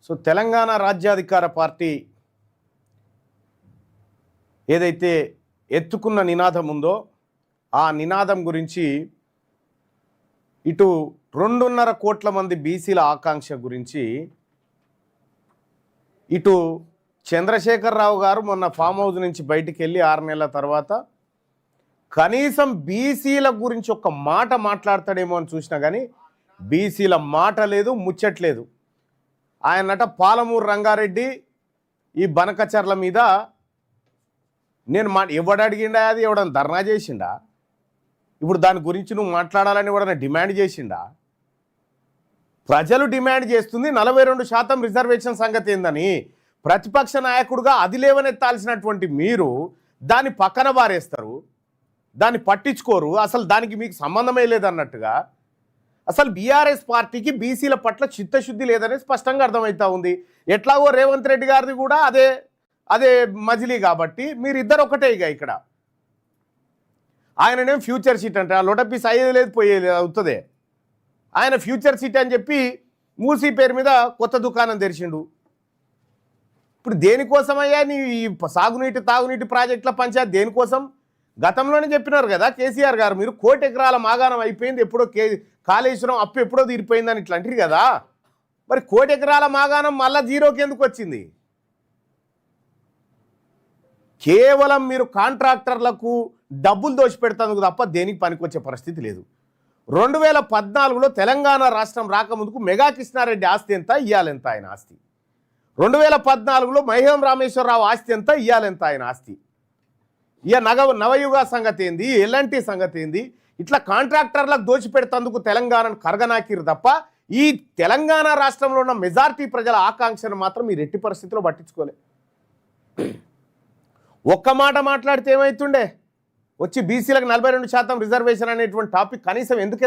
So Telangana రాజ్యాధికార party ఏదైతే ఎత్తుకున్న నినాదం ఉందో ఆ నినాదం గురించి ఇటు 2.5 కోట్ల మంది బీసీల ఆకాంక్ష గురించి ఇటు చంద్రశేఖరరావు గారు మొన్న ఫామ్ హౌస్ నుంచి బయటికి వెళ్ళి 6 నెలల తర్వాత కనీసం బీసీల గురించి ఒక మాట మాట్లాడతాడేమో అని చూసినా కానీ బీసీల మాట లేదు, ముచ్చట్లేదు. ఆయనట పాలమూరు రంగారెడ్డి ఈ బనకచర్ల మీద నేను ఎవడు అడిగిండా, అది ఎవడన్నా ధర్నా చేసిండా, ఇప్పుడు దాని గురించి నువ్వు మాట్లాడాలని ఎవడన్నా డిమాండ్ చేసిండా? ప్రజలు డిమాండ్ చేస్తుంది 42% రిజర్వేషన్ సంగతి ఏందని. ప్రతిపక్ష నాయకుడుగా అది లేవనెత్తాల్సినటువంటి మీరు దాన్ని పక్కన బారేస్తారు, దాన్ని పట్టించుకోరు, అసలు దానికి మీకు సంబంధమే లేదన్నట్టుగా. అసలు బీఆర్ఎస్ పార్టీకి బీసీల పట్ల చిత్తశుద్ధి లేదని స్పష్టంగా అర్థమవుతా ఉంది. ఎట్లాగో రేవంత్ రెడ్డి గారిది కూడా అదే మజిలీ కాబట్టి మీరిద్దరు ఒకటే. ఇక ఇక్కడ ఆయననేం ఫ్యూచర్ సీట్ అంటే ఆ లోటపీస్ అయ్యేది లేదు, పోయేది అవుతుంది. ఆయన ఫ్యూచర్ సీట్ అని చెప్పి మూసీ పేరు మీద కొత్త దుకాణం తెరిచిండు. ఇప్పుడు దేనికోసమయ్యా నీ సాగునీటి తాగునీటి ప్రాజెక్టుల పంచాయతీ దేనికోసం? గతంలోనే చెప్పినారు కదా కేసీఆర్ గారు, మీరు 1 కోటి ఎకరాల మాగాణం అయిపోయింది, ఎప్పుడో కాళేశ్వరం అప్పు ఎప్పుడో తీరిపోయిందని ఇట్లా అంటారు కదా. మరి 1 కోటి ఎకరాల మాగాణం మళ్ళా జీరోకి ఎందుకు వచ్చింది? కేవలం మీరు కాంట్రాక్టర్లకు డబ్బులు దోచిపెడతానికి తప్ప దేనికి పనికొచ్చే పరిస్థితి లేదు. 2014లో తెలంగాణ రాష్ట్రం రాకముందుకు మెగా కృష్ణారెడ్డి ఆస్తి ఎంత, ఇయ్యాలెంత ఆయన ఆస్తి. 2014లో మహేం రామేశ్వరరావు ఆస్తి ఎంత, ఇయ్యాలెంత ఆయన ఆస్తి. ఇక నవయుగ సంగతి ఏంది, ఎల్ఎన్టీ సంగతి ఏంది, ఇట్లా కాంట్రాక్టర్లకు దోచిపెడతందుకు తెలంగాణను కరగనాకిరు తప్ప ఈ తెలంగాణ రాష్ట్రంలో ఉన్న మెజారిటీ ప్రజల ఆకాంక్షను మాత్రం మీరు ఎట్టి పరిస్థితిలో పట్టించుకోలే. ఒక్క మాట మాట్లాడితే ఏమవుతుండే? వచ్చి బీసీలకు 42% రిజర్వేషన్ అనేటువంటి టాపిక్ కనీసం ఎందుకు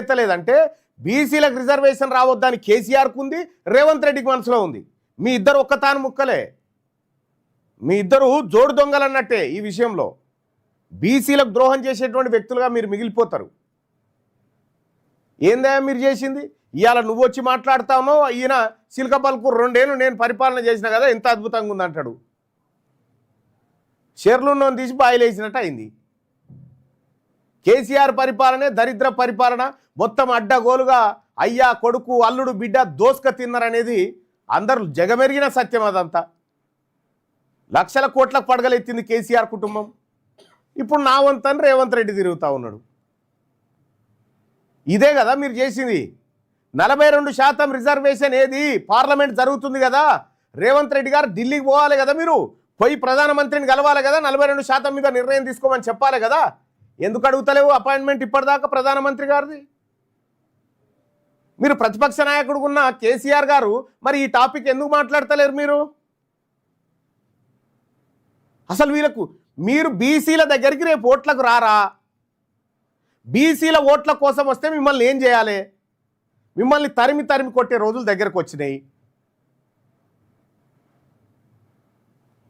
ఎత్తలేదంటే బీసీలకు రిజర్వేషన్ రావద్దని కేసీఆర్కు ఉంది, రేవంత్ రెడ్డికి మనసులో ఉంది. మీ ఇద్దరు ఒక్కతాను ముక్కలే, మీ ఇద్దరు జోడు దొంగలు అన్నట్టే. ఈ విషయంలో బీసీలకు ద్రోహం చేసేటువంటి వ్యక్తులుగా మీరు మిగిలిపోతారు. ఏందా మీరు చేసింది? ఇవాళ నువ్వు వచ్చి మాట్లాడుతానో ఈయన సిల్కపల్కు 2 ఏళ్ళు నేను పరిపాలన చేసిన కదా ఎంత అద్భుతంగా ఉందంటాడు. షెర్లున్నోని తీసి బాయిలేసినట్టు అయింది. కేసీఆర్ పరిపాలనే దరిద్ర పరిపాలన, మొత్తం అడ్డగోలుగా అయ్యా కొడుకు అల్లుడు బిడ్డ దోసుక తిన్నారనేది అందరూ జగమెరిగిన సత్యం. అదంతా లక్షల కోట్లకు పడగలెత్తింది కేసీఆర్ కుటుంబం. ఇప్పుడు నా వంతని రేవంత్ రెడ్డి తిరుగుతూ ఉన్నాడు. ఇదే కదా మీరు చేసింది. 42% రిజర్వేషన్ ఏది? పార్లమెంట్ జరుగుతుంది కదా, రేవంత్ రెడ్డి గారు ఢిల్లీకి పోవాలి కదా, మీరు పోయి ప్రధానమంత్రిని కలవాలి కదా, 42% మీద నిర్ణయం తీసుకోమని చెప్పాలి కదా. ఎందుకు అడుగుతలేవు అపాయింట్మెంట్ ఇప్పటిదాకా ప్రధానమంత్రి గారిది? మీరు ప్రతిపక్ష నాయకుడు ఉన్న కేసీఆర్ గారు మరి ఈ టాపిక్ ఎందుకు మాట్లాడతలేరు మీరు? అసలు మీరు బీసీల దగ్గరికి రేపు ఓట్లకు రారా? బీసీల ఓట్ల కోసం వస్తే మిమ్మల్ని ఏం చేయాలి? మిమ్మల్ని తరిమి కొట్టే రోజులు దగ్గరకు వచ్చినాయి.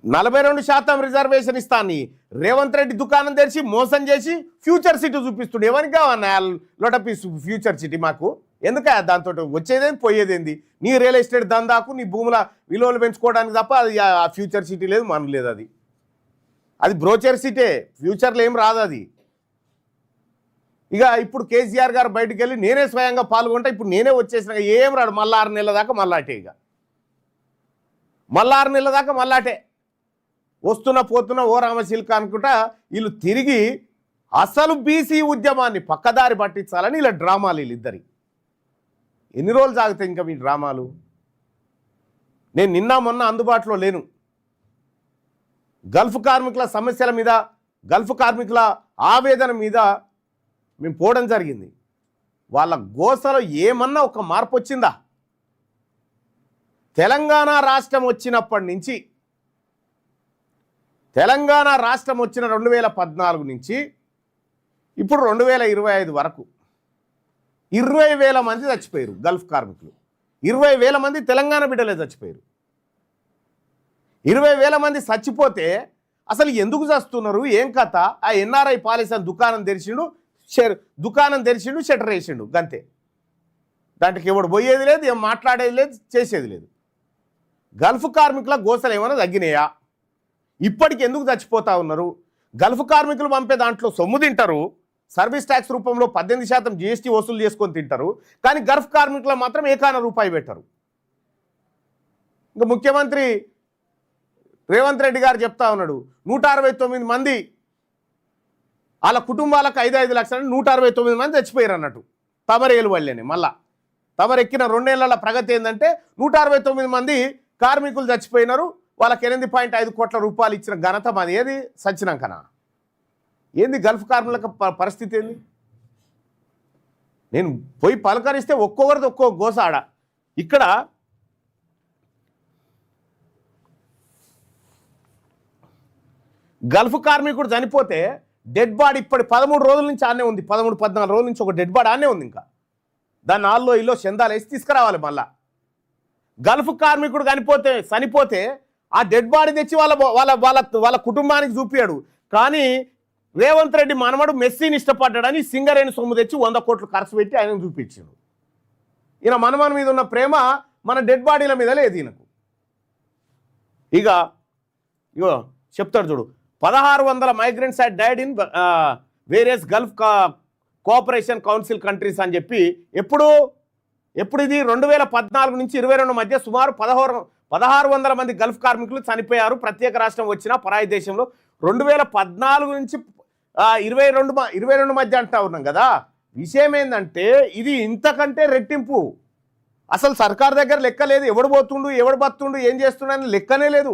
42% రిజర్వేషన్ ఇస్తాను రేవంత్ రెడ్డి దుకాణం తెరిచి మోసం చేసి ఫ్యూచర్ సిటీ చూపిస్తుడు. ఎవరికి కావన్నా లోటపీస్ ఫ్యూచర్ సిటీ? మాకు ఎందుక దాంతో వచ్చేదేంది పోయేదేంది? నీ రియల్ ఎస్టేట్ దందాకు నీ భూముల విలువలు పెంచుకోవడానికి తప్ప అది ఆ ఫ్యూచర్ సిటీ లేదు, మన లేదు. అది బ్రోచర్ సిటీ, ఫ్యూచర్లో ఏం రాదు అది. ఇక ఇప్పుడు కేసీఆర్ గారు బయటికి వెళ్ళి నేనే స్వయంగా పాల్గొంటా, ఇప్పుడు నేనే వచ్చేసిన, ఏం రాడు. మళ్ళీ 6 నెలల దాకా మళ్ళాటే. ఇక మళ్ళీ 6 నెలల దాకా మళ్ళాటే. వస్తున్న పోతున్న ఓ రామశిల్క అనుకుంటా వీళ్ళు తిరిగి అసలు బీసీ ఉద్యమాన్ని పక్కదారి పట్టించాలని ఇలా డ్రామాలు వీళ్ళిద్దరి. ఎన్ని రోజులు సాగుతాయి ఇంకా మీ డ్రామాలు? నేను నిన్న మొన్న అందుబాటులో లేను. గల్ఫ్ కార్మికుల సమస్యల మీద, గల్ఫ్ కార్మికుల ఆవేదన మీద మేము పోవడం జరిగింది. వాళ్ళ గోసలో ఏమన్నా ఒక మార్పు వచ్చిందా? తెలంగాణ రాష్ట్రం వచ్చినప్పటి నుంచి, తెలంగాణ రాష్ట్రం వచ్చిన 2014 నుంచి ఇప్పుడు 2025 వరకు 20,000 మంది చచ్చిపోయారు గల్ఫ్ కార్మికులు. 20,000 మంది తెలంగాణ బిడ్డలే చచ్చిపోయారు. 20,000 మంది చచ్చిపోతే అసలు ఎందుకు చస్తున్నారు, ఏం కథ? ఆ ఎన్ఆర్ఐ పాలిసన్ దుకాణం తెరిచిండు, షట్టర్ వేసిండు, గంతే. దాంట్లోకి ఎవడు పోయేది లేదు, ఏం మాట్లాడేది లేదు, చేసేది లేదు. గల్ఫ్ కార్మికుల గోసలు ఏమైనా తగ్గినాయా? ఇప్పటికి ఎందుకు చచ్చిపోతా ఉన్నారు? గల్ఫ్ కార్మికులు పంపే దాంట్లో సొమ్ము తింటారు, సర్వీస్ ట్యాక్స్ రూపంలో 18% జీఎస్టీ వసూలు చేసుకొని తింటారు, కానీ గల్ఫ్ కార్మికులు మాత్రం ఏకాన రూపాయి పెట్టరు. ఇంకా ముఖ్యమంత్రి రేవంత్ రెడ్డి గారు చెప్తా ఉన్నాడు, 169 మంది వాళ్ళ కుటుంబాలకు 5 లక్షలు 169 మంది చచ్చిపోయారు అన్నట్టు. తమరేలు వాళ్ళని మళ్ళా తమరెక్కిన 2 ఏళ్ల ప్రగతి ఏంటంటే 169 మంది కార్మికులు చచ్చిపోయినారు, వాళ్ళకి 8.5 కోట్ల రూపాయలు ఇచ్చిన ఘనత మాది. ఏది సచ్చినాకనా? ఏంది గల్ఫ్ కార్మికుల పరిస్థితి ఏంది? నేను పోయి పలకరిస్తే ఒక్కొక్కరిది ఒక్కొక్క గోస ఆడ. ఇక్కడ గల్ఫ్ కార్మికుడు చనిపోతే డెడ్ బాడీ ఇప్పటి 13 రోజుల నుంచి ఆనే ఉంది, 13-14 రోజుల నుంచి ఒక డెడ్ బాడీ ఆనే ఉంది. ఇంకా దాన్ని ఆల్లో ఇల్లో చందాలు వేసి తీసుకురావాలి. మళ్ళా గల్ఫ్ కార్మికుడు చనిపోతే ఆ డెడ్ బాడీ తెచ్చి వాళ్ళ వాళ్ళ వాళ్ళ వాళ్ళ కుటుంబానికి చూపించాడు. కానీ రేవంత్ రెడ్డి మనమడు మెస్సీని ఇష్టపడ్డాడని సింగరేణి సొమ్ము తెచ్చి 100 కోట్లు ఖర్చు పెట్టి ఆయనను చూపించాడు. ఈయన మనమన మీద ఉన్న ప్రేమ మన డెడ్ బాడీల మీద లేదు ఈయనకు. ఇగో చెప్తాడు చూడు, 1600 migrants had died in various Gulf cooperation council countries అని చెప్పి ఎప్పుడు ఇది 2014 నుంచి 22 మధ్య సుమారు 1600 మంది గల్ఫ్ కార్మికులు చనిపోయారు ప్రత్యేక రాష్ట్రం వచ్చిన పరాయి దేశంలో. 2014 నుంచి 22 మధ్య అంటా ఉన్నాం కదా. విషయం ఏంటంటే ఇది ఇంతకంటే రెట్టింపు. అసలు సర్కార్ దగ్గర లెక్క లేదు, ఎవడు పోతుండు ఎవడు బతుండు ఏం చేస్తుండు అని లెక్కనే లేదు.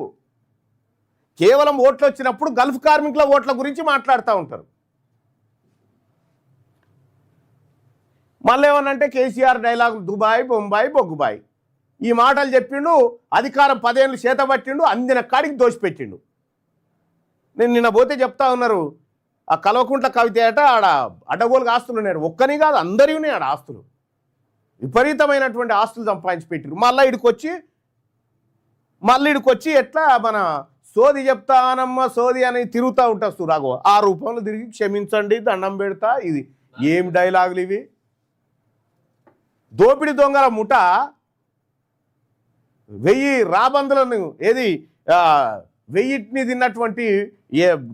కేవలం ఓట్లు వచ్చినప్పుడు గల్ఫ్ కార్మికుల ఓట్ల గురించి మాట్లాడుతూ ఉంటారు. మళ్ళీ ఏమనంటే కేసీఆర్ డైలాగ్ దుబాయ్ బొంబాయి బొగ్గుబాయి ఈ మాటలు చెప్పిండు. అధికారం 10 ఏళ్ళు చేత పట్టిండు, అందిన కాడికి దోషిపెట్టిండు. నేను నిన్న పోతే చెప్తా ఉన్నారు, ఆ కల్వకుంట్ల కవిత ఏట ఆడ అడ్డగోలుగా ఆస్తులు ఉన్నాయి. ఒక్కని కాదు అందరి ఉన్నాయి ఆడ ఆస్తులు, విపరీతమైనటువంటి ఆస్తులు సంపాదించి పెట్టిరు. మళ్ళీ ఇడికొచ్చి ఎట్లా మన సోది చెప్తానమ్మ సోది అని తిరుగుతూ ఉంటారు సురాగో ఆ రూపంలో తిరిగి క్షమించండి దండం పెడతా. ఇది ఏం డైలాగులు ఇవి? దోపిడి దొంగల ముఠ 1000 రాబందులను 1000ని తిన్నటువంటి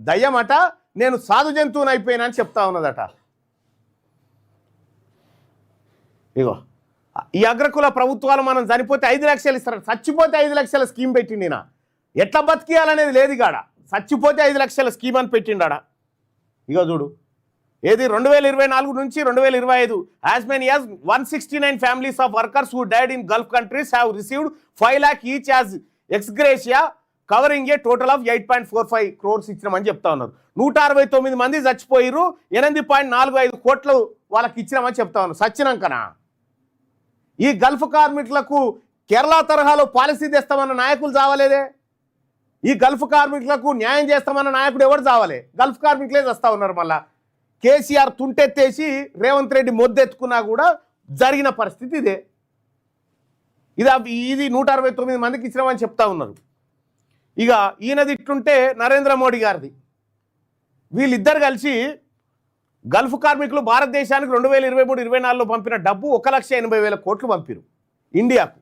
దయ్యమట నేను సాధు జంతువుని అయిపోయినా అని చెప్తా ఉన్నదట. ఇగో ఈ అగ్రకుల ప్రభుత్వాలు మనం చనిపోతే 5 లక్షలు ఇస్తారు, చచ్చిపోతే 5 లక్షల స్కీమ్ పెట్టిండి. నా ఎట్లా బతికియాలనేది లేదు కాడ, చచ్చిపోతే 5 లక్షల స్కీమ్ అని పెట్టిండాడ. ఇగో చూడు, ఏది 2024 నుంచి 2025 as many as 169 families of workers who died in Gulf countries have received 5 lakh each as ex gratia covering a total of 8.45 crores ఇచ్చినామని చెప్తా ఉన్నారు. 169 మంది చచ్చిపోయిరు, 8.45 కోట్లు వాళ్ళకి ఇచ్చినామని చెప్తా ఉన్నారు. సచ్చినాకనా ఈ గల్ఫ్ కార్మికులకు కేరళ తరహాలో పాలసీ తెస్తామన్న నాయకులు చావలేదే? ఈ గల్ఫ్ కార్మికులకు న్యాయం చేస్తామన్న నాయకుడు ఎవరు చావలే? గల్ఫ్ కార్మికులే చస్తా ఉన్నారు. మళ్ళా కేసీఆర్ తుంటెత్తేసి రేవంత్ రెడ్డి మొద్దెత్తుకున్నా కూడా జరిగిన పరిస్థితి ఇదే. ఇది 169 మందికి ఇచ్చినామని చెప్తా ఉన్నారు. ఇక ఈయనది ఇట్లుంటే నరేంద్ర మోడీ గారిది, వీళ్ళిద్దరు కలిసి గల్ఫ్ కార్మికులు భారతదేశానికి 2023-24లో పంపిన డబ్బు 1,80,000 కోట్లు పంపిరు ఇండియాకు.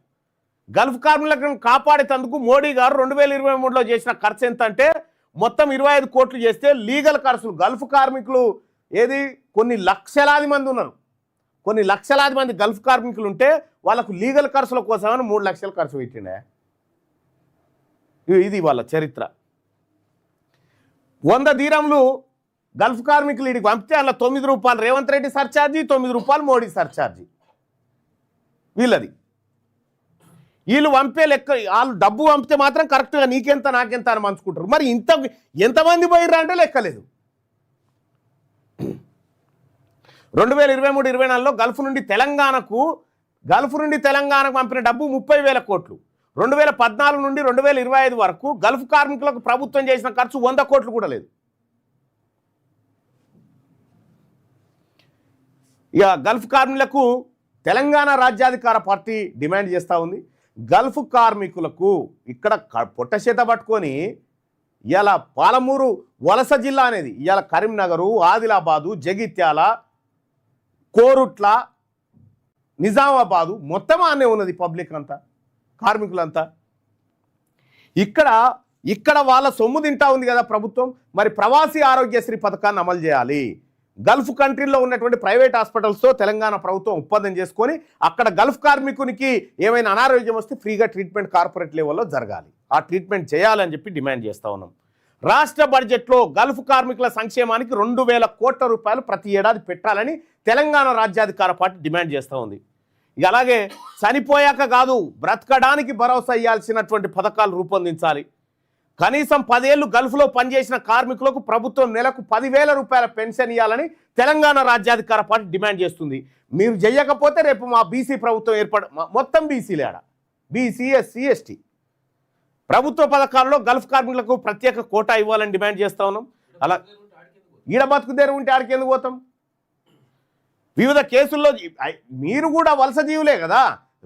గల్ఫ్ కార్మికులను కాపాడేందుకు మోడీ గారు 2023లో చేసిన ఖర్చు ఎంత అంటే మొత్తం 25 కోట్లు చేస్తే లీగల్ ఖర్చులు గల్ఫ్ కార్మికులు కొన్ని లక్షలాది మంది ఉన్నారు, కొన్ని లక్షలాది మంది గల్ఫ్ కార్మికులు ఉంటే వాళ్ళకు లీగల్ ఖర్చుల కోసమని 3 లక్షలు ఖర్చు పెట్టిండే. ఇది వాళ్ళ చరిత్ర. 100 దీరములు గల్ఫ్ కార్మికులు ఇడికి పంపితే అలా 9 రూపాయలు రేవంత్ రెడ్డి సర్ఛార్జీ, 9 రూపాయలు మోడీ సర్ఛార్జీ వీళ్ళది. వీళ్ళు పంపే లెక్క, వాళ్ళు డబ్బు పంపితే మాత్రం కరెక్ట్గా నీకెంత నాకెంత అని పంచుకుంటారు. మరి ఎంతమంది పోయిర్రా అంటే లెక్కలేదు. 2023-24లో గల్ఫ్ నుండి తెలంగాణకు పంపిన డబ్బు 30,000 కోట్లు. 2014 నుండి 2025 వరకు గల్ఫ్ కార్మికులకు ప్రభుత్వం చేసిన ఖర్చు 100 కోట్లు కూడా లేదు. ఇక గల్ఫ్ కార్మికులకు తెలంగాణ రాజ్యాధికార పార్టీ డిమాండ్ చేస్తూ ఉంది. గల్ఫ్ కార్మికులకు ఇక్కడ పొట్టచేత పట్టుకొని ఇవాళ పాలమూరు వలస జిల్లా అనేది ఇవాళ కరీంనగరు, ఆదిలాబాదు, జగిత్యాల, కోరుట్ల నిజామాబాదు మొత్తం ఆనే ఉన్నది పబ్లిక్ అంతా, కార్మికులంతా. ఇక్కడ వాళ్ళ సొమ్ము తింటా ఉంది కదా ప్రభుత్వం. మరి ప్రవాసీ ఆరోగ్యశ్రీ పథకాన్ని అమలు చేయాలి. గల్ఫ్ కంట్రీల్లో ఉన్నటువంటి ప్రైవేట్ హాస్పిటల్స్తో తెలంగాణ ప్రభుత్వం ఒప్పందం చేసుకొని అక్కడ గల్ఫ్ కార్మికునికి ఏమైనా అనారోగ్యం వస్తే ఫ్రీగా ట్రీట్మెంట్ కార్పొరేట్ లెవెల్లో జరగాలి. ఆ ట్రీట్మెంట్ చేయాలని చెప్పి డిమాండ్ చేస్తూ ఉన్నాం. రాష్ట్ర బడ్జెట్లో గల్ఫ్ కార్మికుల సంక్షేమానికి 2,000 కోట్ల రూపాయలు ప్రతి ఏడాది పెట్టాలని తెలంగాణ రాజ్యాధికార పార్టీ డిమాండ్ చేస్తూ ఉంది. ఇక అలాగే చనిపోయాక కాదు, బ్రతకడానికి భరోసా ఇవ్వాల్సినటువంటి పథకాలు రూపొందించాలి. కనీసం 10 ఏళ్లు గల్ఫ్లో పనిచేసిన కార్మికులకు ప్రభుత్వం నెలకు 10,000 రూపాయల పెన్షన్ ఇవ్వాలని తెలంగాణ రాజ్యాధికార పార్టీ డిమాండ్ చేస్తుంది. మీరు చేయకపోతే రేపు మా బీసీ ప్రభుత్వం మొత్తం బీసీలే, బీసీ, ఎస్సీ, ఎస్టీ ప్రభుత్వ పథకాల్లో గల్ఫ్ కార్మికులకు ప్రత్యేక కోటా ఇవ్వాలని డిమాండ్ చేస్తా ఉన్నాం. అలా ఈడ బతుకుదేరు ఉంటే ఆడికి ఎందుకు పోతాం? వివిధ కేసుల్లో మీరు కూడా వలస జీవులే కదా.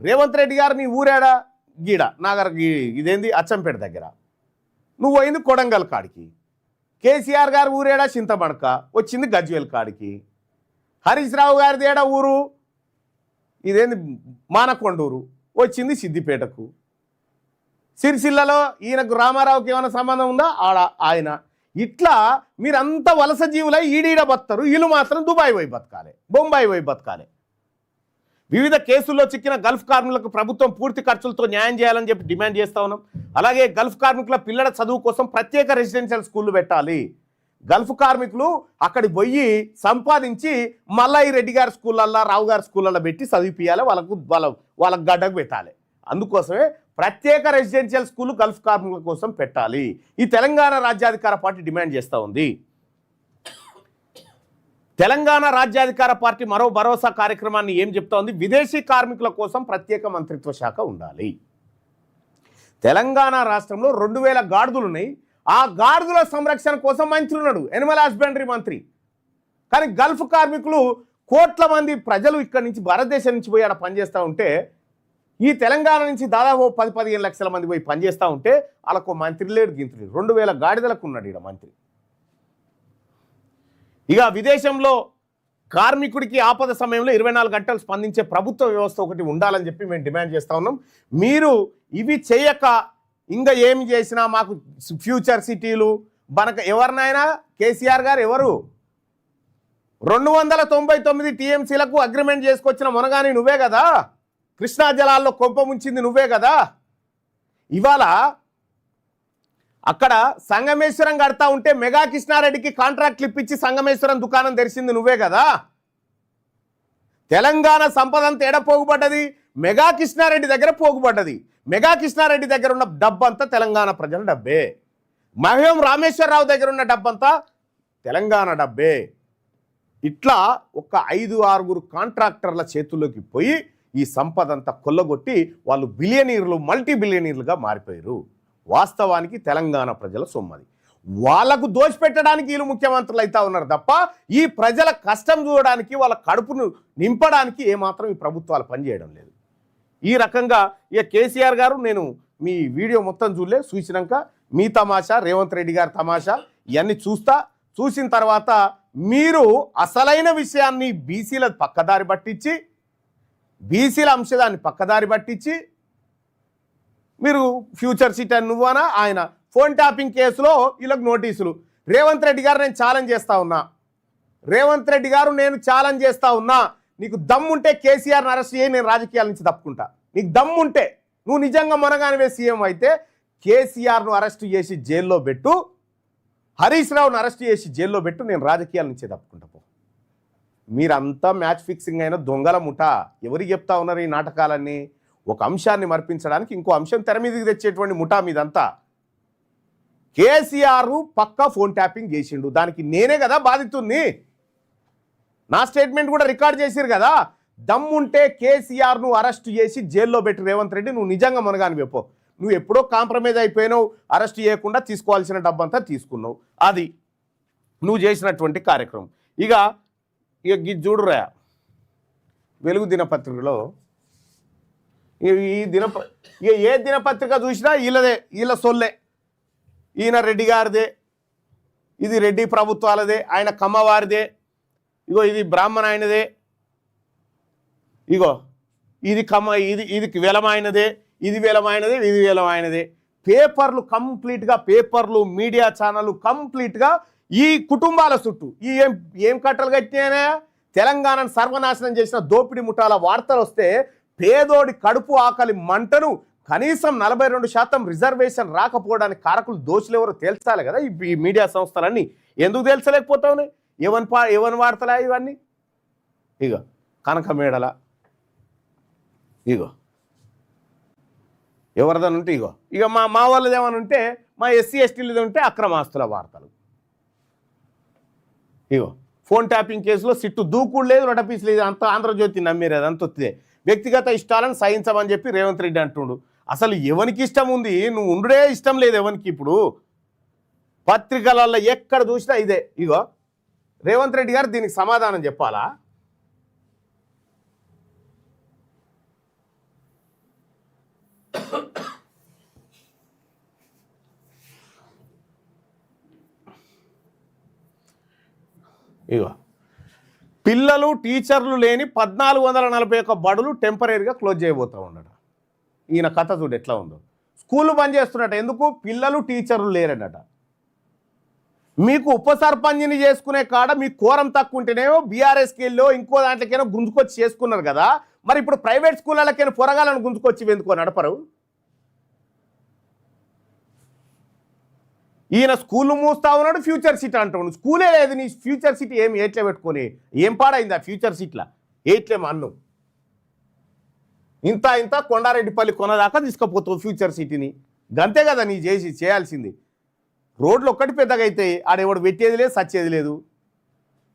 రేవంత్ రెడ్డి గారు నీ ఊరేడా? గీడ నాగర్, ఇదేంది అచ్చంపేట దగ్గర. నువ్వు పోయింది కొడంగల్ కాడికి. కేసీఆర్ గారు ఊరేడా? చింతమడక. వచ్చింది గజ్వేల్ కాడికి. హరీష్ రావు గారిది ఏడా ఊరు? ఇదేంది మానకొండూరు. వచ్చింది సిద్దిపేటకు. సిరిసిల్లలో ఈయనకు రామారావుకి ఏమైనా సంబంధం ఉందా? ఆయన. ఇట్లా మీరంతా వలస జీవులై ఈడీడ బతారు. వీళ్ళు మాత్రం దుబాయ్ పోయి బతకాలి, బొంబాయి పోయి బతకాలి. వివిధ కేసుల్లో చిక్కిన గల్ఫ్ కార్మికులకు ప్రభుత్వం పూర్తి ఖర్చులతో న్యాయం చేయాలని చెప్పి డిమాండ్ చేస్తూ ఉన్నాం. అలాగే గల్ఫ్ కార్మికుల పిల్లల చదువు కోసం ప్రత్యేక రెసిడెన్షియల్ స్కూళ్ళు పెట్టాలి. గల్ఫ్ కార్మికులు అక్కడికి పోయి సంపాదించి మళ్ళీ ఈ రెడ్డి గారి స్కూళ్ళల్లో, రావు గారి స్కూళ్ళల్లో పెట్టి చదివిపియాలి, వాళ్ళకు గడ్డకు పెట్టాలి. అందుకోసమే ప్రత్యేక రెసిడెన్షియల్ స్కూల్ గల్ఫ్ కార్మికుల కోసం పెట్టాలి. ఈ తెలంగాణ రాజ్యాధికార పార్టీ డిమాండ్ చేస్తూ ఉంది. తెలంగాణ రాజ్యాధికార పార్టీ మరో భరోసా కార్యక్రమాన్ని ఏం చెప్తా ఉంది? విదేశీ కార్మికుల కోసం ప్రత్యేక మంత్రిత్వ శాఖ ఉండాలి. తెలంగాణ రాష్ట్రంలో 2,000 గాడిదలు ఉన్నాయి. ఆ గాడిదల సంరక్షణ కోసం మంత్రి ఉన్నాడు, ఎనిమల్ హస్బెండరీ మంత్రి. కానీ గల్ఫ్ కార్మికులు కోట్ల మంది ప్రజలు ఇక్కడి నుంచి భారతదేశం నుంచి పోయి ఆడ పనిచేస్తూ ఉంటే, ఈ తెలంగాణ నుంచి దాదాపు 10-15 లక్షల మంది పోయి పనిచేస్తూ ఉంటే వాళ్ళకు మంత్రి లేడు, గింత్రి లేడు. 2,000 గాడిదలకు ఉన్నాడు ఈడ మంత్రి. ఇక విదేశంలో కార్మికుడికి ఆపద సమయంలో 24 గంటలు స్పందించే ప్రభుత్వ వ్యవస్థ ఒకటి ఉండాలని చెప్పి మేము డిమాండ్ చేస్తూ ఉన్నాం. మీరు ఇవి చేయక ఇంకా ఏమి చేసినా మాకు ఫ్యూచర్ సిటీలు మనకు ఎవరినైనా కేసీఆర్ గారు ఎవరు 299 టీఎంసీలకు అగ్రిమెంట్ చేసుకొచ్చిన మునగాని నువ్వే కదా. కృష్ణా జలాల్లో కొంప ముంచింది నువ్వే కదా. ఇవాళ అక్కడ సంగమేశ్వరం కడతా ఉంటే మెగా కృష్ణారెడ్డికి కాంట్రాక్ట్లు ఇప్పించి సంగమేశ్వరం దుకాణం తెరిచింది నువ్వే కదా. తెలంగాణ సంపద అంతా ఎడ పోగుపడ్డది? మెగా కృష్ణారెడ్డి దగ్గర పోగుపడ్డది. మెగా కృష్ణారెడ్డి దగ్గర ఉన్న డబ్బంతా తెలంగాణ ప్రజల డబ్బే. మహేం రామేశ్వరరావు దగ్గర ఉన్న డబ్బంతా తెలంగాణ డబ్బే. ఇట్లా ఒక 5-6 కాంట్రాక్టర్ల చేతుల్లోకి పోయి ఈ సంపద అంతా కొల్లగొట్టి వాళ్ళు బిలియనీర్లు, మల్టీ బిలియనీర్లుగా మారిపోయారు. వాస్తవానికి తెలంగాణ ప్రజల సొమ్మది. వాళ్లకు దోచిపెట్టడానికి వీళ్ళు ముఖ్యమంత్రులు అవుతా ఉన్నారు తప్ప ఈ ప్రజల కష్టం చూడడానికి, వాళ్ళ కడుపును నింపడానికి ఏమాత్రం ఈ ప్రభుత్వాలు పనిచేయడం లేదు. ఈ రకంగా ఇక కేసీఆర్ గారు, నేను మీ వీడియో మొత్తం చూసినాక మీ తమాషా, రేవంత్ రెడ్డి గారి తమాషా ఇవన్నీ చూసిన తర్వాత మీరు అసలైన విషయాన్ని బీసీల పక్కదారి పట్టించి, బీసీల అంశదాన్ని పక్కదారి పట్టించి మీరు ఫ్యూచర్ సిటీ అని నువ్వనా ఆయన ఫోన్ ట్యాపింగ్ కేసులో వీళ్ళకి నోటీసులు. రేవంత్ రెడ్డి గారు నేను ఛాలెంజ్ చేస్తా ఉన్నా, రేవంత్ రెడ్డి గారు నేను ఛాలెంజ్ చేస్తా ఉన్నా, నీకు దమ్ముంటే కేసీఆర్ని అరెస్ట్ చేయి, నేను రాజకీయాల నుంచి తప్పుకుంటా. నీకు దమ్ముంటే, నువ్వు నిజంగా మొనగానివే సీఎం అయితే కేసీఆర్ను అరెస్ట్ చేసి జైల్లో పెట్టు, హరీష్ రావును అరెస్ట్ చేసి జైల్లో పెట్టు, నేను రాజకీయాల నుంచే తప్పుకుంటా పో. మీరంతా మ్యాచ్ ఫిక్సింగ్ అయిన దొంగల ముఠ. ఎవరికి చెప్తా ఉన్నారు ఈ నాటకాలన్నీ? ఒక అంశాన్ని మర్పించడానికి ఇంకో అంశం తెర మీదకి తెచ్చేటువంటి ముఠా మీదంతా. కేసీఆర్ పక్కా ఫోన్ ట్యాపింగ్ చేసిండు, దానికి నేనే కదా బాధితుణ్ణి. నా స్టేట్మెంట్ కూడా రికార్డ్ చేసిరు కదా. దమ్ముంటే కేసీఆర్ను అరెస్ట్ చేసి జైల్లో పెట్టి రేవంత్ రెడ్డి, నువ్వు నిజంగా మనగాని చెప్పు. నువ్వు ఎప్పుడో కాంప్రమైజ్ అయిపోయినావు, అరెస్ట్ చేయకుండా తీసుకోవాల్సిన డబ్బంతా తీసుకున్నావు. అది నువ్వు చేసినటువంటి కార్యక్రమం. ఇక చూడురా, వెలుగు దినపత్రికలో ఏ దినపత్రిక చూసినా వీళ్ళ సొల్లే. ఈయన రెడ్డి గారిదే, ఇది రెడ్డి ప్రభుత్వాలదే, ఆయన కమ్మవారిదే, ఇగో ఇది బ్రాహ్మణ ఆయనదే, ఇగో ఇది వెలమైనదే, ఇది వెలమైనదే, ఇది వెలమైనదే. పేపర్లు కంప్లీట్గా, పేపర్లు, మీడియా ఛానళ్ళు కంప్లీట్గా ఈ కుటుంబాల చుట్టూ ఏం కట్టలు కట్టినాయనే తెలంగాణను సర్వనాశనం చేసిన దోపిడి ముఠాల వార్తలు వస్తే పేదోడి కడుపు ఆకలి మంటను కనీసం 42% రిజర్వేషన్ రాకపోవడానికి కారకులు దోషులు ఎవరో తేల్చాలి కదా ఈ మీడియా సంస్థలన్నీ. ఎందుకు తేల్చలేకపోతా ఉన్నాయి? ఎవరి వార్తలా ఇవన్నీ? ఇగో కనక మేడల, ఇగో ఎవరిదని ఉంటే ఇక మా వాళ్ళది ఏమైనా ఉంటే, మా ఎస్సీ ఎస్టీలది ఉంటే అక్రమాస్తుల వార్తలు. ఇగో ఫోన్ ట్యాపింగ్ కేసులో సిట్టు దూకుడు లేదు, రొటపీస్ లేదు, అంత ఆంధ్రజ్యోతి నమ్మేది, అదంత వస్తుంది. వ్యక్తిగత ఇష్టాలను సహించమని చెప్పి రేవంత్ రెడ్డి అంటుండు. అసలు ఎవరికి ఇష్టం ఉంది? నువ్వు ఉండే ఇష్టం లేదు ఎవరికి. ఇప్పుడు పత్రికలలో ఎక్కడ చూసినా ఇదే. ఇగో రేవంత్ రెడ్డి గారు దీనికి సమాధానం చెప్పాలా? ఇగో పిల్లలు టీచర్లు లేని 1441 బడులు టెంపరీగా క్లోజ్ చేయబోతూ ఉన్నాడు. ఈయన కథ చూడు ఎట్లా ఉందో. స్కూళ్ళు బంద్ చేస్తున్నట్ట. ఎందుకు? పిల్లలు టీచర్లు లేరన్నట. మీకు ఉప సర్పంచ్ని చేసుకునే కాడ మీ కోరం తక్కువ ఉంటేనేమో బీఆర్ఎస్కి వెళ్ళో ఇంకో దాంట్లోకైనా గుంజుకొచ్చి చేసుకున్నారు కదా. మరి ఇప్పుడు ప్రైవేట్ స్కూళ్ళకైనా పొరగాలను గుంజుకొచ్చి ఎందుకో నడపరు? ఈయన స్కూళ్ళు మూస్తా ఉన్నాడు, ఫ్యూచర్ సిటీ అంటున్నాడు. స్కూలే లేదు, నీ ఫ్యూచర్ సిటీ ఏమి ఏట్లే పెట్టుకొని ఏం పాడైంది ఆ ఫ్యూచర్ సిటీలా? ఏట్లేమో అన్ను ఇంత కొండారెడ్డిపల్లి కొనదాకా తీసుకుపోతావు ఫ్యూచర్ సిటీని. గంతే కదా నీ చేయాల్సింది. రోడ్లు ఒక్కటి పెద్దగా అయితే ఆడెవడు పెట్టేది లేదు, సచ్చేది లేదు.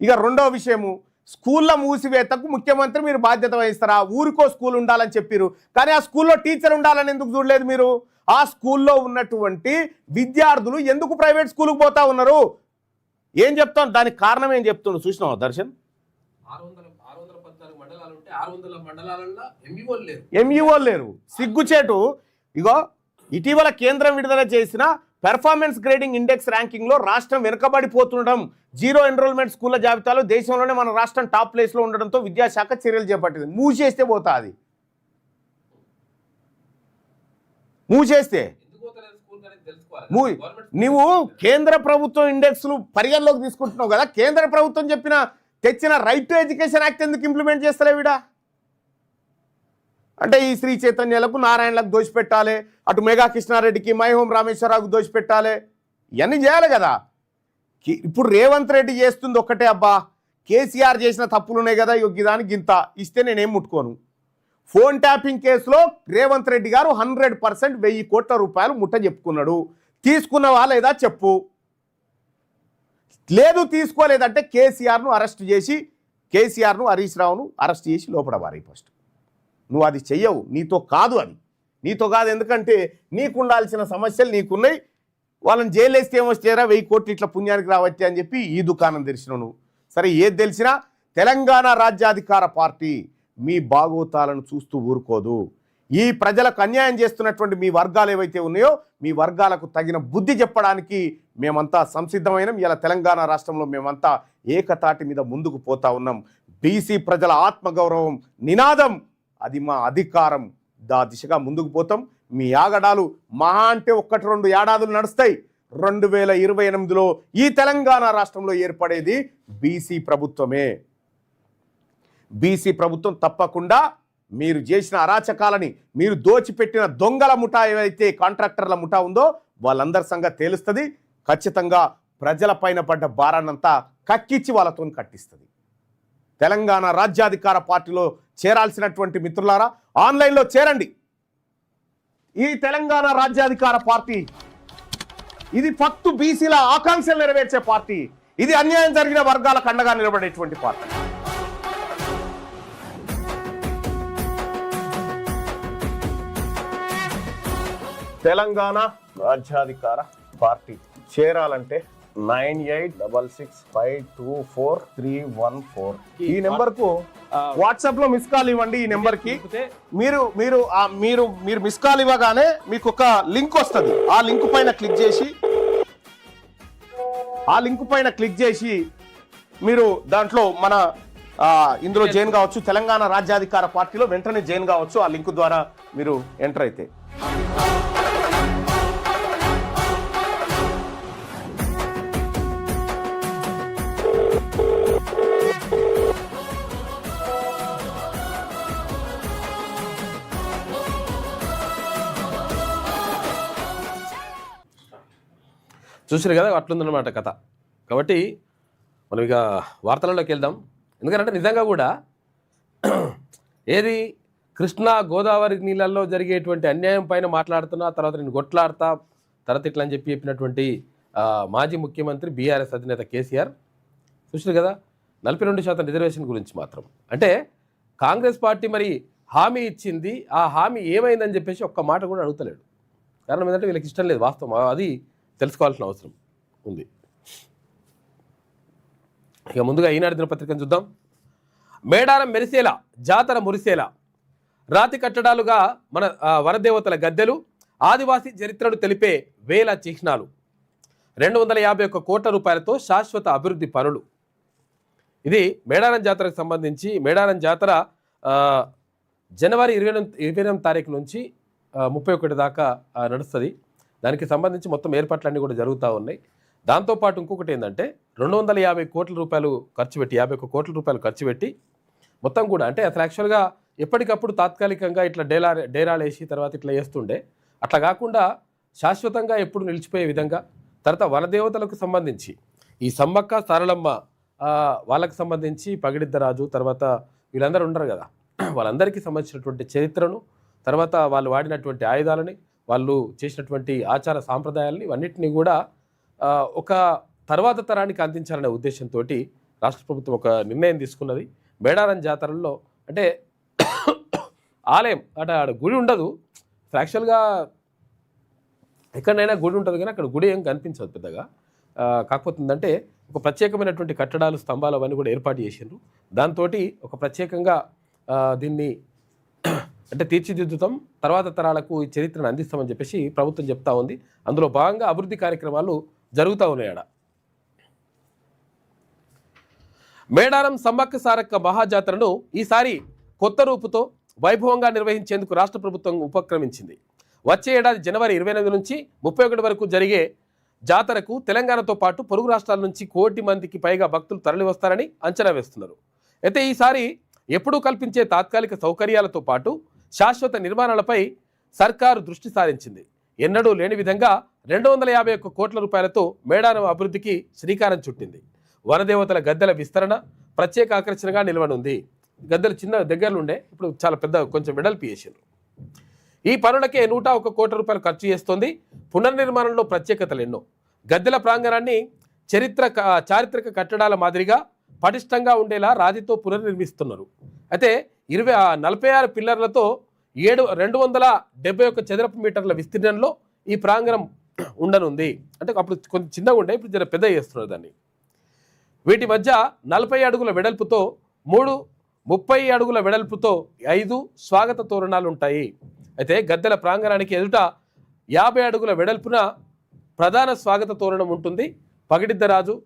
ఇక రెండవ విషయము, స్కూళ్ళ మూసివేతకు ముఖ్యమంత్రి మీరు బాధ్యత వహిస్తారా? ఊరికో స్కూల్ ఉండాలని చెప్పారు, కానీ ఆ స్కూల్లో టీచర్ ఉండాలని ఎందుకు చూడలేదు మీరు? ఆ స్కూల్లో ఉన్నటువంటి విద్యార్థులు ఎందుకు ప్రైవేట్ స్కూల్కి పోతా ఉన్నారు? ఏం చెప్తాను, దానికి కారణం ఏం చెప్తున్నాడు చూసినావా దర్శన్? 614 మండలాలు ఉంటే 600 మండలాలలో ఎంఈఓ లేరు. సిగ్గుచేటు. ఇగో ఇటీవల కేంద్రం విడుదల చేసిన పెర్ఫార్మెన్స్ గ్రేడింగ్ ఇండెక్స్ ర్యాంకింగ్లో రాష్ట్రం వెనుకబడిపోతుండడం, జీరో ఎన్రోల్మెంట్ స్కూళ్ళ జాబితాలో దేశంలోనే మన రాష్ట్రం టాప్ ప్లేస్లో ఉండడంతో విద్యాశాఖ చర్యలు చేపట్టింది. మూసేస్తే పోతా అది. మూసేస్తే నువ్వు కేంద్ర ప్రభుత్వం ఇండెక్స్లు పరిగణలోకి తీసుకుంటున్నావు కదా. కేంద్ర ప్రభుత్వం తెచ్చిన రైట్ టు ఎడ్యుకేషన్ యాక్ట్ ఎందుకు ఇంప్లిమెంట్ చేస్తలేవిడా? అంటే ఈ శ్రీ చైతన్యాలకు, నారాయణలకు దోషిపెట్టాలి, అటు మెగా కృష్ణారెడ్డికి, మైహోం రామేశ్వరరావుకు దోషిపెట్టాలి, ఇవన్నీ చేయాలి కదా. ఇప్పుడు రేవంత్ రెడ్డి చేస్తుంది ఒక్కటే, అబ్బా కేసీఆర్ చేసిన తప్పులున్నాయి కదా, దానికి ఇంత ఇస్తే నేనేం ముట్టుకోను. ఫోన్ ట్యాపింగ్ కేసులో రేవంత్ రెడ్డి గారు 100% 1000 కోట్ల రూపాయలు ముట్ట చెప్పుకున్నాడు. తీసుకున్నవా లేదా చెప్పు. లేదు తీసుకోలేదంటే కేసీఆర్ను అరెస్ట్ చేసి, కేసీఆర్ను హరీష్ రావును అరెస్ట్ చేసి లోపడబారి. ఫస్ట్ నువ్వు అది చెయ్యవు, నీతో కాదు, అది నీతో కాదు. ఎందుకంటే నీకు ఉండాల్సిన సమస్యలు నీకున్నాయి. వాళ్ళని జైలు వేస్తే ఏమొచ్చారా, 1000 కోట్లు ఇట్లా పుణ్యానికి రావచ్చా అని చెప్పి ఈ దుకాణం తెరిచినావు నువ్వు. సరే ఏది తెలిసినా తెలంగాణ రాజ్యాధికార పార్టీ మీ బాగోతాలను చూస్తూ ఊరుకోదు. ఈ ప్రజలకు అన్యాయం చేస్తున్నటువంటి మీ వర్గాలు ఏవైతే ఉన్నాయో, మీ వర్గాలకు తగిన బుద్ధి చెప్పడానికి మేమంతా సంసిద్ధమైనం. ఇలా తెలంగాణ రాష్ట్రంలో మేమంతా ఏకతాటి మీద ముందుకు పోతా ఉన్నాం. బీసీ ప్రజల ఆత్మగౌరవం నినాదం, అది మా అధికారం. దిశగా ముందుకు పోతాం. మీ ఆగడాలు మహా అంటే 1-2 ఏడాదులు నడుస్తాయి. 2028లో ఈ తెలంగాణ రాష్ట్రంలో ఏర్పడేది బీసీ ప్రభుత్వమే. బీసీ ప్రభుత్వం తప్పకుండా మీరు చేసిన అరాచకాలని, మీరు దోచిపెట్టిన దొంగల ముఠా ఏవైతే కాంట్రాక్టర్ల ముఠా ఉందో వాళ్ళందరి సంగతి తేలుస్తుంది. ఖచ్చితంగా ప్రజలపైన పడ్డ భారాన్నంతా కక్కిచ్చి వాళ్ళతో కట్టిస్తుంది. తెలంగాణ రాజ్యాధికార పార్టీలో చేరాల్సినటువంటి మిత్రులారా ఆన్లైన్లో చేరండి. ఈ తెలంగాణ రాజ్యాధికార పార్టీ ఇది ఫక్తు బీసీల ఆకాంక్షలు నెరవేర్చే పార్టీ. ఇది అన్యాయం జరిగిన వర్గాలకు అండగా నిలబడేటువంటి పార్టీ. తెలంగాణ రాజ్యాధికార పార్టీ చేరాలంటే 9866524314 ఈ నెంబర్కు వాట్సాప్ లో మిస్ కాల్ ఇవ్వండి. ఈ నెంబర్కి మీరు మిస్ కాల్ ఇవ్వగానే మీకు ఒక లింక్ వస్తుంది. ఆ లింక్ పైన క్లిక్ చేసి మీరు దాంట్లో మన ఇందులో జాయిన్ కావచ్చు. తెలంగాణ రాజ్యాధికార పార్టీలో వెంటనే జాయిన్ కావచ్చు. ఆ లింక్ ద్వారా మీరు ఎంటర్ అయితే. చూసారు కదా, అట్లుందన్నమాట కథ. కాబట్టి మనం ఇక వార్తలలోకి వెళ్దాం. ఎందుకంటే నిజంగా కూడా ఏది కృష్ణా గోదావరి నీళ్ళల్లో జరిగేటువంటి అన్యాయం పైన మాట్లాడుతున్నా, తర్వాత నేను కొట్లాడతా, తర్వాత ఇట్లా అని చెప్పినటువంటి మాజీ ముఖ్యమంత్రి బీఆర్ఎస్ అధినేత కేసీఆర్ చూసారు కదా 42% రిజర్వేషన్ గురించి మాత్రం. అంటే కాంగ్రెస్ పార్టీ మరి హామీ ఇచ్చింది, ఆ హామీ ఏమైందని చెప్పేసి ఒక్క మాట కూడా అడుగుతలేడు. కారణం ఏంటంటే వీళ్ళకి ఇష్టం లేదు వాస్తవం, అది తెలుసుకోవాల్సిన అవసరం ఉంది. ఇక ముందుగా ఈనాడు దినపత్రికను చూద్దాం. మేడారం మెరిసేలా, జాతర మురిసేలా, రాతి కట్టడాలుగా మన వనదేవతల గద్దెలు, ఆదివాసీ చరిత్రను తెలిపే వేల చిహ్నాలు, 251 కోట్ల రూపాయలతో శాశ్వత అభివృద్ధి పనులు. ఇది మేడారం జాతరకు సంబంధించి. మేడారం జాతర జనవరి 29 తారీఖు నుంచి 31 దాకా నడుస్తుంది. దానికి సంబంధించి మొత్తం ఏర్పాట్లన్నీ కూడా జరుగుతూ ఉన్నాయి. దాంతోపాటు ఇంకొకటి ఏంటంటే 250 కోట్ల రూపాయలు ఖర్చు పెట్టి, 51 కోట్ల రూపాయలు ఖర్చు పెట్టి మొత్తం కూడా, అంటే అసలు యాక్చువల్గా ఎప్పటికప్పుడు తాత్కాలికంగా ఇట్లా డేరాలు వేసి తర్వాత ఇట్లా వేస్తుండే, అట్లా కాకుండా శాశ్వతంగా ఎప్పుడు నిలిచిపోయే విధంగా. తర్వాత వనదేవతలకు సంబంధించి ఈ సమ్మక్క సారలమ్మ వాళ్ళకి సంబంధించి పగిడిద్దరాజు, తర్వాత వీళ్ళందరూ ఉండరు కదా, వాళ్ళందరికీ సంబంధించినటువంటి చరిత్రను, తర్వాత వాళ్ళు వాడినటువంటి ఆయుధాలని, వాళ్ళు చేసినటువంటి ఆచార సాంప్రదాయాలని, ఇవన్నిటిని కూడా ఒక తర్వాత తరానికి అందించాలనే ఉద్దేశంతో రాష్ట్ర ప్రభుత్వం ఒక నిర్ణయం తీసుకున్నది. మేడారం జాతరల్లో అంటే ఆలయం అంటే ఆడ గుడి ఉండదు, యాక్చువల్గా ఎక్కడైనా గుడి ఉంటుంది కానీ అక్కడ గుడి ఏం కనిపించదు పెద్దగా. కాకపోతే ఏంటంటే ఒక ప్రత్యేకమైనటువంటి కట్టడాలు, స్తంభాలు అవన్నీ కూడా ఏర్పాటు చేసిండ్రు. దాంతో ఒక ప్రత్యేకంగా దీన్ని అంటే తీర్చిదిద్దుతాం, తర్వాత తరాలకు ఈ చరిత్రను అందిస్తామని చెప్పేసి ప్రభుత్వం చెప్తా ఉంది. అందులో భాగంగా అభివృద్ధి కార్యక్రమాలు జరుగుతూ ఉన్నాయి. ఆడ మేడారం సమ్మక్క సారక్క మహాజాతరను ఈసారి కొత్త రూపుతో వైభవంగా నిర్వహించేందుకు రాష్ట్ర ప్రభుత్వం ఉపక్రమించింది. వచ్చే ఏడాది జనవరి 28 నుంచి 31 వరకు జరిగే జాతరకు తెలంగాణతో పాటు పొరుగు రాష్ట్రాల నుంచి 1 కోటి మందికి పైగా భక్తులు తరలివస్తారని అంచనా వేస్తున్నారు. అయితే ఈసారి ఎప్పుడూ కల్పించే తాత్కాలిక సౌకర్యాలతో పాటు శాశ్వత నిర్మాణాలపై సర్కారు దృష్టి సారించింది. ఎన్నడూ లేని విధంగా 251 కోట్ల రూపాయలతో మేడారం అభివృద్ధికి శ్రీకారం చుట్టింది. వనదేవతల గద్దెల విస్తరణ ప్రత్యేక ఆకర్షణగా నిలవనుంది. గద్దెలు చిన్న దగ్గరలో ఉండే, ఇప్పుడు చాలా పెద్ద కొంచెం వెడల్పి చేసిండ్రు. ఈ పనులకే 101 కోట్ల రూపాయలు ఖర్చు చేస్తోంది. పునర్నిర్మాణంలో ప్రత్యేకతలు ఎన్నో. గద్దెల ప్రాంగణాన్ని చారిత్రక కట్టడాల మాదిరిగా పటిష్టంగా ఉండేలా రాతితో పునర్నిర్మిస్తున్నారు. అయితే 46 పిల్లర్లతో 271 చదరపు మీటర్ల విస్తీర్ణంలో ఈ ప్రాంగణం ఉండనుంది. అంటే అప్పుడు కొంచెం చిన్నగా ఉండే, ఇప్పుడు జర పెద్ద చేస్తున్నారు దాన్ని. వీటి మధ్య 40 అడుగుల వెడల్పుతో 30 అడుగుల వెడల్పుతో 5 స్వాగత తోరణాలు ఉంటాయి. అయితే గద్దెల ప్రాంగణానికి ఎదుట 50 అడుగుల వెడల్పున ప్రధాన స్వాగత తోరణం ఉంటుంది. పగిడిద్దరాజు,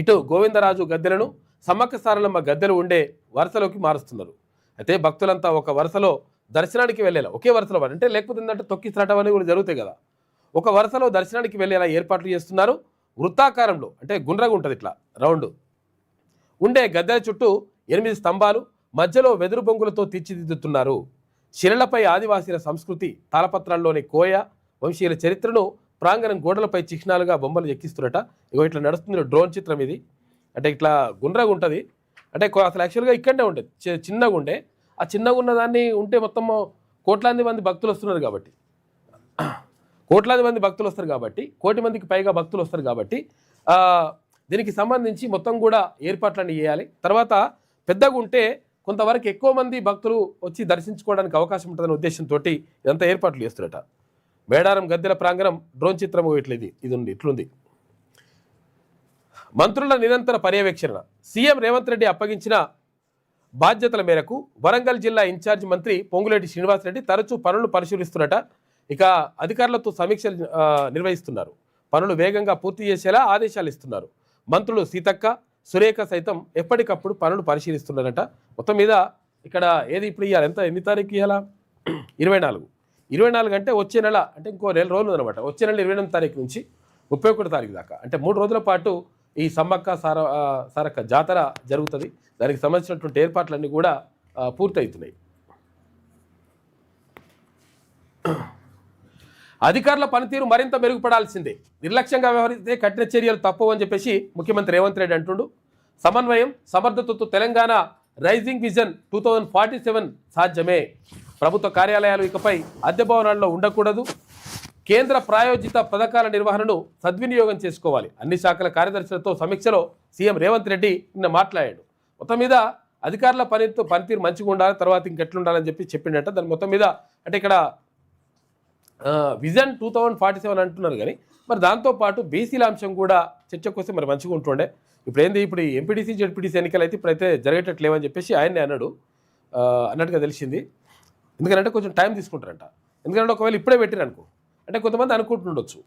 ఇటు గోవిందరాజు గద్దెలను సమ్మక్క సారలమ్మ గద్దెలు ఉండే వరుసలోకి మారుస్తున్నారు. అయితే భక్తులంతా ఒక వరుసలో దర్శనానికి వెళ్ళేలా, ఒకే వరుసలో, అంటే లేకపోతే ఏంటంటే తొక్కిసరాటం అనేవి కూడా జరుగుతాయి కదా, ఒక వరుసలో దర్శనానికి వెళ్ళేలా ఏర్పాట్లు చేస్తున్నారు. వృత్తాకారంలో అంటే గుండ్రగా ఉంటుంది, ఇట్లా రౌండ్ ఉండే గద్దెల చుట్టూ 8 స్తంభాలు, మధ్యలో వెదురు బొంగులతో తీర్చిదిద్దుతున్నారు. శిలలపై ఆదివాసీల సంస్కృతి, తాళపత్రాల్లోని కోయ వంశీయుల చరిత్రను ప్రాంగణం గోడలపై చిహ్నాలుగా బొమ్మలు ఎక్కిస్తున్నట. ఇగో ఇట్లా నడుస్తుంది డ్రోన్ చిత్రం ఇది. అంటే ఇట్లా గుండ్రగా ఉంటుంది, అంటే అసలు యాక్చువల్గా ఇక్కడనే ఉండేది, చిన్నగా ఉండే. ఆ చిన్నగా ఉన్న దాన్ని ఉంటే మొత్తం కోట్లాది మంది భక్తులు వస్తున్నారు కాబట్టి, 1 కోటి మందికి పైగా భక్తులు వస్తారు కాబట్టి దీనికి సంబంధించి మొత్తం కూడా ఏర్పాట్లన్నీ చేయాలి. తర్వాత పెద్దగా ఉంటే కొంతవరకు ఎక్కువ మంది భక్తులు వచ్చి దర్శించుకోవడానికి అవకాశం ఉంటుందనే ఉద్దేశంతో ఇదంతా ఏర్పాట్లు చేస్తున్నట. మేడారం గద్దెల ప్రాంగణం డ్రోన్ చిత్రం ఇట్లుంది. మంత్రుల నిరంతర పర్యవేక్షణ. సీఎం రేవంత్ రెడ్డి అప్పగించిన బాధ్యతల మేరకు వరంగల్ జిల్లా ఇన్ఛార్జ్ మంత్రి పొంగులేటి శ్రీనివాసరెడ్డి తరచూ పనులను పరిశీలిస్తున్నట. ఇక అధికారులతో సమీక్షలు నిర్వహిస్తున్నారు. పనులు వేగంగా పూర్తి చేసేలా ఆదేశాలు ఇస్తున్నారు. మంత్రులు సీతక్క, సురేఖ సైతం ఎప్పటికప్పుడు పనులు పరిశీలిస్తున్నారట. మొత్తం మీద ఇక్కడ ఏది ఇప్పుడు ఇవ్వాలి ఎంత ఎన్ని తారీఖు ఇవ్వాలా 24 అంటే వచ్చే నెల అంటే ఇంకో నెల రోజులు అనమాట. వచ్చే నెల 28వ తారీఖు నుంచి 31వ తారీఖు దాకా అంటే 3 రోజుల పాటు ఈ సమ్మక్క సారక్క జాతర జరుగుతుంది. దానికి సంబంధించినటువంటి ఏర్పాట్లన్నీ కూడా పూర్తవుతున్నాయి. అధికారుల పనితీరు మరింత మెరుగుపడాల్సిందే, నిర్లక్ష్యంగా వ్యవహరిస్తే కఠిన చర్యలు తప్పవు అని చెప్పేసి ముఖ్యమంత్రి రేవంత్ రెడ్డి అంటుండు. సమన్వయం సమర్థతతో తెలంగాణ రైజింగ్ విజన్ 2047 సాధ్యమే. ప్రభుత్వ కార్యాలయాలు ఇకపై అద్దె భవనాల్లో ఉండకూడదు. కేంద్ర ప్రాయోజిత పథకాల నిర్వహణను సద్వినియోగం చేసుకోవాలి. అన్ని శాఖల కార్యదర్శులతో సమీక్షలో సీఎం రేవంత్ రెడ్డి నిన్న మాట్లాడాడు. మొత్తం మీద అధికారుల పనితీరు మంచిగా ఉండాలి, తర్వాత ఇంకెట్లుండాలని చెప్పిండట. దాని మొత్తం మీద అంటే ఇక్కడ విజన్ 2047 అంటున్నారు కానీ మరి దాంతోపాటు బీసీల అంశం కూడా చర్చకు వస్తే మరి మంచిగా ఉంటుండే. ఇప్పుడు ఎంపీటీసీ జెడ్పీటీసీ ఎన్నికలు అయితే ఇప్పుడైతే జరిగేటట్లేవని చెప్పేసి ఆయన్నే అన్నట్టుగా తెలిసింది. ఎందుకంటే కొంచెం టైం తీసుకుంటారంట. ఎందుకంటే ఒకవేళ ఇప్పుడే పెట్టిరనుకో అంటే కొంతమంది అనుకుంటుండొచ్చు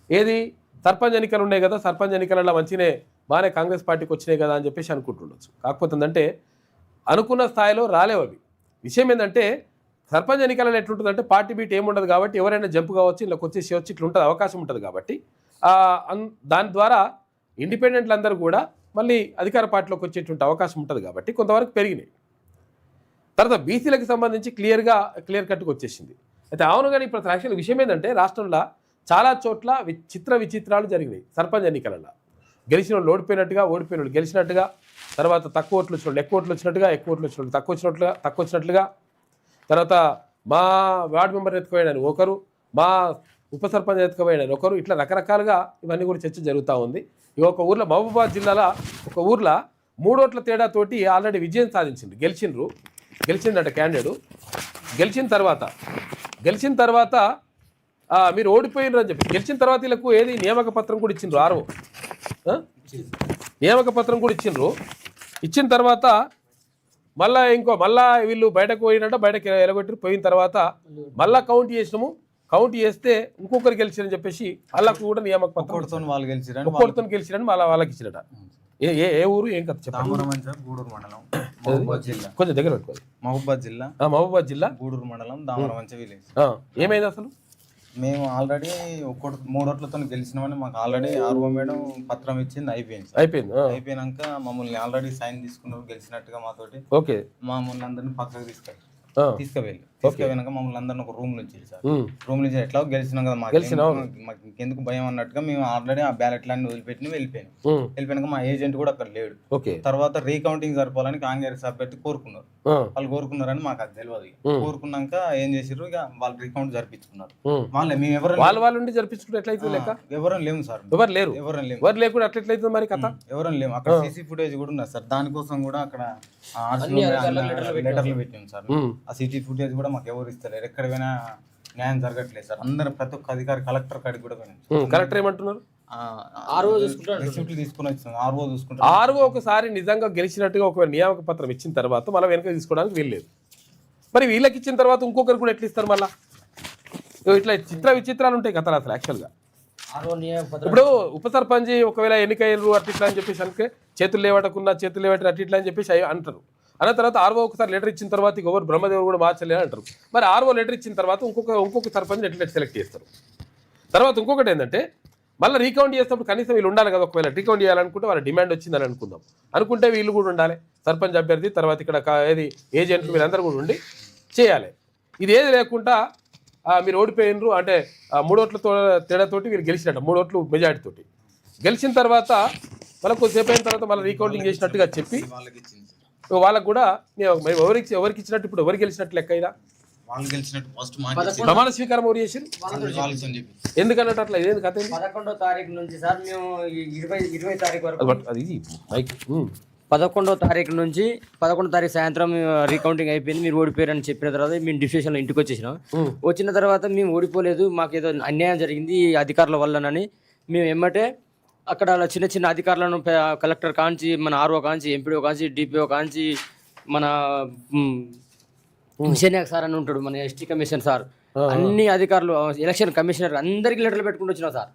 ఏది సర్పంచ్ ఎన్నికలు ఉన్నాయి కదా, సర్పంచ్ ఎన్నికలలో బాగానే కాంగ్రెస్ పార్టీకి వచ్చినాయి కదా అని చెప్పేసి అనుకుంటుండొచ్చు. కాకపోతే ఏంటంటే అనుకున్న స్థాయిలో రాలేవు అవి. విషయం ఏంటంటే సర్పంచ్ ఎన్నికలలో ఎట్లుంటుందంటే పార్టీ బీట్ ఏముండదు కాబట్టి ఎవరైనా జంప్ కావచ్చు, ఇలా వచ్చేసి ఇట్లా ఉంటుంది, అవకాశం ఉంటుంది కాబట్టి దాని ద్వారా ఇండిపెండెంట్లు అందరూ కూడా మళ్ళీ అధికార పార్టీలోకి వచ్చేటువంటి అవకాశం ఉంటుంది కాబట్టి కొంతవరకు పెరిగినాయి. తర్వాత బీసీలకు సంబంధించి క్లియర్ కట్గా వచ్చేసింది. అయితే అవును కానీ ఇప్పుడు యాక్చువల్ విషయం ఏంటంటే రాష్ట్రంలో చాలా చోట్ల విచిత్రాలు జరిగినాయి. సర్పంచ్ ఎన్నికలలో గెలిచిన వాళ్ళు ఓడిపోయిన వాళ్ళు గెలిచినట్టుగా, తర్వాత తక్కువ ఓట్లు వచ్చిన వాళ్ళు ఎక్కువ ఓట్లు వచ్చినట్టుగా, ఎక్కువ ఓట్లు వచ్చిన వాళ్ళు తక్కువ వచ్చినట్లుగా, తర్వాత మా వార్డు మెంబర్ ఎత్తుకుపోయాడని ఒకరు, మా ఉప సర్పంచ్ ఎత్తుకుపోయాడని ఒకరు, ఇట్లా రకరకాలుగా ఇవన్నీ కూడా చర్చ జరుగుతూ ఉంది. ఈ ఒక ఊర్లో మహబూబాబాద్ జిల్లాలో ఒక ఊర్లో 3 ఓట్ల తేడాతోటి ఆల్రెడీ విజయం గెలిచిండట క్యాండిడేట్. గెలిచిన తర్వాత మీరు ఓడిపోయినరు అని చెప్పి గెలిచిన తర్వాత వీళ్ళకు ఏది నియామక పత్రం కూడా ఇచ్చిండ్రు. ఆర్ఓ నియామక పత్రం కూడా ఇచ్చిన తర్వాత మళ్ళా వీళ్ళు బయటకు ఎలగొట్టి పోయిన తర్వాత మళ్ళా కౌంట్ చేస్తే ఇంకొకరు గెలిచారని చెప్పేసి వాళ్ళకు కూడా నియామక పత్రం ఒక్కొక్కరితో గెలిచిరని వాళ్ళకి ఇచ్చినట. ఏ ఊరు ఏం కథ చెప్పండి. కొంచెం దగ్గర పెట్టుకోవాలి. మహబూబాద్ జిల్లా గూడూరు మండలం దామరవంచ విలేజ్. ఏమైంది అసలు? మేము ఆల్రెడీ 3 ఓట్లతో గెలిచినామని మాకు ఆల్రెడీ ఆర్ఓ మేడం పత్రం ఇచ్చింది, అయిపోయినాక మమ్మల్ని ఆల్రెడీ సైన్ తీసుకున్నారు గెలిచినట్టుగా మాతోటి. ఓకే, మమ్మల్ని అందరినీ పక్కకు తీసుకువెళ్ళినాక మమ్మల్ని అందరిని ఒక రూమ్ నుంచి రూమ్ నుంచి ఎట్లా గెలిచినాం కదా మాకు ఇంకెందుకు భయం అన్నట్టుగా మేము ఆల్రెడీ ఆ బ్యాలెట్లన్నీ వెళ్ళిపోయినాక మా ఏజెంట్ కూడా అక్కడ లేడు. తర్వాత రీకౌంటింగ్ జరపాలని కాంగ్రెస్ అభ్యర్థి కోరుకున్నారు. వాళ్ళు కోరుకున్నారని మాకు అది తెలియదు. కోరుకున్నాక ఏం చేసారు, ఇక వాళ్ళు రీకౌంట్ జరిపించుకున్నారు. మేము ఎవరు జరిపించుకుంటే ఎవరం లేము సార్, ఎవరు లేకుండా అట్లయితుంది మరి కథ. ఎవరం లేము. అక్కడ సీసీ ఫుటేజ్ కూడా ఉన్నది సార్. దానికోసం కూడా అక్కడ లెటర్లు పెట్టాం సార్. ఆ సిటీ ఫుటేజ్ కూడా మాకు ఎవరు ఇస్తలేరు. ఎక్కడ పోయినా న్యాయం జరగట్లేదు సార్. అందరూ ప్రతి ఒక్క అధికారి కలెక్టర్ కాడికి కూడా పోయినాం. కలెక్టర్ ఏమంటున్నారు? ఆర్ఓ ఒకసారి నిజంగా గెలిచినట్టుగా ఒక నియామక పత్రం ఇచ్చిన తర్వాత మళ్ళీ వెనక తీసుకోవడానికి వీల్లేదు. మరి వీళ్ళకి ఇచ్చిన తర్వాత ఇంకొకరు కూడా ఎట్లా ఇస్తారు? మళ్ళీ ఇట్లా విచిత్రాలు ఉంటాయి కథలు అసలు. యాక్చువల్గా ఇప్పుడు ఉప సర్పంచ్ ఒకవేళ ఎన్నికయ్యారు అట్లా అని చెప్పేసి అంటే చేతులు లేవటకున్నా అట్లా అని చెప్పేసి అంటారు. అన్న తర్వాత ఆర్ఓ ఒకసారి లెటర్ ఇచ్చిన తర్వాత ఎవరు బ్రహ్మదేవుడు కూడా మార్చలేదు అంటారు. మరి ఆర్ఓ లెటర్ ఇచ్చిన తర్వాత ఇంకొక సర్పంచ్ ఎట్లా సెలెక్ట్ చేస్తారు. తర్వాత ఇంకొకటి ఏంటంటే మళ్ళీ రీకౌంట్ చేసినప్పుడు కనీసం వీళ్ళు ఉండాలి కదా. ఒకవేళ రీకౌంట్ చేయాలనుకుంటే వాళ్ళ డిమాండ్ వచ్చిందని అనుకుంటే వీళ్ళు కూడా ఉండాలి. సర్పంచ్ అభ్యర్థి తర్వాత ఇక్కడ ఏది ఏజెంట్లు వీళ్ళందరూ కూడా ఉండి చేయాలి. ఇది ఏది లేకుండా మీరు ఓడిపోయినరు అంటే 3 ఓట్ల తేడాతోటి వీళ్ళు గెలిచినట్టు 3 ఓట్లు మెజార్టీ తోటి గెలిచిన తర్వాత మళ్ళీ కొద్దిసేపు అయిన తర్వాత మళ్ళీ రీకౌంటింగ్ చేసినట్టుగా చెప్పి వాళ్ళకు కూడా ఎవరికి ఇచ్చినట్టు ఇప్పుడు ఎవరు గెలిచినట్టు లెక్క అయినా ప్రమాణ స్వీకారం ఎవరు చేసి ఎందుకన్నట్టు అట్లా ఇదేంది కథ? 11వ తారీఖు నుంచి సార్ మేము 20 తారీఖు వరకు 11వ తారీఖు నుంచి 11వ తారీఖు సాయంత్రం రీకౌంటింగ్ అయిపోయింది. మీరు ఓడిపోయారని చెప్పిన తర్వాత మేము డిస్కషన్లో ఇంటికి వచ్చేసినాం. వచ్చిన తర్వాత మేము ఓడిపోలేదు, మాకు ఏదో అన్యాయం జరిగింది అధికారుల వల్లనని మేము ఎమ్మటే అక్కడ చిన్న చిన్న అధికారులను కలెక్టర్ కాంచి, మన ఆర్ఓ కాంచి, ఎంపీడీఓ కాంచి, డిపిఓ కాంచి, మన మిషన్ సార్ అని ఉంటాడు, మన ఎస్టీ కమిషన్ సార్, అన్ని అధికారులు, ఎలక్షన్ కమిషనర్ అందరికి లెటర్లు పెట్టుకుంటూ వచ్చినాం సార్.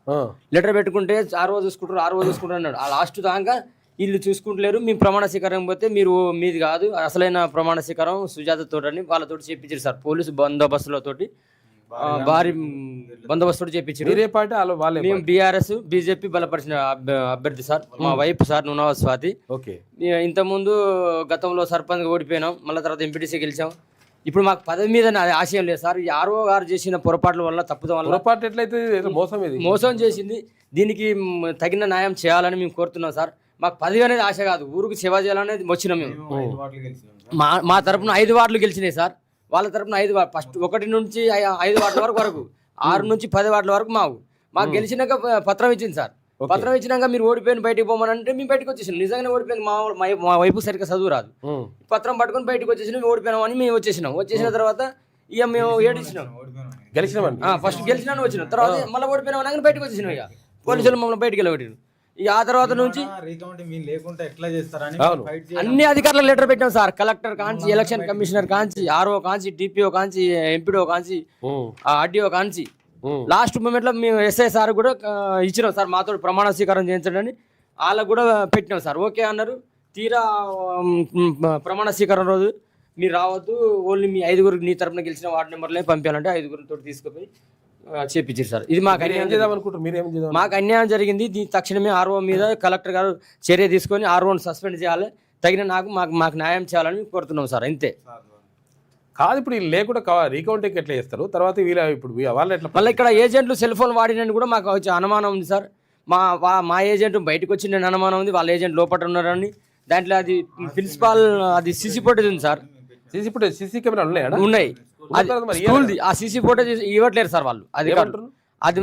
లెటర్ పెట్టుకుంటే ఆర్ఓ చూసుకుంటారు అన్నాడు. ఆ లాస్ట్ దాకా వీళ్ళు చూసుకుంటలేరు. మేము ప్రమాణ స్వీకారం పోతే మీరు మీది కాదు, అసలైన ప్రమాణ స్వీకారం సుజాత తోటని వాళ్ళతో చేయించారు సార్. పోలీసు బందోబస్తులతోటి భారీ బందోబస్తు చేయించారు. మీరే పార్టీ వాళ్ళే మేము బీఆర్ఎస్ బీజేపీ బలపరిచిన అభ్యర్థి సార్. మా వైపు సార్ నూనవ స్వాతి. ఓకే. ఇంతకుముందు గతంలో సర్పంచ్ ఓడిపోయినాం, మళ్ళీ తర్వాత ఎంపీటీసీ గెలిచాం. ఇప్పుడు మాకు పదవి మీద ఆశయం లేదు సార్. ఈ ఆర్ఓ గారు చేసిన పొరపాట్ల వల్ల తప్పుదం వల్ల పొరపాటు ఎట్లయితే మోసం ఇది మోసం చేసింది. దీనికి తగిన న్యాయం చేయాలని మేము కోరుతున్నాం సార్. మాకు పదవి అనేది ఆశ కాదు, ఊరికి సేవ చేయాలనేది వచ్చినాం మేము. మా తరపున 5 వార్డులు గెలిచినాయి సార్. వాళ్ళ తరపున 5 వార్డు ఫస్ట్ 1 నుంచి 5 వార్డుల వరకు 6 నుంచి 10 వార్డుల వరకు మాకు గెలిచినాక పత్రం ఇచ్చింది సార్. పత్రం ఇచ్చినాక మీరు ఓడిపోయిన బయటకు పోమని అంటే మేము బయటకు వచ్చేసినాం. నిజంగానే ఓడిపోయింది. మా వైపు సరిగ్గా చదువు రాదు. పత్రం పట్టుకొని బయటకు వచ్చేసినాం. మేము ఓడిపోయినామని మేము వచ్చేసిన తర్వాత ఇక మేము ఏడిచ్చినాం. గెలిచినామని ఫస్ట్ గెలిచినా వచ్చినాం. తర్వాత మళ్ళీ ఓడిపోయినా బయటకు వచ్చేసినాం. ఇక పోలీసులు మమ్మల్ని బయటకు వెళ్ళబెట్టారు. ఇక ఆ తర్వాత నుంచి అన్ని అధికారులకు లెటర్ పెట్టాం సార్. కలెక్టర్ కాంచి, ఎలక్షన్ కమిషనర్ కాంచి, ఆర్ఓ కాంచి, టీపీఓ కాంచి, ఎంపీడీఓ కాంచి, ఆర్డీఓ కాంచి, లాస్ట్ మూమెంట్ లో మేము ఎస్ఐ సార్ కూడా ఇచ్చినాం సార్. మాతో ప్రమాణ స్వీకారం చేయించండి వాళ్ళకు కూడా పెట్టినాం సార్. ఓకే అన్నారు. తీరా ప్రమాణ స్వీకారం రోజు మీరు రావద్దు, ఓన్లీ మీ 5 నీ తరపున గెలిచిన వార్డు నెంబర్లే పంపించాలంటే 5 తీసుకుపోయి చేపించారు సార్. ఇది మాకు అన్యాయం జరిగింది. దీని తక్షణమే ఆర్ఓ మీద కలెక్టర్ గారు చర్య తీసుకొని ఆర్ఓని సస్పెండ్ చేయాలి. తగిన మాకు న్యాయం చేయాలని కోరుతున్నాం సార్. అంతే కాదు. ఇప్పుడు వీళ్ళు లేకుండా రీకౌంటింగ్ ఎట్లా చేస్తారు? తర్వాత ఇప్పుడు వాళ్ళు ఎట్లా మళ్ళీ ఇక్కడ ఏజెంట్లు సెల్ ఫోన్ వాడినని కూడా మాకు వచ్చే అనుమానం ఉంది సార్. మా ఏజెంట్ బయటకు వచ్చి నేను అనుమానం ఉంది, వాళ్ళ ఏజెంట్ లోపల ఉన్నారని. దాంట్లో అది ప్రిన్సిపాల్ అది సీసీ ఫుటేజ్ ఉంది సార్. సీసీ కెమెరాలు ఉన్నాయి. ఆ సీసీ ఫుటేజ్ ఇవ్వట్లేరు సార్ వాళ్ళు. అది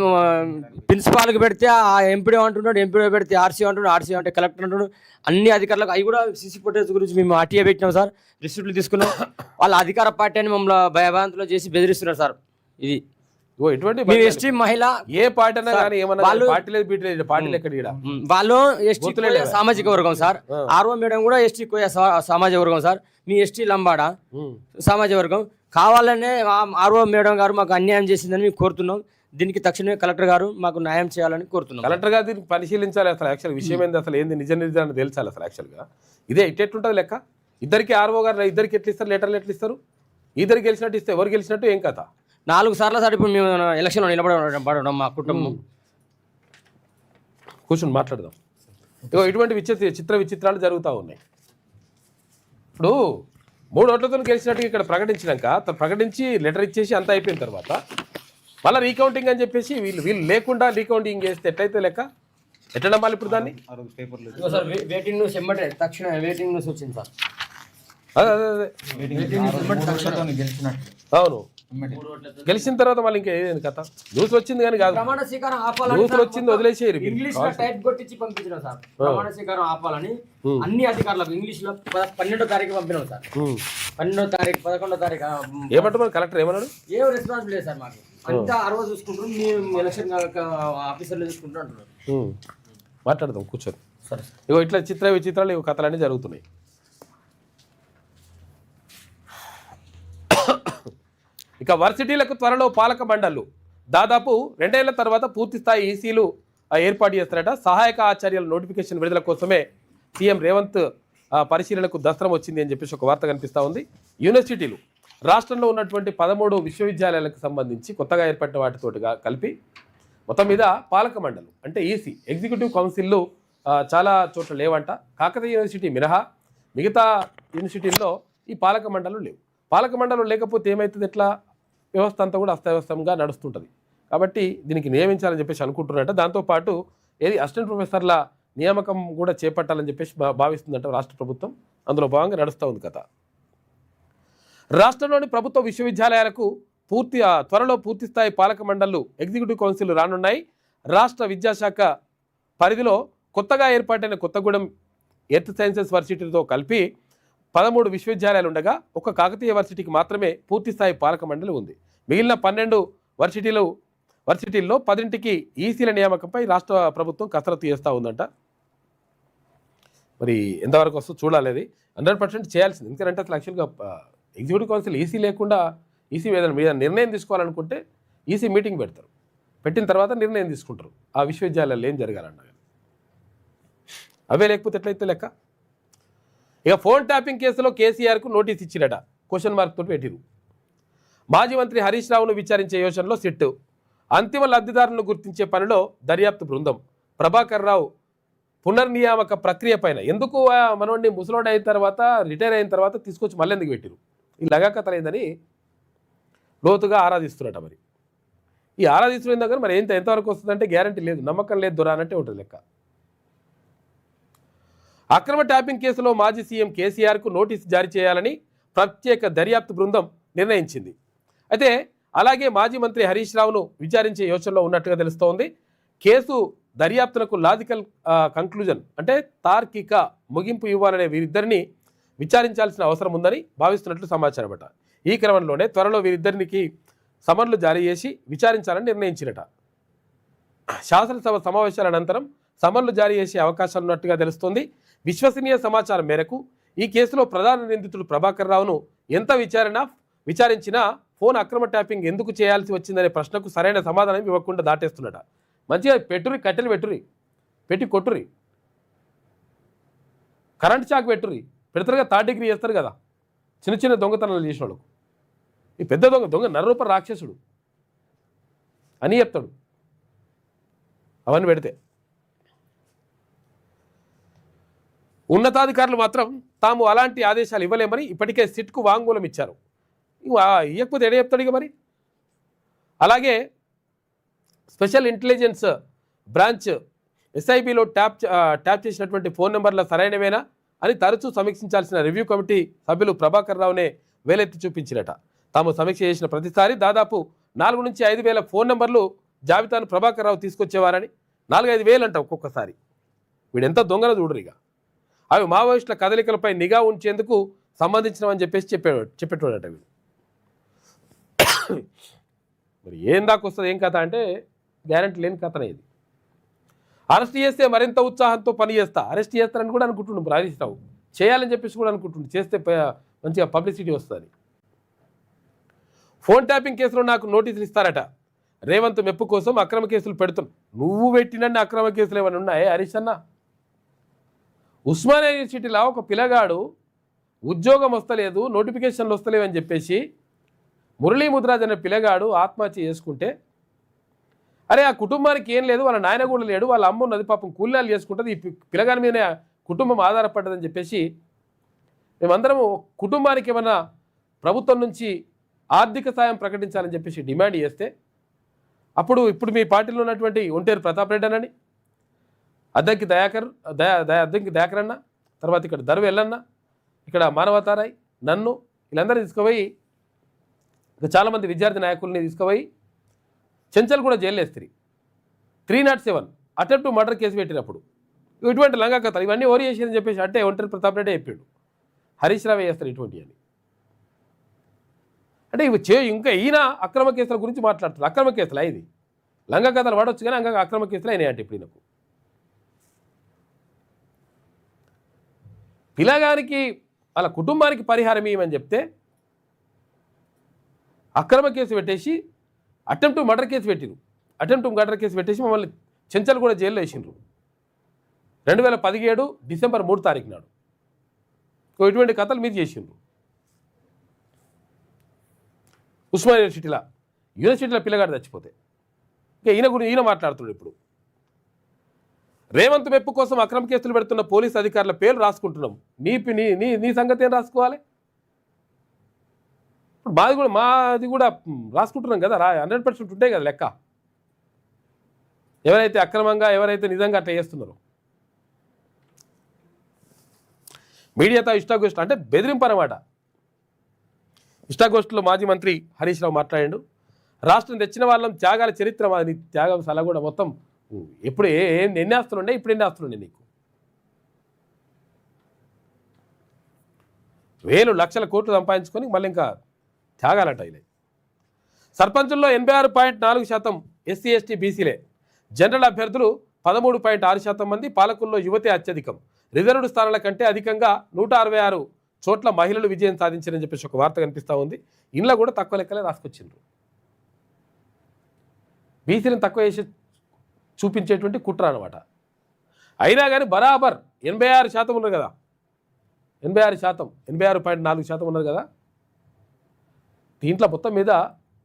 ప్రిన్సిపాల్కి పెడితే ఆ ఎంపీడీ అంటున్నాడు, ఎంపీడీ పెడితే ఆర్సీ అంటున్నాడు, ఆర్సీ అంటే కలెక్టర్ అంటున్నాడు. అన్ని అధికారులకు అవి కూడా సీసీ ఫుటేజ్ గురించి మేము ఆర్టీఏ పెట్టినాం సార్. రిసిప్ట్లు తీసుకున్నాం. వాళ్ళ అధికార పార్టీ అని మమ్మల్ని భయభ్రాంతులు చేసి బెదిరిస్తున్నారు సార్. ఇది ఎస్టీ మహిళ ఏ పార్టీ వాళ్ళు ఎస్టీ సామాజిక వర్గం సార్. ఆర్ఓ మేడం కూడా ఎస్టీ సామాజిక వర్గం సార్. మీ ఎస్టీ లంబాడ సామాజిక వర్గం. కావాలనే ఆర్ఓ మేడం గారు మాకు అన్యాయం చేసిందని మేము కోరుతున్నాం. దీనికి తక్షణమే కలెక్టర్ గారు మాకు న్యాయం చేయాలని కోరుతున్నాం. కలెక్టర్ గారు దీన్ని పరిశీలించాలి. అసలు యాక్చువల్ విషయం ఏంది, అసలు ఏంది నిజ నిర్ధారణ తెలిసాలి. అసలు యాక్చువల్గా ఇదే ఇట్టెట్లుంటుంది లెక్క. ఇద్దరికి ఆర్ఓ గారు ఇద్దరికి ఎట్లు ఇస్తారు, లెటర్లు ఎట్లు ఇస్తారు? ఇద్దరికి గెలిచినట్టు ఇస్తే ఎవరు గెలిచినట్టు ఏం కథ? 4 సార్లు సార్ ఇప్పుడు మేము ఎలక్షన్లో నిలబడడం మా కుటుంబం. కూర్చొని మాట్లాడదాం. ఇటువంటి చిత్ర విచిత్రాలు జరుగుతూ ఉన్నాయి. ఇప్పుడు 3 ఓట్లతో గెలిచినట్టుగా ఇక్కడ ప్రకటించి లెటర్ ఇచ్చేసి అంతా అయిపోయిన తర్వాత మళ్ళీ రీకౌంటింగ్ అని చెప్పేసి వీళ్ళు లేకుండా రీకౌంటింగ్ చేస్తే ఎట్లయితే లెక్క? ఎట్లా నమ్మాలి ఇప్పుడు దాన్ని? వెయిటింగ్ న్యూస్ ఎమ్మటే తక్షణ వెయిటింగ్ న్యూస్ వచ్చింది సార్. అదే అవును. గెలిచిన తర్వాత మళ్ళీ ఇంకా ఏదైనా కథ న్యూస్ వచ్చింది కానీ కాదు. ప్రమాణ స్వీకారం న్యూస్ వచ్చింది వదిలేసేయరు. ఇంగ్లీష్ లో టైప్ కొట్టించి పంపించినాం సార్. ప్రమాణ స్వీకారం ఆపాలని అన్ని అధికారులకు ఇంగ్లీష్ లో 12వ తారీఖు పంపినాం సార్. 12వ తారీఖు 11వ తారీఖు ఏమంటారు కలెక్టర్ ఏమన్నాడు? ఏం రెస్పాన్స్ లేదు సార్. మాకు అంతా ఆర్ఓ చూసుకుంటారు, మేము ఎలక్షన్ ఆఫీసర్లు చూసుకుంటారు అంటున్నారు. మాట్లాడదాం కూర్చొని. ఇగో ఇట్లా చిత్ర విచిత్రాలు కథలన్నీ జరుగుతున్నాయి. ఇక వర్సిటీలకు త్వరలో పాలక మండళ్ళు దాదాపు 2 ఏళ్ల తర్వాత పూర్తిస్థాయి ఈసీలు ఏర్పాటు చేస్తారట. సహాయక ఆచార్యుల నోటిఫికేషన్ విడుదల కోసమే సీఎం రేవంత్ పరిశీలనకు దస్త్రం వచ్చింది అని చెప్పేసి ఒక వార్త కనిపిస్తూ ఉంది. యూనివర్సిటీలు రాష్ట్రంలో ఉన్నటువంటి 13 విశ్వవిద్యాలయాలకు సంబంధించి కొత్తగా ఏర్పడిన వాటితోటి కలిపి మొత్తం మీద పాలక మండలి అంటే ఈసీ ఎగ్జిక్యూటివ్ కౌన్సిల్లు చాలా చోట్ల లేవంట. కాకతీయ యూనివర్సిటీ మినహా మిగతా యూనివర్సిటీల్లో ఈ పాలక మండలు లేవు. పాలక మండలం లేకపోతే ఏమవుతుంది? ఎట్లా వ్యవస్థ అంతా కూడా అస్తవ్యస్తంగా నడుస్తుంటుంది. కాబట్టి దీనికి నియమించాలని చెప్పేసి అనుకుంటున్నారట. దాంతోపాటు అసిస్టెంట్ ప్రొఫెసర్ల నియామకం కూడా చేపట్టాలని చెప్పేసి భావిస్తుందంట రాష్ట్ర ప్రభుత్వం. అందులో భాగంగా నడుస్తూ ఉంది కథ. రాష్ట్రంలోని ప్రభుత్వ విశ్వవిద్యాలయాలకు త్వరలో పూర్తిస్థాయి పాలక మండళ్ళు ఎగ్జిక్యూటివ్ కౌన్సిల్ రానున్నాయి. రాష్ట్ర విద్యాశాఖ పరిధిలో కొత్తగా ఏర్పాటైన కొత్తగూడెం ఎర్త్ సైన్సెస్ వర్సిటీతో కలిపి 13 విశ్వవిద్యాలయాలు ఉండగా ఒక కాకతీయ వర్సిటీకి మాత్రమే పూర్తిస్థాయి పాలక మండలి ఉంది. మిగిలిన 12 వర్సిటీల్లో 10ంటికి ఈసీల నియామకంపై రాష్ట్ర ప్రభుత్వం కసరత్తు చేస్తూ ఉందంట. మరి ఎంతవరకు వస్తుందో చూడాలి. అది 100% చేయాల్సింది. ఎందుకంటే అసలు యాక్చువల్గా ఎగ్జిక్యూటివ్ కౌన్సిల్ ఈసీ లేకుండా ఈసీ మీద నిర్ణయం తీసుకోవాలనుకుంటే ఈసీ మీటింగ్ పెడతారు. పెట్టిన తర్వాత నిర్ణయం తీసుకుంటారు ఆ విశ్వవిద్యాలయాల్లో ఏం జరగాలన్న. అవే లేకపోతే ఎట్లయితే లెక్క. ఇక ఫోన్ ట్యాపింగ్ కేసులో కేసీఆర్కు నోటీస్ ఇచ్చినట క్వశ్చన్ మార్క్ తోటి పెట్టిరు. మాజీ మంత్రి హరీష్ రావును విచారించే యోచనలో సిట్. అంతిమ లబ్ధిదారులను గుర్తించే పనిలో దర్యాప్తు బృందం. ప్రభాకర్ రావు పునర్నియామక ప్రక్రియ పైన ఎందుకు మనోడిని ముసలోడ్ అయిన తర్వాత రిటైర్ అయిన తర్వాత తీసుకొచ్చి మళ్ళీ ఎందుకు పెట్టిరు, ఈ లగాకతలైందని లోతుగా ఆరాధిస్తున్నట. మరి ఈ ఆరాధిస్తున్న కానీ మరి ఎంతవరకు వస్తుందంటే గ్యారంటీ లేదు, నమ్మకం లేదు, దొర అన్నట్టే ఉంటుంది లెక్క. అక్రమ ట్యాపింగ్ కేసులో మాజీ సీఎం కేసీఆర్కు నోటీసు జారీ చేయాలని ప్రత్యేక దర్యాప్తు బృందం నిర్ణయించింది. అయితే అలాగే మాజీ మంత్రి హరీష్ రావును విచారించే యోచనలో ఉన్నట్టుగా తెలుస్తోంది. కేసు దర్యాప్తునకు లాజికల్ కంక్లూజన్ అంటే తార్కిక ముగింపు ఇవ్వాలనే వీరిద్దరిని విచారించాల్సిన అవసరం ఉందని భావిస్తున్నట్లు సమాచారమట. ఈ క్రమంలోనే త్వరలో వీరిద్దరికి సమన్లు జారీ చేసి విచారించాలని నిర్ణయించినట. శాసనసభ సమావేశాల అనంతరం సమన్లు జారీ చేసే అవకాశాలు ఉన్నట్టుగా తెలుస్తోంది. విశ్వసనీయ సమాచారం మేరకు ఈ కేసులో ప్రధాన నిందితుడు ప్రభాకర్ రావును ఎంత విచారించినా ఫోన్ అక్రమ ట్యాపింగ్ ఎందుకు చేయాల్సి వచ్చిందనే ప్రశ్నకు సరైన సమాధానం ఇవ్వకుండా దాటేస్తున్నట. మంచిగా పెట్టురి, కట్టెలు పెట్టి కొట్టురి, కరెంట్ షాక్ పెడతారుగా, థర్డ్ డిగ్రీ చేస్తారు కదా చిన్న చిన్న దొంగతనాలు చేసిన వాళ్ళకు. ఈ పెద్ద దొంగ నరరూప రాక్షసుడు అని చెప్తాడు అవన్నీ పెడితే. ఉన్నతాధికారులు మాత్రం తాము అలాంటి ఆదేశాలు ఇవ్వలేమని ఇప్పటికే సిట్కు వాంగ్మూలం ఇచ్చారు. ఇవ్వకపోతే ఎడ చెప్తాడు ఇక మరి. అలాగే స్పెషల్ ఇంటెలిజెన్స్ బ్రాంచ్ ఎస్ఐబిలో ట్యాప్ చేసినటువంటి ఫోన్ నెంబర్ల సరైనవేనా అని తరచూ సమీక్షించాల్సిన రివ్యూ కమిటీ సభ్యులు ప్రభాకర్ రావునే వేలెత్తి చూపించినట. తాము సమీక్ష చేసిన ప్రతిసారి దాదాపు 4 నుంచి 5 వేల ఫోన్ నెంబర్లు జాబితాను ప్రభాకర్ రావు తీసుకొచ్చేవారని. 4-5 వేలు అంట ఒక్కొక్కసారి. వీడెంత దొంగన చూడరు. ఇక అవి మావోయిస్టుల కదలికలపై నిఘా ఉంచేందుకు సంబంధించినవని చెప్పేసి చెప్పేటోడట వీడు. మరి ఏం దాకా వస్తుంది ఏం కథ అంటే గ్యారంటీ లేని కథనే ఇది. అరెస్ట్ చేస్తే మరింత ఉత్సాహంతో పని చేస్తా, అరెస్ట్ చేస్తారని కూడా అనుకుంటుండు హరీష్ రావు, చేయాలని చెప్పేసి కూడా అనుకుంటుండు, చేస్తే మంచిగా పబ్లిసిటీ వస్తుంది. ఫోన్ ట్యాపింగ్ కేసులో నాకు నోటీసులు ఇస్తారట. రేవంత్ మెప్పు కోసం అక్రమ కేసులు పెడుతున్నావు. నువ్వు పెట్టినన్ని అక్రమ కేసులు ఏమైనా ఉన్నాయే హరీష్ అన్న? ఉస్మానియా యూనివర్సిటీలో ఒక పిల్లగాడు ఉద్యోగం వస్తలేదు, నోటిఫికేషన్లు వస్తలేవు అని చెప్పేసి మురళీ ముద్రాజ్ అనే పిల్లగాడు ఆత్మహత్య చేసుకుంటే, అరే ఆ కుటుంబానికి ఏం లేదు, వాళ్ళ నాయన కూడా లేడు, వాళ్ళ అమ్మ ఉన్నది పాపం కూలీలు చేసుకుంటుంది, ఈ పిల్లగాని మీదనే కుటుంబం ఆధారపడ్డదని చెప్పేసి మేమందరము కుటుంబానికి ఏమన్నా ప్రభుత్వం నుంచి ఆర్థిక సాయం ప్రకటించాలని చెప్పేసి డిమాండ్ చేస్తే, ఇప్పుడు మీ పార్టీలో ఉన్నటువంటి ఒంటేరు ప్రతాప్ రెడ్డి అని, అద్దంకి దయాకర్ అన్న, తర్వాత ఇక్కడ దర్వి ఎల్లన్న, ఇక్కడ మానవతారాయ్, నన్ను వీళ్ళందరినీ తీసుకుపోయి ఇంకా చాలామంది విద్యార్థి నాయకుల్ని తీసుకుపోయి చెంచల్ కూడా జైలు వేస్తారు. 307 అటెంప్ట్ టు మర్డర్ కేసు పెట్టినప్పుడు ఇటువంటి లంగా కథలు ఇవన్నీ ఓరి చేసిందని చెప్పేసి అంటే ఒంటరి ప్రతాప్ రెడ్డి చెప్పాడు. హరీష్ రావే చేస్తారు ఇటువంటి అని. అంటే ఇవి ఇంకా ఈయన అక్రమ కేసుల గురించి మాట్లాడుతారు. అక్రమ కేసులు ఇది లంగా కథలు వాడవచ్చు కానీ అక్రమ కేసులు అయినాయి అంటే ఇప్పుడు ఈయనకు. పిల్లగానికి వాళ్ళ కుటుంబానికి పరిహారం ఇవ్వమని చెప్తే అక్రమ కేసు పెట్టేసి అటెంప్ట్ టు మర్డర్ కేసు పెట్టిరు. అటెంప్ట్ టు మర్డర్ కేసు పెట్టేసి మమ్మల్ని చెంచల్ కూడా జైల్లో వేసిండ్రు 2017 డిసెంబర్ 3 తారీఖు నాడు. ఇటువంటి కథలు మీరు చేసిండ్రు. ఉస్మానియా యూనివర్సిటీలో పిల్లగాడు చచ్చిపోతే ఇంకా ఈయన మాట్లాడుతున్నాడు. ఇప్పుడు రేవంత్ మెప్పు కోసం అక్రమ కేసులు పెడుతున్న పోలీసు అధికారుల పేర్లు రాసుకుంటున్నాం. నీ సంగతి ఏం రాసుకోవాలి? ఇప్పుడు మాది కూడా రాసుకుంటున్నాం కదా, 100% ఉంటాయి కదా లెక్క. ఎవరైతే అక్రమంగా ఎవరైతే నిజంగా అట్లా చేస్తున్నారో మీడియాతో ఇష్టాగోష్ఠి అంటే బెదిరింపు అన్నమాట. ఇష్టాగోష్ఠిలో మాజీ మంత్రి హరీష్ రావు మాట్లాడాడు. రాష్ట్రం తెచ్చిన వాళ్ళం త్యాగాల చరిత్ర మాది, త్యాగం సలా కూడా మొత్తం ఎప్పుడు ఎన్ని ఆస్తులుండే, ఇప్పుడు ఎన్ని ఆస్తులుండే నీకు? వేలు లక్షల కోట్లు సంపాదించుకొని మళ్ళీ ఇంకా త్యాగాలట. ఇలా సర్పంచుల్లో 86.4% ఎస్సీ ఎస్టీ బీసీలే. జనరల్ అభ్యర్థులు 13.6% మంది. పాలకుల్లో యువతే అత్యధికం. రిజర్వ్డ్ స్థానాల కంటే అధికంగా 166 చోట్ల మహిళలు విజయం సాధించారని చెప్పేసి ఒక వార్త కనిపిస్తూ ఉంది. ఇంట్లో కూడా తక్కువ లెక్కలే రాసుకొచ్చిండ్రు. బీసీలను తక్కువ చేసి చూపించేటువంటి కుట్ర అనమాట. అయినా కానీ బరాబర్ 86% ఉన్నారు కదా, 86%, 86.4% ఉన్నారు కదా. దీంట్లో మొత్తం మీద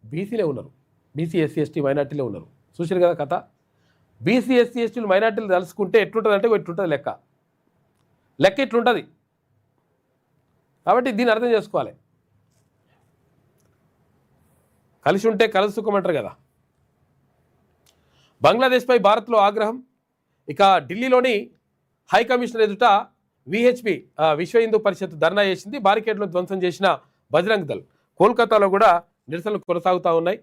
బీసీలే ఉన్నారు, బీసీ ఎస్సీ ఎస్టీ మైనార్టీలే ఉన్నారు. చూసారు కదా కథ. బీసీ ఎస్సీ ఎస్టీలు మైనార్టీలు తలుసుకుంటే ఎట్లుంటుంది అంటే ఇట్లుంటుంది లెక్క ఇట్లుంటుంది. కాబట్టి దీన్ని అర్థం చేసుకోవాలి. కలిసి ఉంటే కలిసి సుఖమంటారు కదా. బంగ్లాదేశ్పై భారత్లో ఆగ్రహం. ఇక ఢిల్లీలోని హై కమిషనర్ ఎదుట విహెచ్పి విశ్వ హిందూ పరిషత్ ధర్నా చేసింది. బారికేడ్లో ధ్వంసం చేసిన బజరంగ్ దళ్. కోల్కతాలో కూడా నిరసనలు కొనసాగుతూ ఉన్నాయి.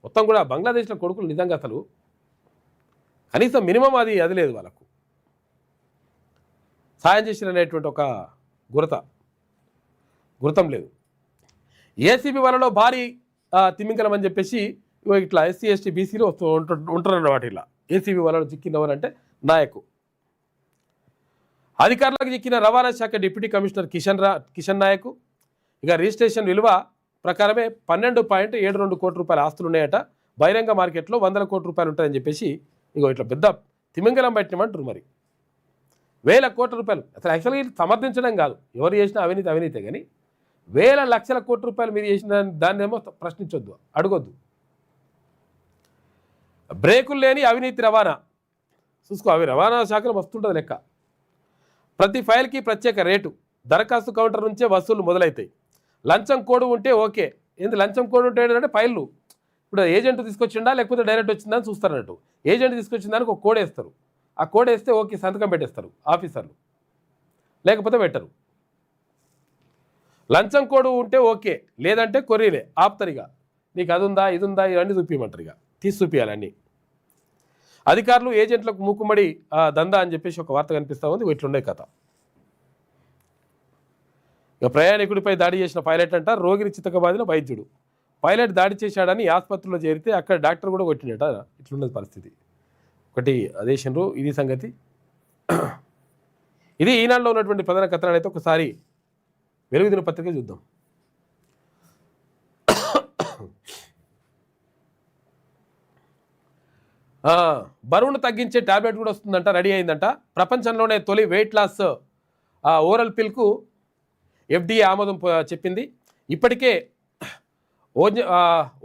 మొత్తం కూడా బంగ్లాదేశ్లో కొడుకులు నిజంగా అసలు కనీసం మినిమం అది లేదు, వాళ్ళకు సాయం చేసినటువంటి ఒక గురతం లేదు. ఏసీబీ వలలో భారీ తిమింగలం అని చెప్పేసి ఇట్లా ఎస్సీ ఎస్టీ బీసీలు ఉంటున్నమాట. ఇలా ఏసీబీ వలలో చిక్కినవారంటే నాయకు. అధికారులకు చిక్కిన రవాణా శాఖ డిప్యూటీ కమిషనర్ కిషన్ నాయక్. ఇక రిజిస్ట్రేషన్ విలువ ప్రకారమే 12.72 కోట్ల రూపాయల ఆస్తులు ఉన్నాయట. బహిరంగ మార్కెట్లో 100 కోట్ల రూపాయలు ఉంటాయని చెప్పేసి ఇట్లా పెద్ద తిమింగలం పెట్టినమంటారు. మరి 1000 కోట్ల రూపాయలు అసలు యాక్చువల్గా సమర్థించడం కాదు, ఎవరు చేసినా అవినీతే కానీ 1000 లక్షల కోట్ల రూపాయలు మీరు చేసిన దాన్ని ఏమో ప్రశ్నించొద్దు, అడగొద్దు. బ్రేకులు లేని అవినీతి రవాణా చూసుకో. అవి రవాణా శాఖలో వస్తుంటుంది లెక్క. ప్రతి ఫైల్కి ప్రత్యేక రేటు. దరఖాస్తు కౌంటర్ నుంచే వసూళ్లు మొదలవుతాయి. లంచం కోడ్ ఉంటే ఓకే. ఏంది లంచం కోడ్ ఉంటే ఏంటంటే ఫైళ్ళు ఇప్పుడు ఏజెంట్ తీసుకొచ్చిండా లేకపోతే డైరెక్ట్ వచ్చిందా అని చూస్తారన్నట్టు. ఏజెంట్ తీసుకొచ్చిందానికి ఒక కోడ్ వేస్తారు. ఆ కోడ్ వేస్తే ఓకే సంతకం పెట్టేస్తారు ఆఫీసర్లు, లేకపోతే పెట్టరు. లంచం కోడ్ ఉంటే ఓకే, లేదంటే కొర్రీలే ఆపుతారు. నీకు అది ఉందా ఇది ఉందా ఇవన్నీ చూపించమంటారు. తీసి చూపించాలి అన్నీ. అధికారులు ఏజెంట్లకు మూకుమ్మడి దందా అని చెప్పేసి ఒక వార్త కనిపిస్తూ ఉంది. ఇట్లుండే కథ. ఇక ప్రయాణికుడిపై దాడి చేసిన పైలట్ అంట రోగిని చితకబాదిన వైద్యుడు. పైలట్ దాడి చేశాడని ఆసుపత్రిలో చేరితే అక్కడ డాక్టర్ కూడా కొట్టినట. ఇట్లున్నది పరిస్థితి. ఒకటి అదేశంలో ఇది సంగతి. ఇది ఈనాడులో ఉన్నటువంటి ప్రధాన కథనాలు అయితే ఒకసారి వెలుగు దినపత్రిక చూద్దాం. బరువును తగ్గించే టాబ్లెట్ కూడా వస్తుందంట, రెడీ అయిందంట. ప్రపంచంలోనే తొలి వెయిట్ లాస్ ఓరల్ పిల్కు FDA ఆమోదం చెప్పింది. ఇప్పటికే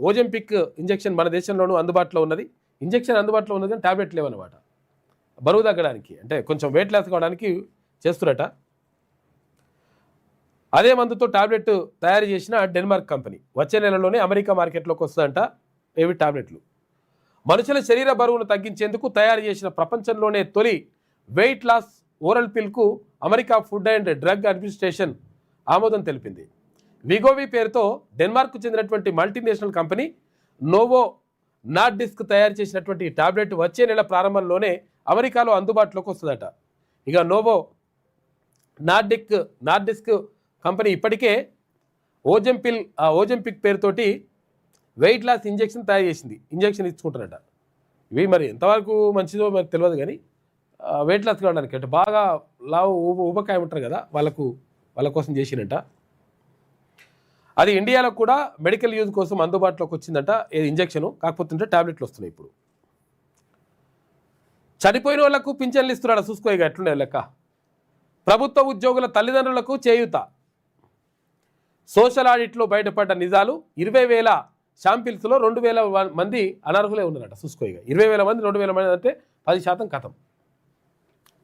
ఓజంపిక్ ఇంజెక్షన్ మన దేశంలోనూ అందుబాటులో ఉన్నది. ఇంజెక్షన్ అందుబాటులో ఉన్నది కానీ టాబ్లెట్ లేవన్నమాట. బరువు తగ్గడానికి అంటే కొంచెం వెయిట్ లాస్ కావడానికి చేస్తున్నట. అదే మందుతో టాబ్లెట్ తయారు చేసిన డెన్మార్క్ కంపెనీ వచ్చే నెలలోనే అమెరికా మార్కెట్లోకి వస్తుందంట. ఏవి టాబ్లెట్లు మనుషుల శరీర బరువును తగ్గించేందుకు తయారు చేసిన ప్రపంచంలోనే తొలి వెయిట్ లాస్ ఓరల్ పిల్కు America Food and Drug Administration ఆమోదం తెలిపింది. విగోవి పేరుతో డెన్మార్క్కు చెందినటువంటి మల్టీనేషనల్ కంపెనీ నోవో నార్డిస్క్ తయారు చేసినటువంటి ఈ టాబ్లెట్ వచ్చే నెల ప్రారంభంలోనే అమెరికాలో అందుబాటులోకి వస్తుందట. ఇక నోవో నార్డిస్క్ కంపెనీ ఇప్పటికే ఓజంపిక్ పేరుతోటి వెయిట్ లాస్ ఇంజెక్షన్ తయారు చేసింది. ఇంజెక్షన్ ఇచ్చుకుంటారట. ఇవి మరి ఎంతవరకు మంచిదో మరి తెలియదు కానీ వెయిట్ లాస్ కావడానికి అంటే బాగా లావు ఊబకాయ ఉంటారు కదా వాళ్ళ కోసం చేసినట్ట. అది ఇండియాలో కూడా మెడికల్ యూజ్ కోసం అందుబాటులోకి వచ్చిందట ఇంజెక్షను. కాకపోతే టాబ్లెట్లు వస్తున్నాయి ఇప్పుడు. చనిపోయిన వాళ్లకు పింఛన్లు ఇస్తున్నాడు. చూసుకో ఇక ఎట్లుండే లెక్క. ప్రభుత్వ ఉద్యోగుల తల్లిదండ్రులకు చేయూత. సోషల్ ఆడిట్లో బయటపడ్డ నిజాలు. 20,000 శాంపిల్స్లో 2,000 మంది అనర్హులే ఉన్నారట. చూసుకో ఇక 20,000 మంది 2,000 మంది అంటే 10% కథం.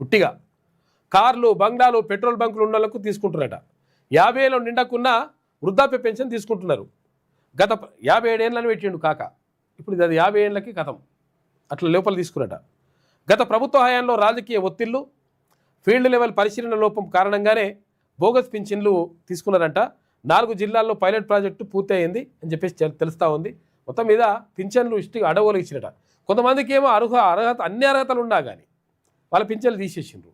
ఉట్టిగా కార్లు బంగ్లాలు పెట్రోల్ బంకులు ఉన్న వాళ్ళకు తీసుకుంటున్నారట. 50 ఏళ్ళు నిండకున్న వృద్ధాప్య పెన్షన్ తీసుకుంటున్నారు. గత 57 ఏళ్ళని పెట్టిండు కాక, ఇప్పుడు అది 50 ఏళ్ళకి కథం అట్లా లోపల తీసుకున్నట. గత ప్రభుత్వ హయాంలో రాజకీయ ఒత్తిళ్లు, ఫీల్డ్ లెవెల్ పరిశీలన లోపం కారణంగానే బోగస్ పింఛన్లు తీసుకున్నారంట. 4 జిల్లాల్లో పైలట్ ప్రాజెక్టు పూర్తి అయింది అని చెప్పేసి తెలుస్తూ ఉంది. మొత్తం మీద పింఛన్లు అడవులు ఇచ్చినట. కొంతమందికి ఏమో అర్హత అన్ని అర్హతలు ఉన్నా కానీ వాళ్ళ పింఛన్లు తీసేసిండ్రు.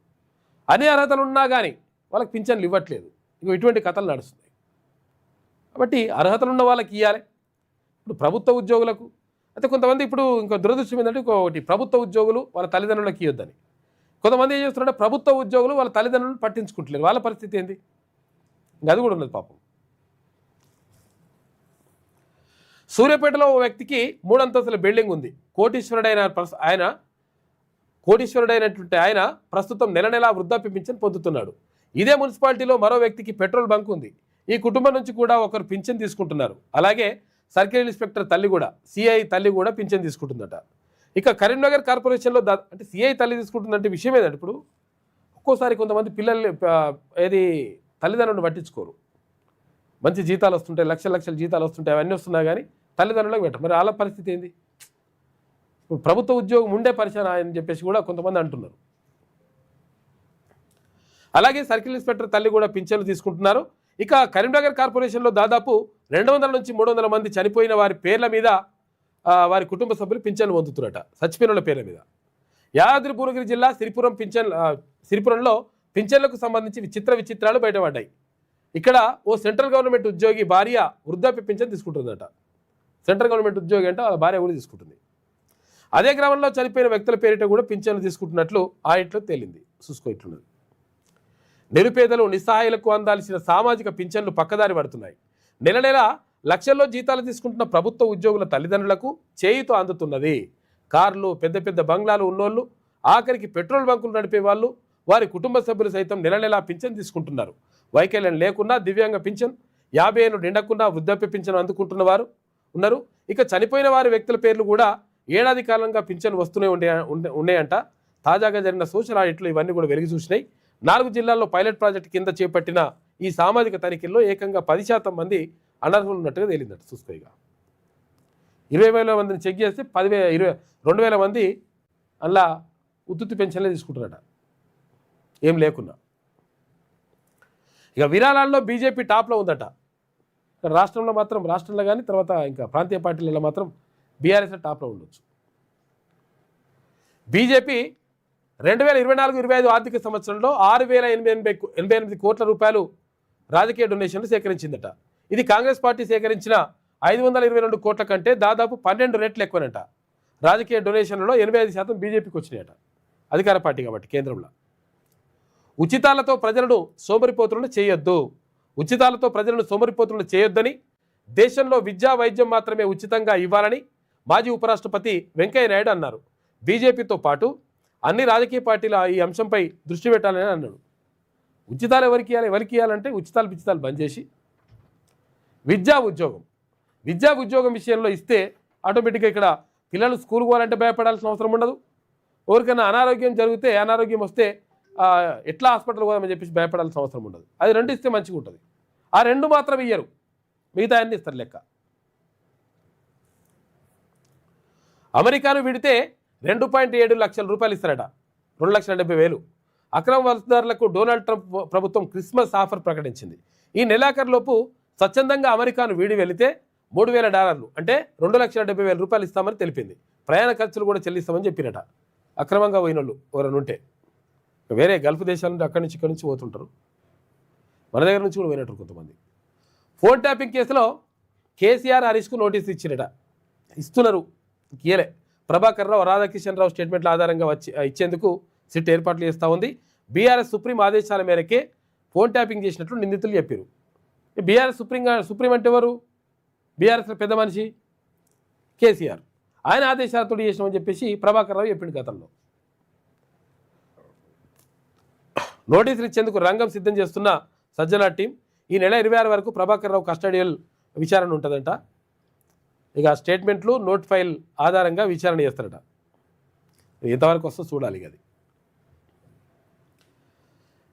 అన్ని అర్హతలు ఉన్నా కానీ వాళ్ళకి పింఛన్లు ఇవ్వట్లేదు. ఇక ఇటువంటి కథలు నడుస్తున్నాయి. కాబట్టి అర్హతలు ఉన్న వాళ్ళకి ఇవ్వాలి. ఇప్పుడు ప్రభుత్వ ఉద్యోగులకు అయితే కొంతమంది ఇప్పుడు ఇంకో దురదృష్టం ఏంటంటే ఒకటి ప్రభుత్వ ఉద్యోగులు వాళ్ళ తల్లిదండ్రులకు ఇవ్వద్దని. కొంతమంది ఏం చేస్తున్నారంటే ప్రభుత్వ ఉద్యోగులు వాళ్ళ తల్లిదండ్రులను పట్టించుకుంటలేరు. వాళ్ళ పరిస్థితి ఏంది? ఇంకా అది కూడా ఉన్నది పాపం. సూర్యాపేటలో ఓ వ్యక్తికి 3 అంతస్తుల బిల్డింగ్ ఉంది. కోటీశ్వరుడైన ఆయన కోటీశ్వరుడైనటువంటి ఆయన ప్రస్తుతం నెల నెలా వృద్ధాప్య పింఛన్ పొందుతున్నాడు. ఇదే మున్సిపాలిటీలో మరో వ్యక్తికి పెట్రోల్ బంక్ ఉంది. ఈ కుటుంబం నుంచి కూడా ఒకరు పింఛన్ తీసుకుంటున్నారు. అలాగే సర్కిల్ ఇన్స్పెక్టర్ తల్లి కూడా, సిఐ తల్లి కూడా పింఛన్ తీసుకుంటుందట. ఇక కరీంనగర్ కార్పొరేషన్లో అంటే సిఐ తల్లి తీసుకుంటుందంటే విషయం ఏంటంటే, ఇప్పుడు ఒక్కోసారి కొంతమంది పిల్లల్ని ఏది తల్లిదండ్రులను పట్టించుకోరు. మంచి జీతాలు వస్తుంటాయి, లక్షల లక్షల జీతాలు వస్తుంటాయి, అవన్నీ వస్తున్నా కానీ తల్లిదండ్రులకు పెట్టరు. మరి వాళ్ళ పరిస్థితి ఏంది? ప్రభుత్వ ఉద్యోగం ఉండే పరిచయం అని చెప్పేసి కూడా కొంతమంది అంటున్నారు. అలాగే సర్కిల్ ఇన్స్పెక్టర్ తల్లి కూడా పింఛన్లు తీసుకుంటున్నారు. ఇక కరీంనగర్ కార్పొరేషన్లో దాదాపు 200 నుంచి 300 మంది చనిపోయిన వారి పేర్ల మీద వారి కుటుంబ సభ్యులు పింఛన్లు పొందుతున్నట, చచ్చిపోయిన పేర్ల మీద. యాదాద్రి భువనగిరి జిల్లా సిరిపురంలో పింఛన్లకు సంబంధించి విచిత్రాలు బయటపడ్డాయి. ఇక్కడ ఓ సెంట్రల్ గవర్నమెంట్ ఉద్యోగి భార్య వృద్ధాప్య పింఛన్ తీసుకుంటుందట. సెంట్రల్ గవర్నమెంట్ ఉద్యోగి అంటే వాళ్ళ భార్య కూడా తీసుకుంటుంది. అదే గ్రామంలో చనిపోయిన వ్యక్తుల పేరిట కూడా పింఛన్లు తీసుకుంటున్నట్లు ఆ ఇంట్లో తేలింది. చూసుకో ఇట్లున్నది. నిరుపేదలు నిస్సహాయులకు అందాల్సిన సామాజిక పింఛన్లు పక్కదారి పడుతున్నాయి. నెల నెల లక్షల్లో జీతాలు తీసుకుంటున్న ప్రభుత్వ ఉద్యోగుల తల్లిదండ్రులకు చేయుతో అందుతున్నది. కార్లు, పెద్ద పెద్ద బంగ్లాలు ఉన్నోళ్ళు, ఆఖరికి పెట్రోల్ బంకులు నడిపే వాళ్ళు, వారి కుటుంబ సభ్యులు సైతం నెల నెలా పింఛన్ తీసుకుంటున్నారు. వైకల్యం లేకున్నా దివ్యాంగ పింఛన్, 50 ఏళ్ళు నిండకుండా వృద్ధాప్య పింఛన్ అందుకుంటున్న వారు ఉన్నారు. ఇక చనిపోయిన వారి వ్యక్తుల పేర్లు కూడా ఏడాది కాలంగా పింఛన్ వస్తూనే ఉన్నాయంట. తాజాగా జరిగిన సోషల్ ఆడిట్లో ఇవన్నీ కూడా వెలుగు చూసినాయి. 4 జిల్లాల్లో పైలట్ ప్రాజెక్టు కింద చేపట్టిన ఈ సామాజిక తనిఖీల్లో ఏకంగా 10% మంది అనర్హులు ఉన్నట్టుగా తేలిందట. చూసుకోగా 20,000 మందిని చెక్ చేస్తే 2,000 మంది అలా ఉత్తుత్తి పెన్షన్లే తీసుకుంటారట, ఏం లేకున్నా. ఇక విరాళాల్లో బీజేపీ టాప్లో ఉందట. రాష్ట్రంలో కానీ తర్వాత ఇంకా ప్రాంతీయ పార్టీలలో మాత్రం బీఆర్ఎస్ టాప్లో ఉండొచ్చు. బీజేపీ 2024-25 ఆర్థిక సంవత్సరంలో 6,088 కోట్ల రూపాయలు రాజకీయ డొనేషన్లు సేకరించిందట. ఇది కాంగ్రెస్ పార్టీ సేకరించిన 522 కోట్ల కంటే దాదాపు 12 రెట్లు ఎక్కువనట. రాజకీయ డొనేషన్లలో 85% బీజేపీకి వచ్చినాయట, అధికార పార్టీ కాబట్టి కేంద్రంలో. ఉచితాలతో ప్రజలను సోమరిపోతులను చేయొద్దని, దేశంలో విద్యా వైద్యం మాత్రమే ఉచితంగా ఇవ్వాలని మాజీ ఉపరాష్ట్రపతి వెంకయ్య నాయుడు అన్నారు. బీజేపీతో పాటు అన్ని రాజకీయ పార్టీలు ఈ అంశంపై దృష్టి పెట్టాలని అన్నాడు. ఉచితాలు ఎవరికి ఇవ్వాలంటే ఉచితాలు బంద్ చేసి విద్యా ఉద్యోగం విషయంలో ఇస్తే ఆటోమేటిక్గా ఇక్కడ పిల్లలు స్కూల్ పోవాలంటే భయపడాల్సిన అవసరం ఉండదు. ఎవరికైనా అనారోగ్యం వస్తే ఎట్లా హాస్పిటల్ పోదామని చెప్పేసి భయపడాల్సిన అవసరం ఉండదు. అది 2 ఇస్తే మంచిగా ఉంటుంది. ఆ 2 మాత్రం ఇయ్యరు, మిగతా అన్ని ఇస్తారు లెక్క. అమెరికాను విడితే 2.7 లక్షల రూపాయలు ఇస్తారట, 2,70,000. అక్రమ వలసదారులకు డొనాల్డ్ ట్రంప్ ప్రభుత్వం క్రిస్మస్ ఆఫర్ ప్రకటించింది. ఈ నెలాఖరులోపు స్వచ్ఛందంగా అమెరికాను వీడి వెళితే $3,000 అంటే 2,70,000 రూపాయలు ఇస్తామని తెలిపింది. ప్రయాణ ఖర్చులు కూడా చెల్లిస్తామని చెప్పినట. అక్రమంగా పోయిన వాళ్ళు ఎవరైనా ఉంటే వేరే గల్ఫ్ దేశాల నుండి అక్కడి నుంచి ఇక్కడి నుంచి పోతుంటారు, మన దగ్గర నుంచి కూడా పోయినట్టు కొంతమంది. ఫోన్ ట్యాపింగ్ కేసులో కేసీఆర్ హరీష్కు నోటీసు ఇస్తున్నారు, ఇయ్యలే. ప్రభాకర్ రావు, రాధాకిషన్ రావు స్టేట్మెంట్ల ఆధారంగా ఇచ్చేందుకు సిట్ ఏర్పాట్లు చేస్తూ ఉంది. బీఆర్ఎస్ సుప్రీం ఆదేశాల మేరకే ఫోన్ ట్యాపింగ్ చేసినట్లు నిందితులు చెప్పారు. బీఆర్ఎస్ సుప్రీం అంటే ఎవరు? బీఆర్ఎస్ పెద్ద మనిషి కేసీఆర్, ఆయన ఆదేశాలతో చేసినామని చెప్పేసి ప్రభాకర్ రావు చెప్పిండు గతంలో. నోటీసులు ఇచ్చేందుకు రంగం సిద్ధం చేస్తున్న సజ్జనా టీం ఈ నెల 26 వరకు ప్రభాకర్ రావు కస్టడియల్ విచారణ ఉంటుందంట. ఇక స్టేట్మెంట్లు, నోట్ ఫైల్ ఆధారంగా విచారణ చేస్తారట. ఎంతవరకు వస్తుందో చూడాలి. అది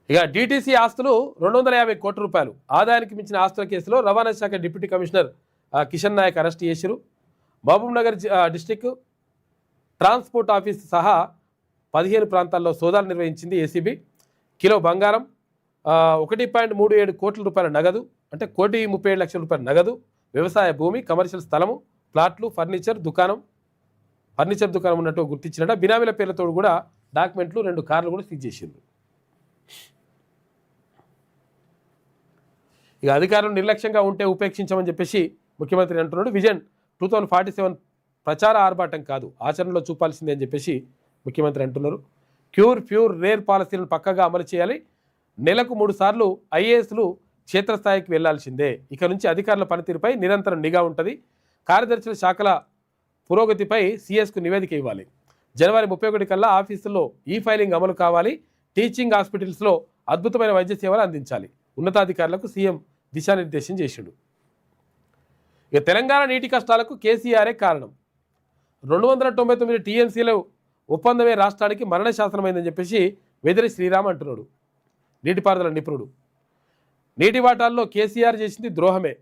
ఇక డీటీసీ ఆస్తులు 250 కోట్ల రూపాయలు ఆదాయానికి మించిన ఆస్తుల కేసులో రవాణా శాఖ deputy commissioner Kishan Naik arrest చేశారు. Mahabubnagar district transport office సహా 15 ప్రాంతాల్లో సోదాలు నిర్వహించింది ఏసీబీ. కిలో బంగారం, 1.37 కోట్ల రూపాయల నగదు, అంటే 1,37,00,000 రూపాయల నగదు, వ్యవసాయ భూమి, కమర్షియల్ స్థలము, ప్లాట్లు, ఫర్నిచర్ దుకాణం ఉన్నట్టు గుర్తించినట. బినామీల పేర్లతో కూడా డాక్యుమెంట్లు, 2 కార్లు కూడా సీజ్ చేసింది. ఇక అధికారులు నిర్లక్ష్యంగా ఉంటే ఉపేక్షించమని చెప్పేసి ముఖ్యమంత్రి అంటున్నాడు. విజన్ 2047 ప్రచార ఆర్భాటం కాదు, ఆచరణలో చూపాల్సిందే అని చెప్పేసి ముఖ్యమంత్రి అంటున్నారు. ప్యూర్ రేర్ పాలసీలను పక్కగా అమలు చేయాలి. నెలకు 3 సార్లు ఐఏఎస్లు క్షేత్రస్థాయికి వెళ్లాల్సిందే. ఇక నుంచి అధికారుల పనితీరుపై నిరంతరం నిఘా ఉంటుంది. కార్యదర్శుల శాఖల పురోగతిపై సీఎస్కు నివేదిక ఇవ్వాలి. జనవరి 31 కల్లా ఆఫీసుల్లో ఈ ఫైలింగ్ అమలు కావాలి. టీచింగ్ హాస్పిటల్స్లో అద్భుతమైన వైద్య సేవలు అందించాలి. ఉన్నతాధికారులకు సీఎం దిశానిర్దేశం చేసిండు. ఇక తెలంగాణ నీటి కష్టాలకు కేసీఆరే కారణం. 299 టీఎంసీల ఒప్పందమే రాష్ట్రానికి మరణ శాసనమైందని చెప్పేసి వెదిరి శ్రీరామ్ అంటున్నాడు, నీటిపారుదల నిపుణుడు. నీటి వాటాల్లో కేసీఆర్ చేసింది ద్రోహమే.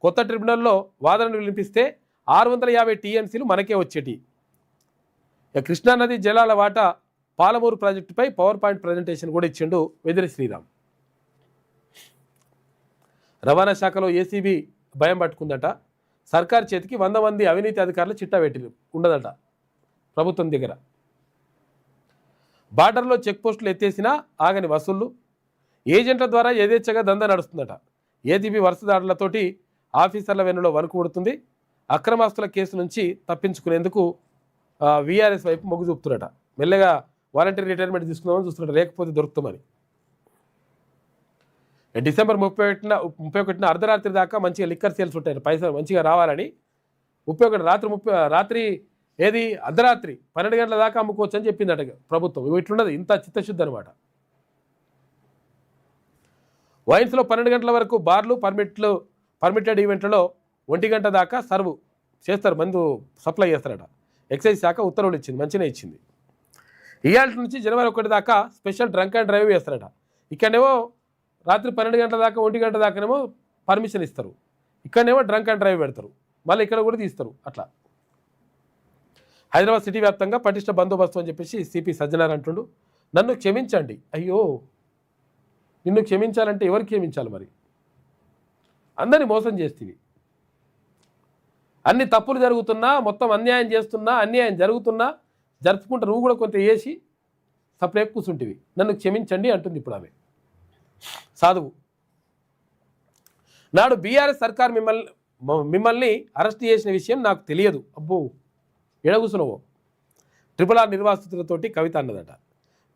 కొత్త ట్రిబ్యునల్లో వాదనలు వినిపిస్తే 650 టీఎంసీలు మనకే వచ్చేటి. ఇక కృష్ణానది జలాల వాటా పాలమూరు ప్రాజెక్టుపై పవర్ పాయింట్ ప్రజెంటేషన్ కూడా ఇచ్చిండు వెదిరి శ్రీరామ్. రవాణా శాఖలో ఏసీబీ భయం పట్టుకుందట. సర్కార్ చేతికి 100 మంది అవినీతి అధికారులు చిట్టా పెట్టి ఉండదట ప్రభుత్వం దగ్గర. బార్డర్లో చెక్ పోస్టులు ఎత్తేసినా ఆగని వసూళ్లు. ఏజెంట్ల ద్వారా యథేచ్ఛగా దందా నడుస్తుందట. ఏసీబీ వరుస దాడులతోటి ఆఫీసర్ల వెన్నులో వణుకు పుడుతుంది. అక్రమాస్తుల కేసు నుంచి తప్పించుకునేందుకు వీఆర్ఎస్ వైపు మొగ్గు చూపుతున్నట. మెల్లగా వాలంటీర్ రిటైర్మెంట్ తీసుకుందామని చూస్తున్నట్టు, లేకపోతే దొరుకుతామని. డిసెంబర్ 31 అర్ధరాత్రి దాకా మంచిగా లిక్కర్ సేల్స్ ఉంటాయి, పైసలు మంచిగా రావాలని. 31 రాత్రి ఏది అర్ధరాత్రి 12 గంటల దాకా అమ్ముకోవచ్చు అని చెప్పిందట ప్రభుత్వం. ఇట్లున్నది, ఇంత చిత్తశుద్ధి అనమాట. వైన్స్లో 12 గంటల వరకు బార్లు పర్మిటెడ్ ఈవెంట్లలో 1 గంట దాకా సర్వ్ చేస్తారు, మందు సప్లై చేస్తారట. ఎక్సైజ్ శాఖ ఉత్తర్వులు ఇచ్చింది, మంచిగా ఇచ్చింది. ఇవాళ నుంచి జనవరి 1 దాకా స్పెషల్ డ్రంక్ అండ్ డ్రైవ్ చేస్తారట. ఇక్కడనేమో రాత్రి 12 గంటల దాకా 1 గంట దాకానేమో పర్మిషన్ ఇస్తారు, ఇక్కడనేమో డ్రంక్ అండ్ డ్రైవ్ పెడతారు, మళ్ళీ ఇక్కడ కూడా తీస్తారు. అట్లా హైదరాబాద్ సిటీ వ్యాప్తంగా పటిష్ట బందోబస్తు అని చెప్పేసి సిపి సజ్జనార్ అంటుండు. నన్ను క్షమించండి. అయ్యో, నిన్ను క్షమించాలంటే ఎవరికి క్షమించాలి మరి? అందరినీ మోసం చేస్తేవి, అన్ని తప్పులు జరుగుతున్నా, మొత్తం అన్యాయం చేస్తున్నా, అన్యాయం జరుగుతున్నా జరుపుకుంటా నువ్వు కూడా కొంత వేసి సపరేట్ కూర్చుంటివి. నన్ను క్షమించండి అంటుంది ఇప్పుడు ఆమె. సాధువు నాడు బీఆర్ఎస్ సర్కార్ మిమ్మల్ని అరెస్ట్ చేసిన విషయం నాకు తెలియదు. అబ్బో, ఎడగుసునవో. RRR నిర్వాసితులతోటి కవిత అన్నదట.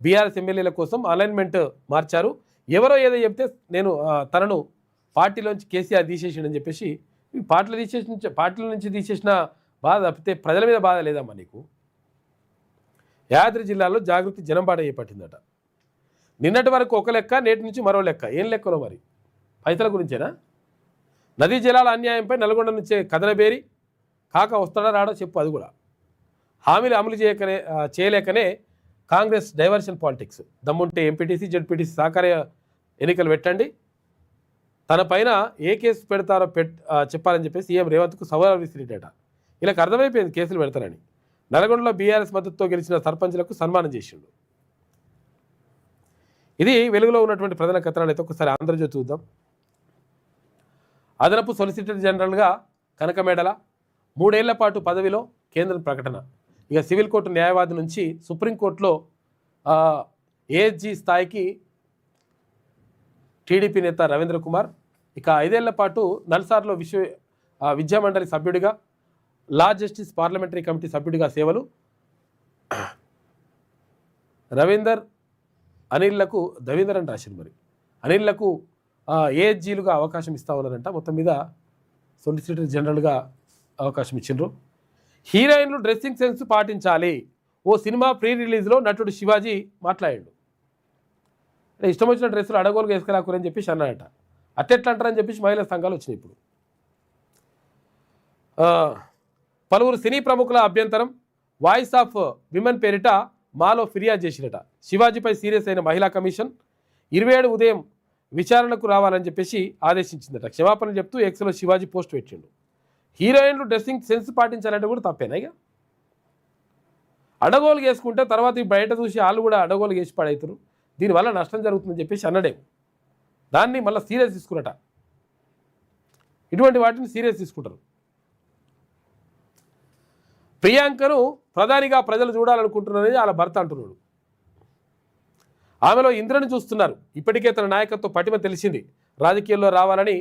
బీఆర్ఎస్ ఎమ్మెల్యేల కోసం అలైన్మెంట్ మార్చారు. ఎవరో ఏదో చెప్తే నేను తనను పార్టీలోంచి కేసీఆర్ తీసేసిండని చెప్పేసి, పార్టీల నుంచి తీసేసిన బాధ తప్పితే ప్రజల మీద బాధ లేదమ్మా నీకు. యాదాద్రి జిల్లాలో జాగృతి జనంబాట చేపట్టిందట. నిన్నటి వరకు ఒక లెక్క, నేటి నుంచి మరో లెక్క. ఏం లెక్కలో మరి? పైసల గురించేనా? నదీ జలాల అన్యాయంపై నల్గొండ నుంచే కథనబేరి కాక వస్తాడా రాడో చెప్పు. అది కూడా హామీలు అమలు చేయలేకనే కాంగ్రెస్ డైవర్షన్ పాలిటిక్స్. దమ్ముంటే ఎంపీటీసీ జెడ్పీటీసీ సహకార ఎన్నికలు పెట్టండి, తన పైన ఏ కేసు పెడతారో చెప్పాలని చెప్పేసి సీఎం రేవంత్కు సవాలు విసిరేట. వీళ్ళకి అర్థమైపోయింది కేసులు పెడతారని. నల్గొండలో బీఆర్ఎస్ మద్దతుతో గెలిచిన సర్పంచ్లకు సన్మానం చేసిండు. ఇది వెలుగులో ఉన్నటువంటి ప్రధాన కథనాలు. అయితే ఒకసారి ఆంధ్రజ్యోతి చూద్దాం. అదనపు సొలిసిటర్ జనరల్గా కనకమేడల 3 ఏళ్ల పాటు పదవిలో కేంద్రం ప్రకటన. ఇక సివిల్ కోర్టు న్యాయవాది నుంచి సుప్రీంకోర్టులో ఏఎస్జీ స్థాయికి టీడీపీ నేత రవీంద్ర కుమార్. ఇక 5 ఏళ్ల పాటు నల్సార్లో విద్యామండలి సభ్యుడిగా, లా జస్టిస్ పార్లమెంటరీ కమిటీ సభ్యుడిగా సేవలు. అనిళ్లకు దవీందర్ అని రాసింది. మరి అనిళ్లకు ఏఎస్జీలుగా అవకాశం ఇస్తా ఉన్నారంట. మొత్తం మీద సొలిసిటర్ జనరల్గా అవకాశం ఇచ్చిండ్రు. హీరోయిన్లు డ్రెస్సింగ్ సెన్స్ పాటించాలి. ఓ సినిమా ప్రీ రిలీజ్లో నటుడు శివాజీ మాట్లాడాడు. ఇష్టం వచ్చిన డ్రెస్సులు అడగోలుగా వేసుకురాకూరని చెప్పేసి అన్నాడట. అట్టెట్లా అంటారని చెప్పేసి మహిళా సంఘాలు వచ్చినాయి. ఇప్పుడు పలువురు సినీ ప్రముఖుల అభ్యంతరం. వాయిస్ ఆఫ్ విమెన్ పేరిట మాలో ఫిర్యాదు చేసినట. శివాజీపై సీరియస్ అయిన మహిళా కమిషన్ 27 ఉదయం విచారణకు రావాలని చెప్పేసి ఆదేశించిందట. క్షమాపణలు చెప్తూ ఎక్స్లో శివాజీ పోస్ట్ పెట్టిండు. హీరోయిన్లు డ్రెస్సింగ్ సెన్స్ పాటించాలంటే కూడా తప్పేనా? ఇక అడగోలు వేసుకుంటే తర్వాత బయట చూసి వాళ్ళు కూడా అడగోలు వేసి పడవుతారు, దీనివల్ల నష్టం జరుగుతుందని చెప్పేసి అన్నడే. దాన్ని మళ్ళీ సీరియస్ తీసుకున్నట. ఇటువంటి వాటిని సీరియస్ తీసుకుంటారు. ప్రియాంకను ప్రధానిగా ప్రజలు చూడాలనుకుంటున్నారని వాళ్ళ భర్త అంటున్నాడు. ఆమెలో ఇంద్రని చూస్తున్నారు. ఇప్పటికే తన నాయకత్వ పటిమ తెలిసింది. రాజకీయాల్లో రావాలని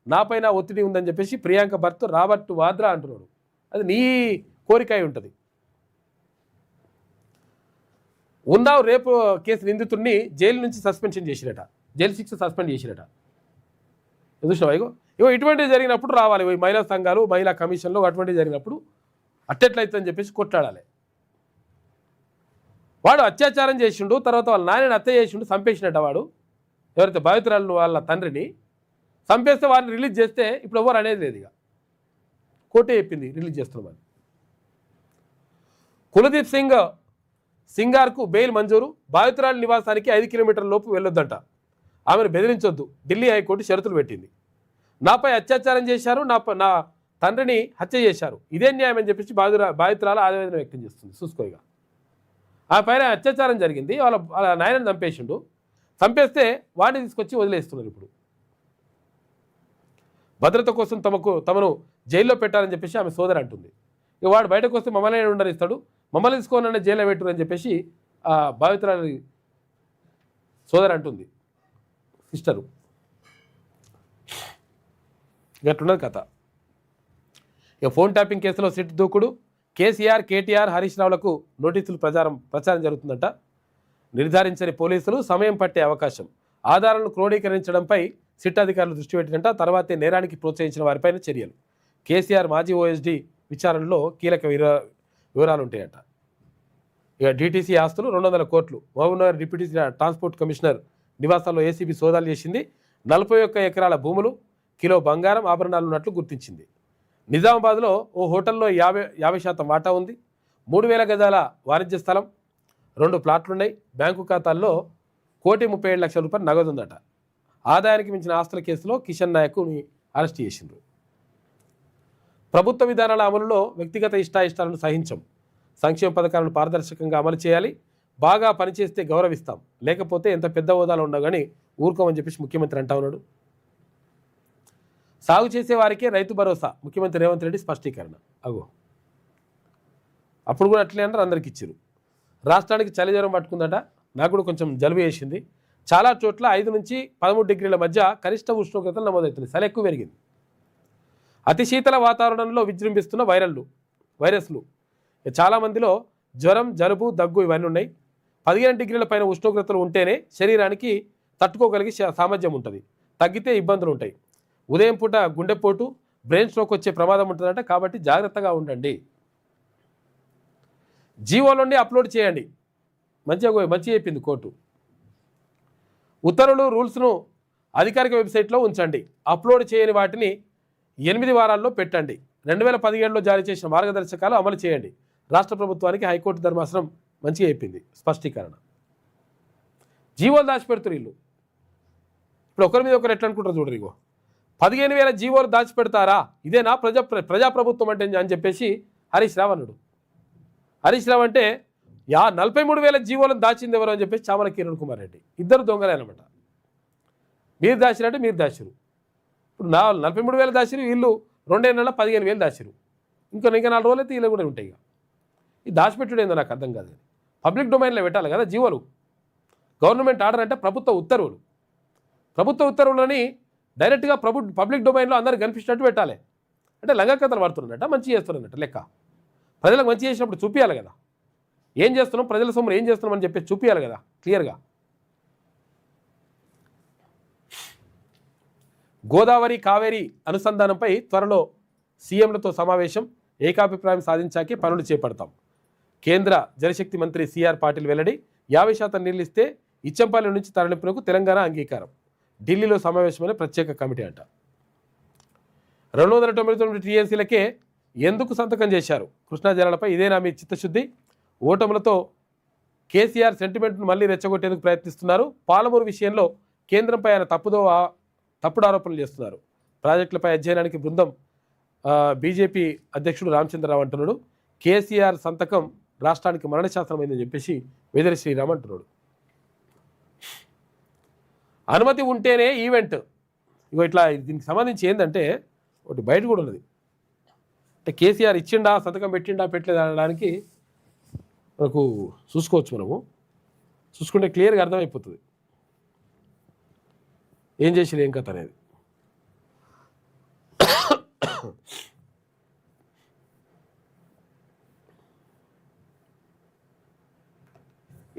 నాపైన ఒత్తిడి ఉందని చెప్పేసి ప్రియాంక భర్త రాబర్ట్ వాద్రా అంటున్నాడు. అది నీ కోరిక అయి ఉంటుంది. ఉన్నావు రేపు కేసు నిందితుడిని జైలు నుంచి సస్పెన్షన్ చేసిరట, జైలు శిక్ష సస్పెండ్ చేసిరట. చూసినావా? ఇగో ఇటువంటివి జరిగినప్పుడు రావాలి. మహిళా సంఘాలు, మహిళా కమిషన్లు అటువంటివి జరిగినప్పుడు అట్టెట్లయితుందని చెప్పేసి కొట్లాడాలి. వాడు అత్యాచారం చేసిండు, తర్వాత వాళ్ళ నాయనని హత్య చేసిండు, చంపేసినట్ట వాడు ఎవరైతే బాధితురాలు వాళ్ళ తండ్రిని చంపేస్తే వారిని రిలీజ్ చేస్తే ఇప్పుడు ఎవరు అనేది లేదు. ఇక కోర్టే చెప్పింది రిలీజ్ చేస్తున్నామని. కులదీప్ సింగార్కు బెయిల్ మంజూరు, బాధితురాలి నివాసానికి 5 కిలోమీటర్ల లోపు వెళ్ళొద్దంట, ఆమెను బెదిరించొద్దు ఢిల్లీ హైకోర్టు షరతులు పెట్టింది. నాపై అత్యాచారం చేశారు, నా తండ్రిని హత్య చేశారు, ఇదే న్యాయం అని చెప్పేసి బాధితురాలు ఆవేదన వ్యక్తం చేస్తుంది. చూసుకోగా ఆ పైన అత్యాచారం జరిగింది, వాళ్ళ నాయనని చంపేసిండు, చంపేస్తే వాడిని తీసుకొచ్చి వదిలేస్తున్నారు. ఇప్పుడు భద్రత కోసం తమను జైల్లో పెట్టాలని చెప్పేసి ఆమె సోదరి అంటుంది. ఇక వాడు బయటకు వస్తే మమ్మల్ని ఉండనిస్తాడు, మమ్మల్ని తీసుకోనన్నా జైల్లో పెట్టరు అని చెప్పేసి ఆ బాధితురాలి సోదరి అంటుంది, సిస్టరు. గట్లున్నది కథ. ఇక ఫోన్ ట్యాపింగ్ కేసులో సిట్ దూకుడు, కేసీఆర్, కేటీఆర్, హరీష్ రావులకు నోటీసులు ప్రచారం జరుగుతుందట. నిర్ధారించని పోలీసులు సమయం పట్టే అవకాశం, ఆధారాలను క్రోడీకరించడంపై సిట్ అధికారులు దృష్టి పెట్టినట్ట. తర్వాతే నేరానికి ప్రోత్సహించిన వారిపైన చర్యలు. కేసీఆర్ మాజీ ఓఎస్డీ విచారణలో కీలక వివరాలు ఉంటాయట. ఇక డీటీసీ ఆస్తులు 200 కోట్లు. మహబూబ్నగర్ డిప్యూటీ ట్రాన్స్పోర్ట్ కమిషనర్ నివాసాల్లో ఏసీబీ సోదాలు చేసింది. 41 ఎకరాల భూములు, కిలో బంగారం, ఆభరణాలు ఉన్నట్లు గుర్తించింది. నిజామాబాద్లో ఓ హోటల్లో 50% వాటా ఉంది. 3000 గజాల వాణిజ్య స్థలం, 2 ప్లాట్లున్నాయి. బ్యాంకు ఖాతాల్లో 1,37,00,000 రూపాయలు నగదు ఉందట. ఆదాయానికి మించిన ఆస్తుల కేసులో కిషన్ నాయక్ని అరెస్ట్ చేసిండ్రు. ప్రభుత్వ విధానాల అమలులో వ్యక్తిగత ఇష్టాయిష్టాలను సహించం, సంక్షేమ పథకాలను పారదర్శకంగా అమలు చేయాలి, బాగా పనిచేస్తే గౌరవిస్తాం, లేకపోతే ఎంత పెద్ద హోదాలో ఉన్నా కానీ ఊరుకోమని చెప్పేసి ముఖ్యమంత్రి అంటా ఉన్నాడు. సాగు చేసే వారికే రైతు భరోసా, ముఖ్యమంత్రి రేవంత్ రెడ్డి స్పష్టీకరణ. అప్పుడు కూడా అట్లే అంటారు, అందరికి ఇచ్చారు. రాష్ట్రానికి చలి జ్వరం పట్టుకుందట, నాకు కూడా కొంచెం జలుబు చేసింది. చాలా చోట్ల 5 నుంచి 13 డిగ్రీల మధ్య కనిష్ట ఉష్ణోగ్రతలు నమోదవుతుంది, చలి ఎక్కువ పెరిగింది. అతి శీతల వాతావరణంలో విజృంభిస్తున్న వైరస్లు చాలామందిలో జ్వరం, జలుబు, దగ్గు ఇవన్నీ ఉన్నాయి. 15 డిగ్రీల పైన ఉష్ణోగ్రతలు ఉంటేనే శరీరానికి తట్టుకోగలిగే సామర్థ్యం ఉంటుంది, తగ్గితే ఇబ్బందులు ఉంటాయి. ఉదయం పూట గుండెపోటు, బ్రెయిన్ స్ట్రోక్ వచ్చే ప్రమాదం ఉంటుందంట, కాబట్టి జాగ్రత్తగా ఉండండి. జీవోలోనే అప్లోడ్ చేయండి, మంచిగా చెప్పింది కోర్టు. ఉత్తర్వులు, రూల్స్ను అధికారిక వెబ్సైట్లో ఉంచండి, అప్లోడ్ చేయని వాటిని 8 వారాల్లో పెట్టండి. 2017లో జారీ చేసిన మార్గదర్శకాలు అమలు చేయండి. రాష్ట్ర ప్రభుత్వానికి హైకోర్టు ధర్మాసనం మంచిగా చెప్పింది స్పష్టీకరణ. జీవోలు దాచిపెడుతున్నారు వీళ్ళు. ఇప్పుడు ఒకరి మీద ఒకరు ఎట్లా అనుకుంటారు చూడరు. ఇగో 15,000 జీవోలు దాచిపెడతారా, ఇదేనా ప్రజాప్రభుత్వం అంటే అని చెప్పేసి హరీష్ రావు అన్నాడు. హరీష్ రావు అంటే 43,000 జీవోలను దాచింది ఎవరు అని చెప్పేసి చామల కిరణ్ కుమార్ రెడ్డి. ఇద్దరు దొంగలే అనమాట. మీరు దాచిరంటే మీరు దాచిరు. ఇప్పుడు 43,000 దాచిరు, వీళ్ళు 2 నెలల 15,000 దాచిరు. ఇంకా 4 రోజులు అయితే వీళ్ళు కూడా ఉంటాయి. ఈ దాచిపెట్టుడు ఏందో నాకు అర్థం కాదు. పబ్లిక్ డొమైన్లో పెట్టాలి కదా జీవోలు. గవర్నమెంట్ ఆర్డర్ అంటే ప్రభుత్వ ఉత్తర్వులని డైరెక్ట్గా పబ్లిక్ డొమైన్లో అందరికి కనిపించినట్టు పెట్టాలి. అంటే లంగకథలు పడుతున్నట్ట, మంచి చేస్తున్నట్ట లెక్క. ప్రజలకు మంచి చేసినప్పుడు చూపించాలి కదా, ఏం చేస్తున్నాం, ప్రజల సొమ్ములు ఏం చేస్తున్నాం అని చెప్పి చూపించాలి కదా క్లియర్గా. గోదావరి, కావేరీ అనుసంధానంపై త్వరలో సీఎంలతో సమావేశం, ఏకాభిప్రాయం సాధించాకే పనులు చేపడతాం. కేంద్ర జలశక్తి మంత్రి సిఆర్ పాటిల్ వెల్లడి. 50% నీళ్ళు ఇస్తే ఇచ్చంపల్లి నుంచి తరలింపునకు తెలంగాణ అంగీకారం. ఢిల్లీలో సమావేశమైన ప్రత్యేక కమిటీ అంట. 299 టీఎంసీలకే ఎందుకు సంతకం చేశారు? కృష్ణా జలాలపై ఇదేనా మీ చిత్తశుద్ధి? ఓటములతో కేసీఆర్ సెంటిమెంట్ను మళ్లీ రెచ్చగొట్టేందుకు ప్రయత్నిస్తున్నారు. పాలమూరు విషయంలో కేంద్రంపై ఆయన తప్పుడు ఆరోపణలు చేస్తున్నారు. ప్రాజెక్టులపై అధ్యయనానికి బృందం బీజేపీ అధ్యక్షుడు రామచంద్రరావు అంటున్నాడు. కేసీఆర్ సంతకం రాష్ట్రానికి మరణశాసనమైందని చెప్పేసి వేదరి శ్రీరామ్ అంటున్నాడు. అనుమతి ఉంటేనే ఈవెంట్. ఇగో ఇట్లా దీనికి సంబంధించి ఏంటంటే ఒకటి బయట కూడా ఉన్నది. అంటే కేసీఆర్ ఇచ్చిండా, సంతకం పెట్టిండా, పెట్టలేదు అనడానికి మనకు చూసుకోవచ్చు. చూసుకుంటే క్లియర్గా అర్థమైపోతుంది ఏం చేసిరు ఏం కథ అనేది.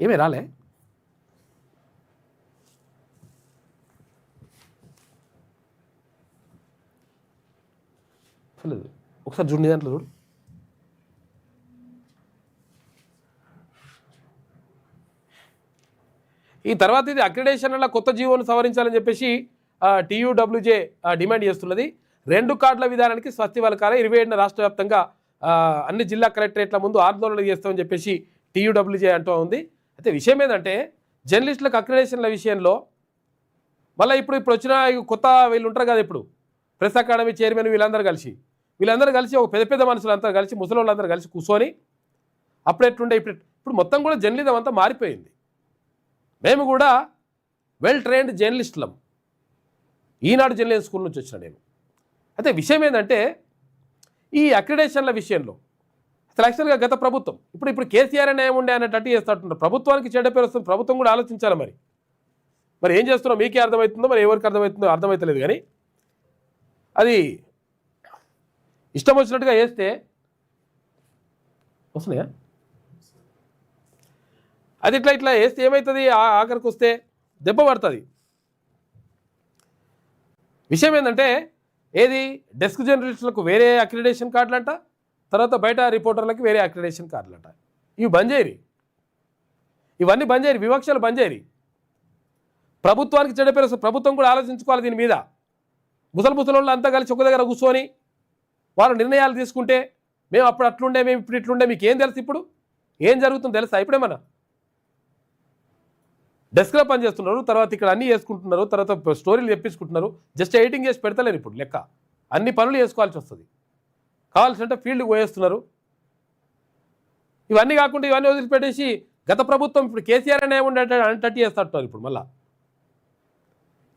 ఏమే రాలే లేదు, ఒకసారి చూడండి దాంట్లో చూడు. ఈ తర్వాత ఇది అక్రిడేషన్ల కొత్త జీవోను సవరించాలని చెప్పేసి TUWJ డిమాండ్ చేస్తున్నది. 2 కార్డుల విధానానికి స్వస్తి పలకాల 27న రాష్ట్ర వ్యాప్తంగా అన్ని జిల్లా కలెక్టరేట్ల ముందు ఆందోళన చేస్తామని చెప్పేసి TUWJ అంటూ ఉంది. అయితే విషయం ఏంటంటే జర్నలిస్టులకు అక్రిడేషన్ల విషయంలో మళ్ళీ ఇప్పుడు వచ్చిన కొత్త వీళ్ళు ఉంటారు కదా, ఇప్పుడు ప్రెస్ అకాడమీ చైర్మన్ వీళ్ళందరూ కలిసి ఒక పెద్ద మనుషులందరూ కలిసి ముసలోళ్ళందరూ కలిసి కూర్చొని అప్పుడు ఎట్లుండే ఇప్పుడు మొత్తం కూడా జర్నలిజం అంతా మారిపోయింది. మేము కూడా వెల్ ట్రైన్డ్ జర్నలిస్టులం, ఈనాడు జర్నలిజం స్కూల్ నుంచి వచ్చిన నేను. అయితే విషయం ఏంటంటే ఈ అక్రిడేషన్ల విషయంలో అసలు యాక్చువల్గా గత ప్రభుత్వం ఇప్పుడు కేసీఆర్ అనే ఉండే అనేటట్టు చేస్తున్నారు. ప్రభుత్వానికి చెడ్డ పేరు వస్తుంది, ప్రభుత్వం కూడా ఆలోచించాలి. మరి ఏం చేస్తున్నాం మీకే అర్థమవుతుందో మరి ఎవరికి అర్థమవుతుందో అర్థమవుతలేదు. కానీ అది ఇష్టం వచ్చినట్టుగా చేస్తే వస్తున్నాయా, అది ఇట్లా వేస్తే ఏమవుతుంది, ఆఖరికి వస్తే దెబ్బ పడుతుంది. విషయం ఏంటంటే ఏది డెస్క్ జర్నలిస్టులకు వేరే అక్రిడేషన్ కార్డులంట, తర్వాత బయట రిపోర్టర్లకు వేరే అక్రిడేషన్ కార్డులంట. ఇవి బంద్ చేయరు, ఇవన్నీ బంద్ చేయరు, వివక్షలు బంద్ చేయరు. ప్రభుత్వానికి చెడ్డ పేరు వస్తుంది, ప్రభుత్వం కూడా ఆలోచించుకోవాలి దీని మీద. ముసలోళ్ళు అంతా కలిసి ఒక దగ్గర కూర్చొని వాళ్ళు నిర్ణయాలు తీసుకుంటే మేము అప్పుడు అట్లుండే, మేము ఇప్పుడు ఇట్లుండే, మీకు ఏం తెలుసు, ఇప్పుడు ఏం జరుగుతుందో తెలుసా? ఇప్పుడేమన్నా డెస్క్లో పని చేస్తున్నారు, తర్వాత ఇక్కడ అన్నీ చేసుకుంటున్నారు, తర్వాత స్టోరీలు తెప్పించుకుంటున్నారు, జస్ట్ ఎడిటింగ్ చేసి పెడతలేరు. ఇప్పుడు లెక్క అన్ని పనులు చేసుకోవాల్సి వస్తుంది, కావాల్సింటే ఫీల్డ్కి పోయేస్తున్నారు. ఇవన్నీ కాకుండా ఇవన్నీ వదిలిపెట్టేసి గత ప్రభుత్వం ఇప్పుడు కేసీఆర్ అనే అంటట్టు చేస్తున్నారు. ఇప్పుడు మళ్ళీ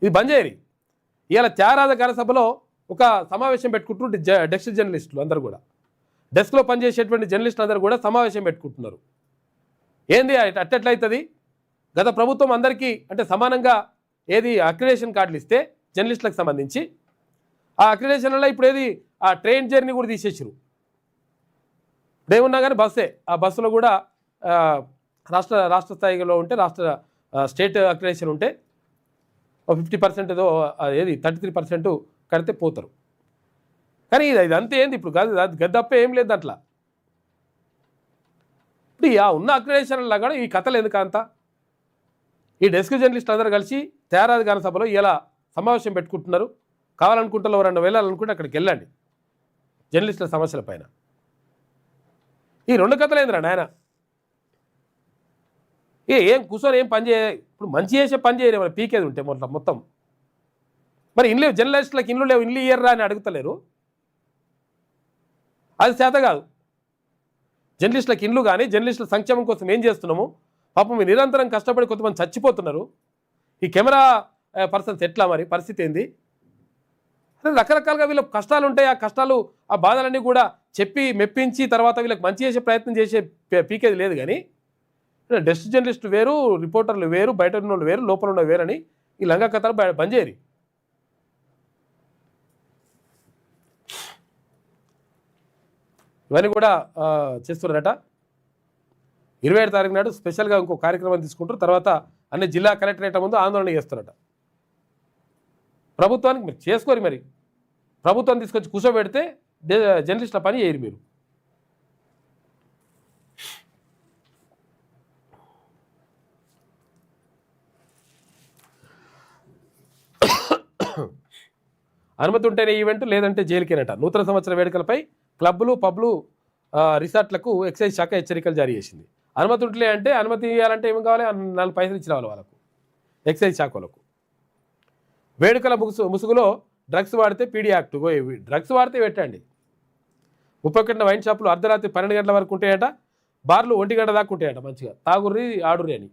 ఇది బంద్ చేయరు. ఇవాళ త్యాగరాజ గానసభలో ఒక సమావేశం పెట్టుకుంటున్నారు డెస్క్ జర్నలిస్టులు అందరూ కూడా, డెస్క్లో పనిచేసేటువంటి జర్నలిస్టులు అందరూ కూడా సమావేశం పెట్టుకుంటున్నారు. ఏంది అట్టెట్లయితుంది, గత ప్రభుత్వం అందరికీ అంటే సమానంగా ఏది అక్రిడేషన్ కార్డులు ఇస్తే జర్నలిస్టులకు సంబంధించి ఆ అక్రిడేషన్లో ఇప్పుడు ఏది ఆ ట్రైన్ జర్నీ కూడా తీసేసారు. ఏమున్నా కానీ బస్సే, ఆ బస్సులో కూడా రాష్ట్ర స్థాయిలో ఉంటే స్టేట్ అక్రిడేషన్ ఉంటే 50% ఏదో ఏది 33% కడితే పోతారు. కానీ ఇది అంతే ఏంది ఇప్పుడు గద్దప్ప ఏం లేదు అట్లా. ఇప్పుడు ఉన్న అక్రిడేషన్లా కూడా ఈ కథలు ఎందుకంతా, ఈ డెస్క్ జర్నలిస్ట్ అందరూ కలిసి త్యాగరాజ గానసభలో ఇలా సమావేశం పెట్టుకుంటున్నారు. కావాలనుకుంటారు ఎవరన్నా వెళ్ళాలనుకుంటే అక్కడికి వెళ్ళండి జర్నలిస్టుల సమస్యల పైన. ఈ 2 కథలు ఏందిరా నాయన, ఏం కూర్చొని ఏం పని ఇప్పుడు మంచి చేసే పని చేయరు, మన పీకేది ఉంటే మొత్తం. మరి ఇండ్లు జర్నలిస్టులకు ఇండ్లు లేవు, ఇండ్లు ఇయ్యర్రా అని అడుగుతలేరు, అది చేత కాదు. జర్నలిస్టులకు ఇండ్లు కానీ జర్నలిస్టుల సంక్షేమం కోసం ఏం చేస్తున్నాము, పాపం నిరంతరం కష్టపడి కొంతమంది చచ్చిపోతున్నారు. ఈ కెమెరా పర్సన్స్ ఎట్లా, మరి పరిస్థితి ఏంది? రకరకాలుగా వీళ్ళకి కష్టాలు ఉంటాయి, ఆ కష్టాలు ఆ బాధలన్నీ కూడా చెప్పి మెప్పించి తర్వాత వీళ్ళకి మంచి చేసే ప్రయత్నం చేసే పీకేది లేదు. కానీ డెస్క్ జర్నలిస్టు వేరు, రిపోర్టర్లు వేరు, బయట ఉన్న వాళ్ళు వేరు, లోపల ఉన్న వేరని ఈ లంగా కథలు బంద్ చేయరు. ఇవన్నీ కూడా చేస్తున్నారట. 27 తారీఖు నాడు స్పెషల్గా ఇంకో కార్యక్రమం తీసుకుంటారు. తర్వాత అన్ని జిల్లా కలెక్టరేట్ల ముందు ఆందోళన చేస్తారట. ప్రభుత్వానికి మీరు చేసుకోరు, మరి ప్రభుత్వం తీసుకొచ్చి కూర్చోబెడితే జర్నలిస్టుల పని చేయరు మీరు. అనుమతి ఉంటేనే ఈవెంట్, లేదంటే జైలుకేనట. నూతన సంవత్సర వేడుకలపై క్లబ్లు, పబ్లు, రిసార్ట్లకు ఎక్సైజ్ శాఖ హెచ్చరికలు జారీ చేసింది. అనుమతి ఉంటలే అంటే అనుమతి ఇవ్వాలంటే ఏమి కావాలి, 4 పైసలు ఇచ్చి రావాలి వాళ్ళకు, ఎక్సైజ్ శాఖ వాళ్ళకు. వేడుకల ముసుగులో డ్రగ్స్ వాడితే పీడీ యాక్ట్, డ్రగ్స్ వాడితే పెట్టండి. 31 వైన్ షాపులు అర్ధరాత్రి 12 గంటల వరకు ఉంటాయట, బార్లు 1 గంట దాకా ఉంటాయట. మంచిగా తాగుర్రి ఆడుర్రి అని.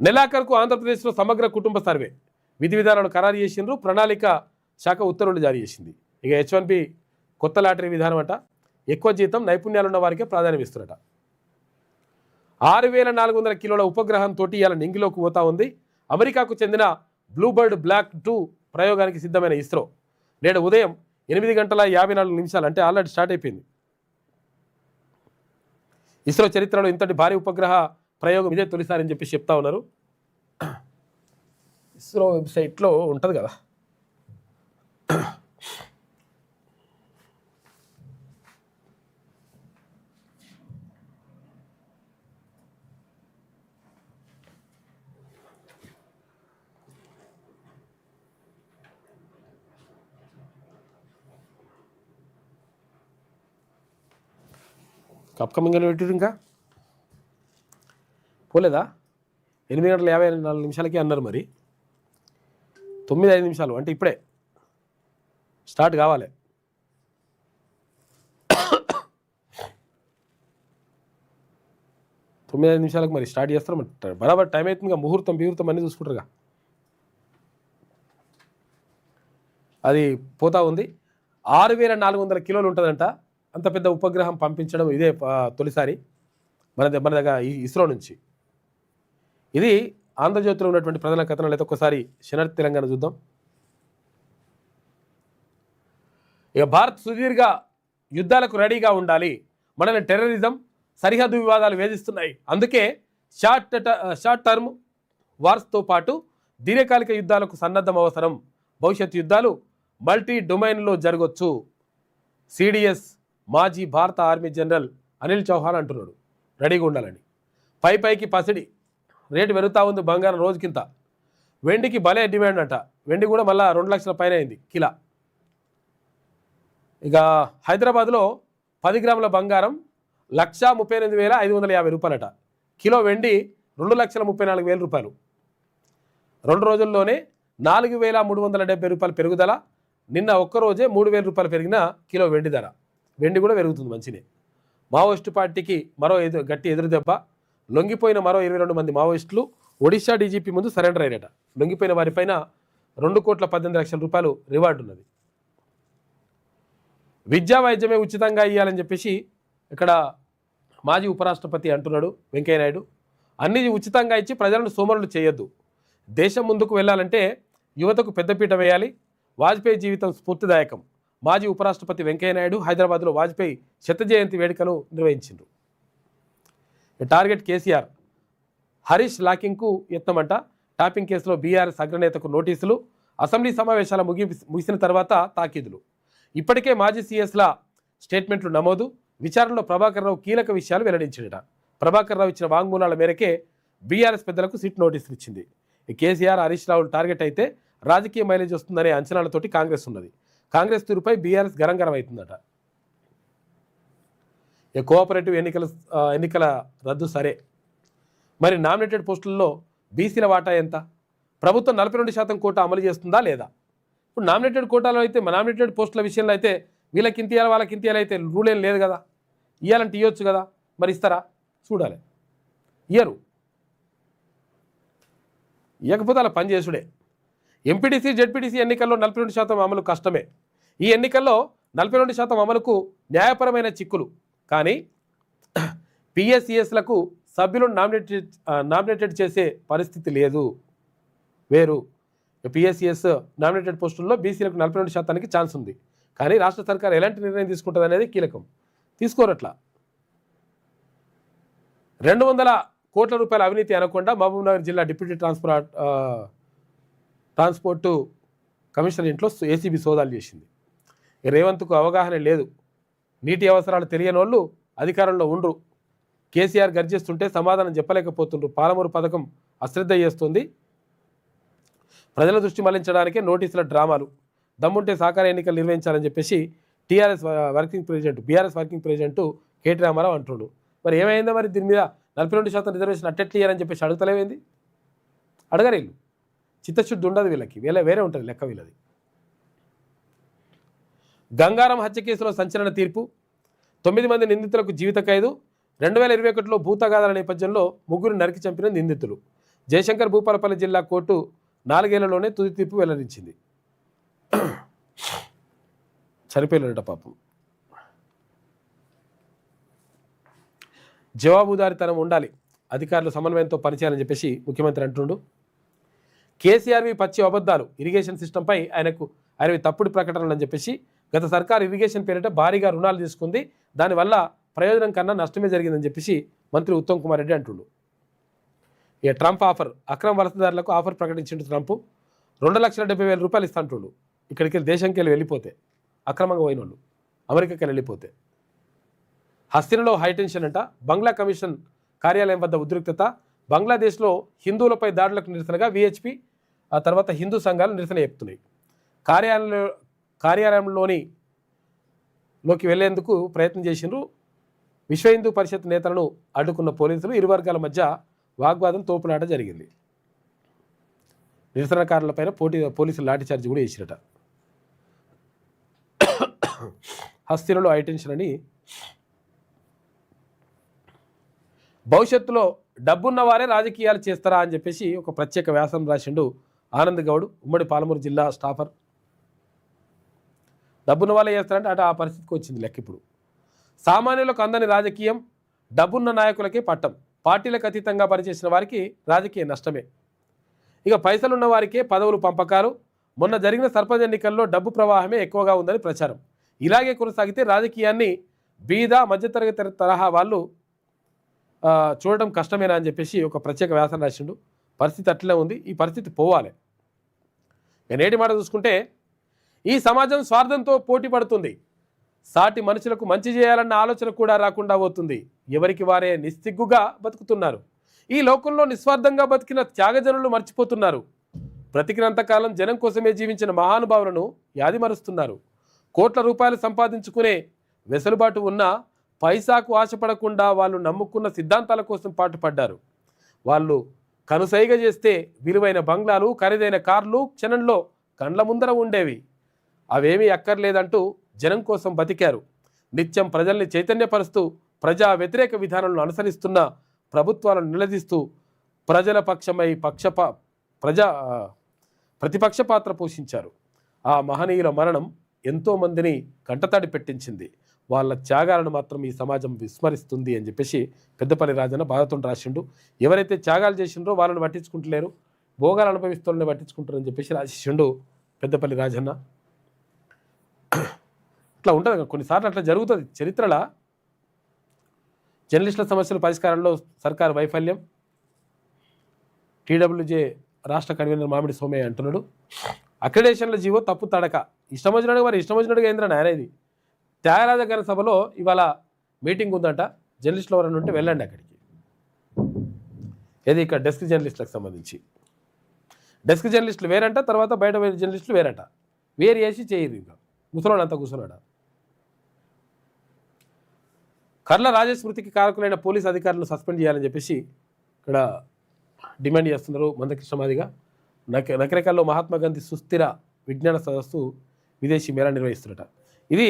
నెలాఖరుకు ఆంధ్రప్రదేశ్లో సమగ్ర కుటుంబ సర్వే విధి విధానాలు ఖరారు చేసిండ్రు. ప్రణాళిక శాఖ ఉత్తర్వులు జారీ చేసింది. ఇక H1B కొత్త లాటరీ విధానం అంట, ఎక్కువ జీతం నైపుణ్యాలున్న వారికే ప్రాధాన్యం ఇస్తున్నట. 6400 కిలోల ఉపగ్రహంతో ఇవాళ నింగిలోకి పోతా ఉంది. అమెరికాకు చెందిన బ్లూబర్డ్ బ్లాక్ 2 ప్రయోగానికి సిద్ధమైన ఇస్రో నేడు ఉదయం 8:54 అంటే ఆల్రెడీ స్టార్ట్ అయిపోయింది. ఇస్రో చరిత్రలో ఇంతటి భారీ ఉపగ్రహ ప్రయోగం ఇదే తొలిసారి అని చెప్పి చెప్తా ఉన్నారు. ఇస్రో వెబ్సైట్లో ఉంటుంది కదా. అప్కమింగ్ అని పెట్టారు ఇంకా పోలేదా 8:54 అన్నారు మరి 9:05 అంటే ఇప్పుడే స్టార్ట్ కావాలి. తొమ్మిది 5 నిమిషాలకు మరి స్టార్ట్ చేస్తారు మరి బరాబర్ టైం అవుతుంది. ముహూర్తం అన్నీ చూసుకుంటారుగా. అది పోతా ఉంది. 6,400 కిలోలు ఉంటుందంట. అంత పెద్ద ఉపగ్రహం పంపించడం ఇదే తొలిసారి మన దగ్గర ఇస్రో నుంచి. ఇది ఆంధ్రజ్యోతిలో ఉన్నటువంటి ప్రధాన కథనాలు. అయితే ఒక్కసారి శనార్థి తెలంగాణ చూద్దాం. ఇక భారత్ సుదీర్ఘ యుద్ధాలకు రెడీగా ఉండాలి. మనల్ని టెర్రరిజం, సరిహద్దు వివాదాలు వేధిస్తున్నాయి. అందుకే షార్ట్ టర్మ్ వార్స్తో పాటు దీర్ఘకాలిక యుద్ధాలకు సన్నద్ధం అవసరం. భవిష్యత్ యుద్ధాలు మల్టీ డొమైన్లో జరగవచ్చు. సిడిఎస్ మాజీ భారత ఆర్మీ జనరల్ అనిల్ చౌహాన్ అంటున్నాడు రెడీగా ఉండాలని. పైకి పసిడి రేటు పెరుగుతూ ఉంది. బంగారం రోజుకింత. వెండికి భలే డిమాండ్ అంట. వెండి కూడా మళ్ళీ 2 లక్షల పైన అయింది కిలా. ఇక హైదరాబాద్లో 10 గ్రాముల బంగారం 1,38,550 రూపాయలట. కిలో వెండి 2,34,000 రూపాయలు. 2 రోజుల్లోనే 4,370 రూపాయలు పెరుగుదల. నిన్న ఒక్కరోజే 3,000 రూపాయలు పెరిగిన కిలో వెండి ధర. వెండి కూడా పెరుగుతుంది మంచినే. మావోయిస్టు పార్టీకి మరో గట్టి ఎదురుదెబ్బ. లొంగిపోయిన మరో 22 మంది మావోయిస్టులు ఒడిశా డీజీపీ ముందు సరెండర్ అయినట. లొంగిపోయిన వారిపైన 2,18,00,000 రూపాయలు రివార్డు ఉన్నది. విద్యా వైద్యమే ఉచితంగా ఇవ్వాలని చెప్పేసి ఇక్కడ మాజీ ఉపరాష్ట్రపతి అంటున్నాడు వెంకయ్యనాయుడు. అన్ని ఉచితంగా ఇచ్చి ప్రజలను సోమరులు చేయొద్దు. దేశం ముందుకు వెళ్ళాలంటే యువతకు పెద్దపీట వేయాలి. వాజ్పేయి జీవితం స్ఫూర్తిదాయకం. మాజీ ఉపరాష్ట్రపతి వెంకయ్యనాయుడు హైదరాబాద్లో వాజ్పేయి 100వ జయంతి వేడుకలు నిర్వహించారు. టార్గెట్ కేసీఆర్. హరీష్ లాకింగ్కు యత్నమంట. టాపింగ్ కేసులో బీఆర్ఎస్ అగ్రనేతకు నోటీసులు. అసెంబ్లీ సమావేశాల ముగిసిన తర్వాత తాకీదులు. ఇప్పటికే మాజీ సీఎస్ల స్టేట్మెంట్లు నమోదు. విచారణలో ప్రభాకర్ రావు కీలక విషయాలు వెల్లడించాడట. ప్రభాకర్ రావు ఇచ్చిన వాంగ్మూలాల మేరకే బీఆర్ఎస్ పెద్దలకు సిట్ నోటీసులు ఇచ్చింది. కేసీఆర్, హరీష్ రావులు టార్గెట్ అయితే రాజకీయ మైలేజ్ వస్తుందనే అంచనాలతోటి కాంగ్రెస్ ఉన్నది. కాంగ్రెస్ తీరుపై బీఆర్ఎస్ గరంగరం అవుతుందట. కోఆపరేటివ్ ఎన్నికల రద్దు సరే. మరి నామినేటెడ్ పోస్టులలో బీసీల వాటా ఎంత? ప్రభుత్వం 42% కోటా అమలు చేస్తుందా లేదా? ఇప్పుడు నామినేటెడ్ కోటాలో అయితే నామినేటెడ్ పోస్టుల విషయంలో అయితే వీళ్ళకి ఇంత ఇవ్వాలి వాళ్ళకి ఇంత ఇవ్వాలి అయితే రూల్ ఏం లేదు కదా. ఇవ్వాలంటే ఇవ్వచ్చు కదా. మరి ఇస్తారా? చూడాలి. ఇయ్యరు. ఇవ్వకపోతే అలా పనిచేసుడే. ఎంపీటీసీ, జెడ్పీటీసీ ఎన్నికల్లో 42% అమలు కష్టమే. ఈ ఎన్నికల్లో 42% అమలుకు న్యాయపరమైన చిక్కులు. కానీ పిఎస్సిఎస్లకు సభ్యులను నామినేటెడ్ చేసే పరిస్థితి లేదు. వేరు. పిఎస్సిఎస్ నామినేటెడ్ పోస్టుల్లో బీసీలకు 42%కి ఛాన్స్ ఉంది. కానీ రాష్ట్ర సర్కార్ ఎలాంటి నిర్ణయం తీసుకుంటుంది అనేది కీలకం. తీసుకోరట్లా. 200 కోట్ల రూపాయల అవినీతి అనకుండా మహబూబ్నగర్ జిల్లా డిప్యూటీ ట్రాన్స్పోర్టు కమిషనర్ ఇంట్లో ఏసీబీ సోదాలు చేసింది. రేవంత్కు అవగాహన లేదు. నీటి అవసరాలు తెలియని వాళ్ళు అధికారంలో ఉండ్రు. కేసీఆర్ గర్జిస్తుంటే సమాధానం చెప్పలేకపోతుండ్రు. పాలమూరు పథకం అశ్రద్ధ చేస్తుంది. ప్రజల దృష్టి మళ్లించడానికే నోటీసుల డ్రామాలు. దమ్ముంటే సహకార ఎన్నికలు నిర్వహించాలని చెప్పేసి బీఆర్ఎస్ వర్కింగ్ ప్రెసిడెంట్ కేటీ రామారావు అంటున్నాడు. మరి ఏమైందో మరి దీని మీద 42% రిజర్వేషన్ అట్టెట్లియారని చెప్పేసి అడుగుతలేవేంది? అడగరు వీళ్ళు. చిత్తశుద్ధి ఉండదు వీళ్ళకి. వేరే ఉంటుంది లెక్క వీళ్ళది. గంగారం హత్య కేసులో సంచలన తీర్పు. 9 మంది నిందితులకు జీవిత ఖైదు. 2021లో భూతగాథల నేపథ్యంలో 3 నరికి చంపిన నిందితులు. జయశంకర్ భూపాలపల్లి జిల్లా కోర్టు 4 ఏళ్లలోనే తుది తీర్పు వెల్లడించింది. చనిపోయినట పాపం. జవాబుదారీతనం ఉండాలి. అధికారులు సమన్వయంతో పనిచేయాలని చెప్పేసి ముఖ్యమంత్రి అంటుండు. కేసీఆర్వి పచ్చి అబద్ధాలు. ఇరిగేషన్ సిస్టంపై ఆయనవి తప్పుడు ప్రకటనలు అని చెప్పేసి గత సర్కారు ఇరిగేషన్ పేరిట భారీగా రుణాలు తీసుకుంది. దానివల్ల ప్రయోజనం కన్నా నష్టమే జరిగిందని చెప్పేసి మంత్రి ఉత్తమ్ కుమార్ రెడ్డి అంటుండు. ఇక ట్రంప్ ఆఫర్. అక్రమ వలసదారులకు ఆఫర్ ప్రకటించిండు ట్రంప్. 2,70,000 రూపాయలు ఇస్తా అంటుండు. ఇక్కడికి దేశంకి వెళ్ళిపోతే అక్రమంగా పోయిన వాళ్ళు అమెరికాకి వెళ్ళిపోతే. హస్తినలో హైటెన్షన్ అంట. బంగ్లా కమిషన్ కార్యాలయం వద్ద ఉద్రిక్తత. బంగ్లాదేశ్లో హిందువులపై దాడులకు నిరసనగా విహెచ్పి ఆ తర్వాత హిందూ సంఘాలు నిరసన చెప్తున్నాయి. కార్యాలయంలోకి వెళ్లేందుకు ప్రయత్నం చేసిండ్రు విశ్వ హిందూ పరిషత్ నేతలను అడ్డుకున్న పోలీసులు ఇరు వర్గాల మధ్య వాగ్వాదం తోపులాట జరిగింది. నిరసనకారులపైన పోలీసులు లాఠీచార్జి కూడా చేసిరట. హస్తినలో హైటెన్షన్ అని భవిష్యత్తులో డబ్బున్న వారే రాజకీయాలు చేస్తారా అని చెప్పేసి ఒక ప్రత్యేక వ్యాసం రాసిండు ఆనంద్ గౌడ్, ఉమ్మడి పాలమూరు జిల్లా స్టాఫర్. డబ్బున్న వాళ్ళే చేస్తారంటే అటు ఆ పరిస్థితికి వచ్చింది లెక్క. ఇప్పుడు సామాన్యులకు అందని రాజకీయం డబ్బున్న నాయకులకే పట్టం. పార్టీలకు అతీతంగా పనిచేసిన వారికి రాజకీయ నష్టమే. ఇక పైసలున్న వారికే పదవులు పంపకాలు. మొన్న జరిగిన సర్పంచ్ ఎన్నికల్లో డబ్బు ప్రవాహమే ఎక్కువగా ఉందని ప్రచారం. ఇలాగే కొనసాగితే రాజకీయాన్ని బీద మధ్యతరగతి తరహా వాళ్ళు చూడడం కష్టమేనా అని చెప్పేసి ఒక ప్రత్యేక వ్యాసం రాసిండు. పరిస్థితి అట్లే ఉంది. ఈ పరిస్థితి పోవాలి. నేటి మాట చూసుకుంటే ఈ సమాజం స్వార్థంతో పోటీ పడుతుంది. సాటి మనుషులకు మంచి చేయాలన్న ఆలోచన కూడా రాకుండా పోతుంది. ఎవరికి వారే నిస్సిగ్గుగా బతుకుతున్నారు. ఈ లోకంలో నిస్వార్థంగా బతికిన త్యాగజనులు మర్చిపోతున్నారు. బ్రతికినంతకాలం జనం కోసమే జీవించిన మహానుభావులను యాదిమరుస్తున్నారు. కోట్ల రూపాయలు సంపాదించుకునే వెసులుబాటు ఉన్నా పైసాకు ఆశపడకుండా వాళ్ళు నమ్ముకున్న సిద్ధాంతాల కోసం పాటుపడ్డారు. వాళ్ళు కనుసైగ చేస్తే విలువైన బంగ్లాలు, ఖరీదైన కార్లు క్షణంలో కండ్ల ముందర ఉండేవి. అవేమీ అక్కర్లేదంటూ జనం కోసం బతికారు. నిత్యం ప్రజల్ని చైతన్యపరుస్తూ ప్రజా వ్యతిరేక విధానాలను అనుసరిస్తున్న ప్రభుత్వాలను నిలదీస్తూ ప్రజల పక్షమై ప్రతిపక్ష పాత్ర పోషించారు. ఆ మహనీయుల మరణం ఎంతోమందిని కంటతడి పెట్టించింది. వాళ్ళ త్యాగాలను మాత్రం ఈ సమాజం విస్మరిస్తుంది అని చెప్పేసి పెద్దపల్లి రాజన్న బాధతో రాసిండు. ఎవరైతే త్యాగాలు చేసిండ్రో వాళ్ళని పట్టించుకుంటలేరు, భోగాలు అనుభవిస్తున్న పట్టించుకుంటారని చెప్పేసి రాసిండు పెద్దపల్లి రాజన్న. ఇట్లా ఉంటుంది, కొన్నిసార్లు అట్లా జరుగుతుంది చరిత్రలో. జర్నలిస్టుల సమస్యల పరిష్కారంలో సర్కారు వైఫల్యం. టీడబ్ల్యూజే రాష్ట్ర కన్వీనర్ మామిడి సోమయ్య అంటున్నాడు, అక్రిడేషన్ల జీవో తప్పు తడక. ఇష్టం వచ్చినట్టుగా మరి ఇష్టం వచ్చినట్టుగా ఏంద్రని అనేది. త్యాగరాజ గారి సభలో ఇవాళ మీటింగ్ ఉందంట. జర్నలిస్టులు ఎవరైనా ఉంటే వెళ్ళండి అక్కడికి. ఏది ఇక్కడ డెస్క్ జర్నలిస్టులకు సంబంధించి. డెస్క్ జర్నలిస్టులు వేరంట, తర్వాత బయట వేరే జర్నలిస్టులు వేరంట. వేరు చేసి చేయరు. ఇంకా ముసలోడు అంతా కూర్చున్నాడు. కర్ల రాజేష్ మృతికి కారకులైన పోలీసు అధికారులను సస్పెండ్ చేయాలని చెప్పేసి ఇక్కడ డిమాండ్ చేస్తున్నారు మందకృష్ణ మాదిగా. నకరేకల్లో మహాత్మా గాంధీ సుస్థిర విజ్ఞాన సదస్సు విదేశీ మేళా నిర్వహిస్తున్నట. ఇది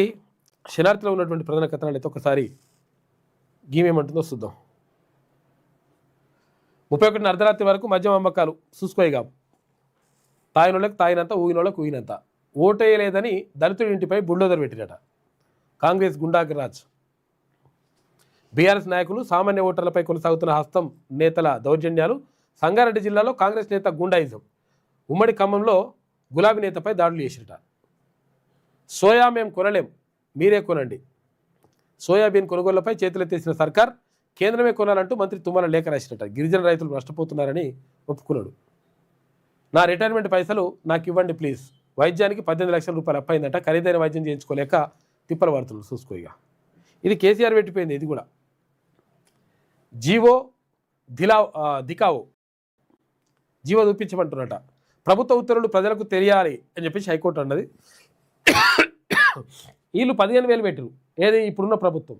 శనార్థిలో ఉన్నటువంటి ప్రధాన కథనాలు అయితే ఒకసారి గీమేమంటుందో చూద్దాం. 31 అర్ధరాత్రి వరకు మద్యం అమ్మకాలు చూసుకోయిగా. తాగినోళ్ళకి తాగినంత, ఊగినోళ్ళకి ఊగినంత. ఓటేయలేదని దళితుడి ఇంటిపై బుల్డోజర్ పెట్టినట కాంగ్రెస్ గుండాగిరాజ్. బీఆర్ఎస్ నాయకులు సామాన్య ఓటర్లపై కొనసాగుతున్న హస్తం నేతల దౌర్జన్యాలు. సంగారెడ్డి జిల్లాలో కాంగ్రెస్ నేత గుండాయిజం. ఉమ్మడి ఖమ్మంలో గులాబీ నేతపై దాడులు చేసిరట. సోయా మేం కొనలేం, మీరే కొనండి. సోయాబీన్ కొనుగోళ్లపై చేతులెత్తేసిన సర్కార్ కేంద్రమే కొనాలంటూ మంత్రి తుమ్మల లేఖ రాసినట. గిరిజన రైతులు నష్టపోతున్నారని ఒప్పుకున్నాడు. నా రిటైర్మెంట్ పైసలు నాకు ఇవ్వండి ప్లీజ్. వైద్యానికి 18 లక్షల రూపాయలు అప్పయిందంట. ఖరీదైన వైద్యం చేయించుకోలేక తిప్పలు పడుతున్నారు. చూసుకో ఇక. ఇది కేసీఆర్ పెట్టిపోయింది. ఇది కూడా జీవో దికావో జీవో చూపించమంటున్నట. ప్రభుత్వ ఉత్తర్వులు ప్రజలకు తెలియాలి అని చెప్పేసి హైకోర్టు అన్నది. వీళ్ళు 15,000 పెట్టరు. ఏది ఇప్పుడున్న ప్రభుత్వం.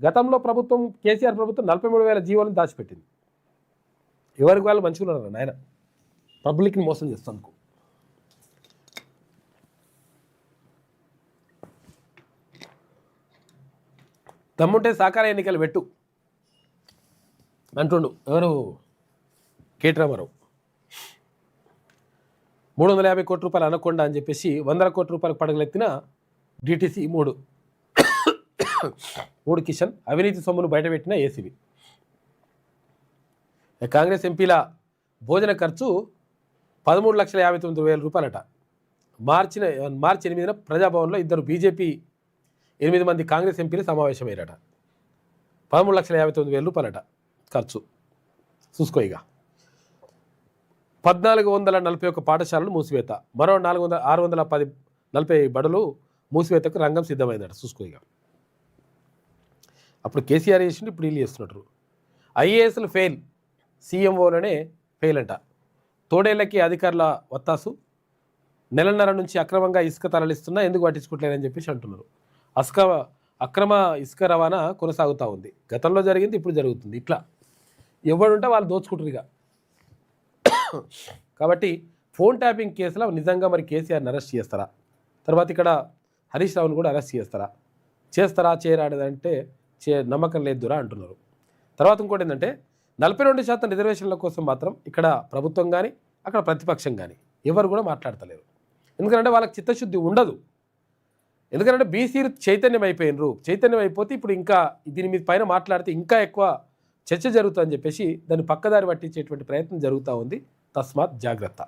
గతంలో ప్రభుత్వం కేసీఆర్ ప్రభుత్వం 43,000 జీవోలను దాచిపెట్టింది. ఎవరికి వాళ్ళు మంచిగా ఉన్నారు నాయన, పబ్లిక్ని మోసం చేస్తాను. దమ్ముంటే సహకార ఎన్నికలు పెట్టు అంటుండు ఎవరు, కేటీ రామారావు. 350 కోట్ల రూపాయలు అనకొండ అని చెప్పేసి 100 కోట్ల రూపాయలకు పడగలెత్తిన డిటిసి 3 కిషన్ అవినీతి సొమ్మును బయటపెట్టిన ఏసీబీ. కాంగ్రెస్ ఎంపీల భోజన ఖర్చు 13,59,000 రూపాయలట. మార్చి 8న ప్రజాభవన్లో 2 బీజేపీ 8 మంది కాంగ్రెస్ ఎంపీలు సమావేశమయ్యారట. 13,59,000 రూపాయలట ఖర్చు. చూసుకో ఇక. 1,441 పాఠశాలలు మూసివేత, మరో 640 బడులు మూసివేతకు రంగం సిద్ధమైందట. చూసుకో ఇక. అప్పుడు కేసీఆర్ చేసిండు, ఇప్పుడు వీళ్ళు చేస్తున్నట్టు. ఐఏఎస్లు ఫెయిల్, సీఎంఓలనే ఫెయిల్ అంట. తోడేళ్లకి అధికారుల వత్తాసు. నెలన్నర నుంచి అక్రమంగా ఇసుక తరలిస్తున్నా ఎందుకు పట్టించుకోవట్లేదని చెప్పేసి అంటున్నారు. అక్రమ ఇసుక రవాణా కొనసాగుతూ ఉంది. గతంలో జరిగింది, ఇప్పుడు జరుగుతుంది. ఇట్లా ఎవడుంటే వాళ్ళు దోచుకుంటారు ఇక. కాబట్టి ఫోన్ ట్యాపింగ్ కేసులో నిజంగా మరి కేసీఆర్ని అరెస్ట్ చేస్తారా, తర్వాత ఇక్కడ హరీష్ రావుని కూడా అరెస్ట్ చేస్తారా చేయరా అనేదంటే నమ్మకం లేదురా అంటున్నారు. తర్వాత ఇంకోటి ఏంటంటే 42% రిజర్వేషన్ల కోసం మాత్రం ఇక్కడ ప్రభుత్వం కానీ అక్కడ ప్రతిపక్షం కానీ ఎవరు కూడా మాట్లాడతలేరు. ఎందుకంటే వాళ్ళకి చిత్తశుద్ధి ఉండదు. ఎందుకంటే బీసీలు చైతన్యం అయిపోతే ఇప్పుడు ఇంకా దీని మీద పైన మాట్లాడితే ఇంకా ఎక్కువ చర్చ జరుగుతుందని చెప్పేసి దాన్ని పక్కదారి పట్టించేటువంటి ప్రయత్నం జరుగుతూ ఉంది. తస్మాత్ జాగ్రత్త.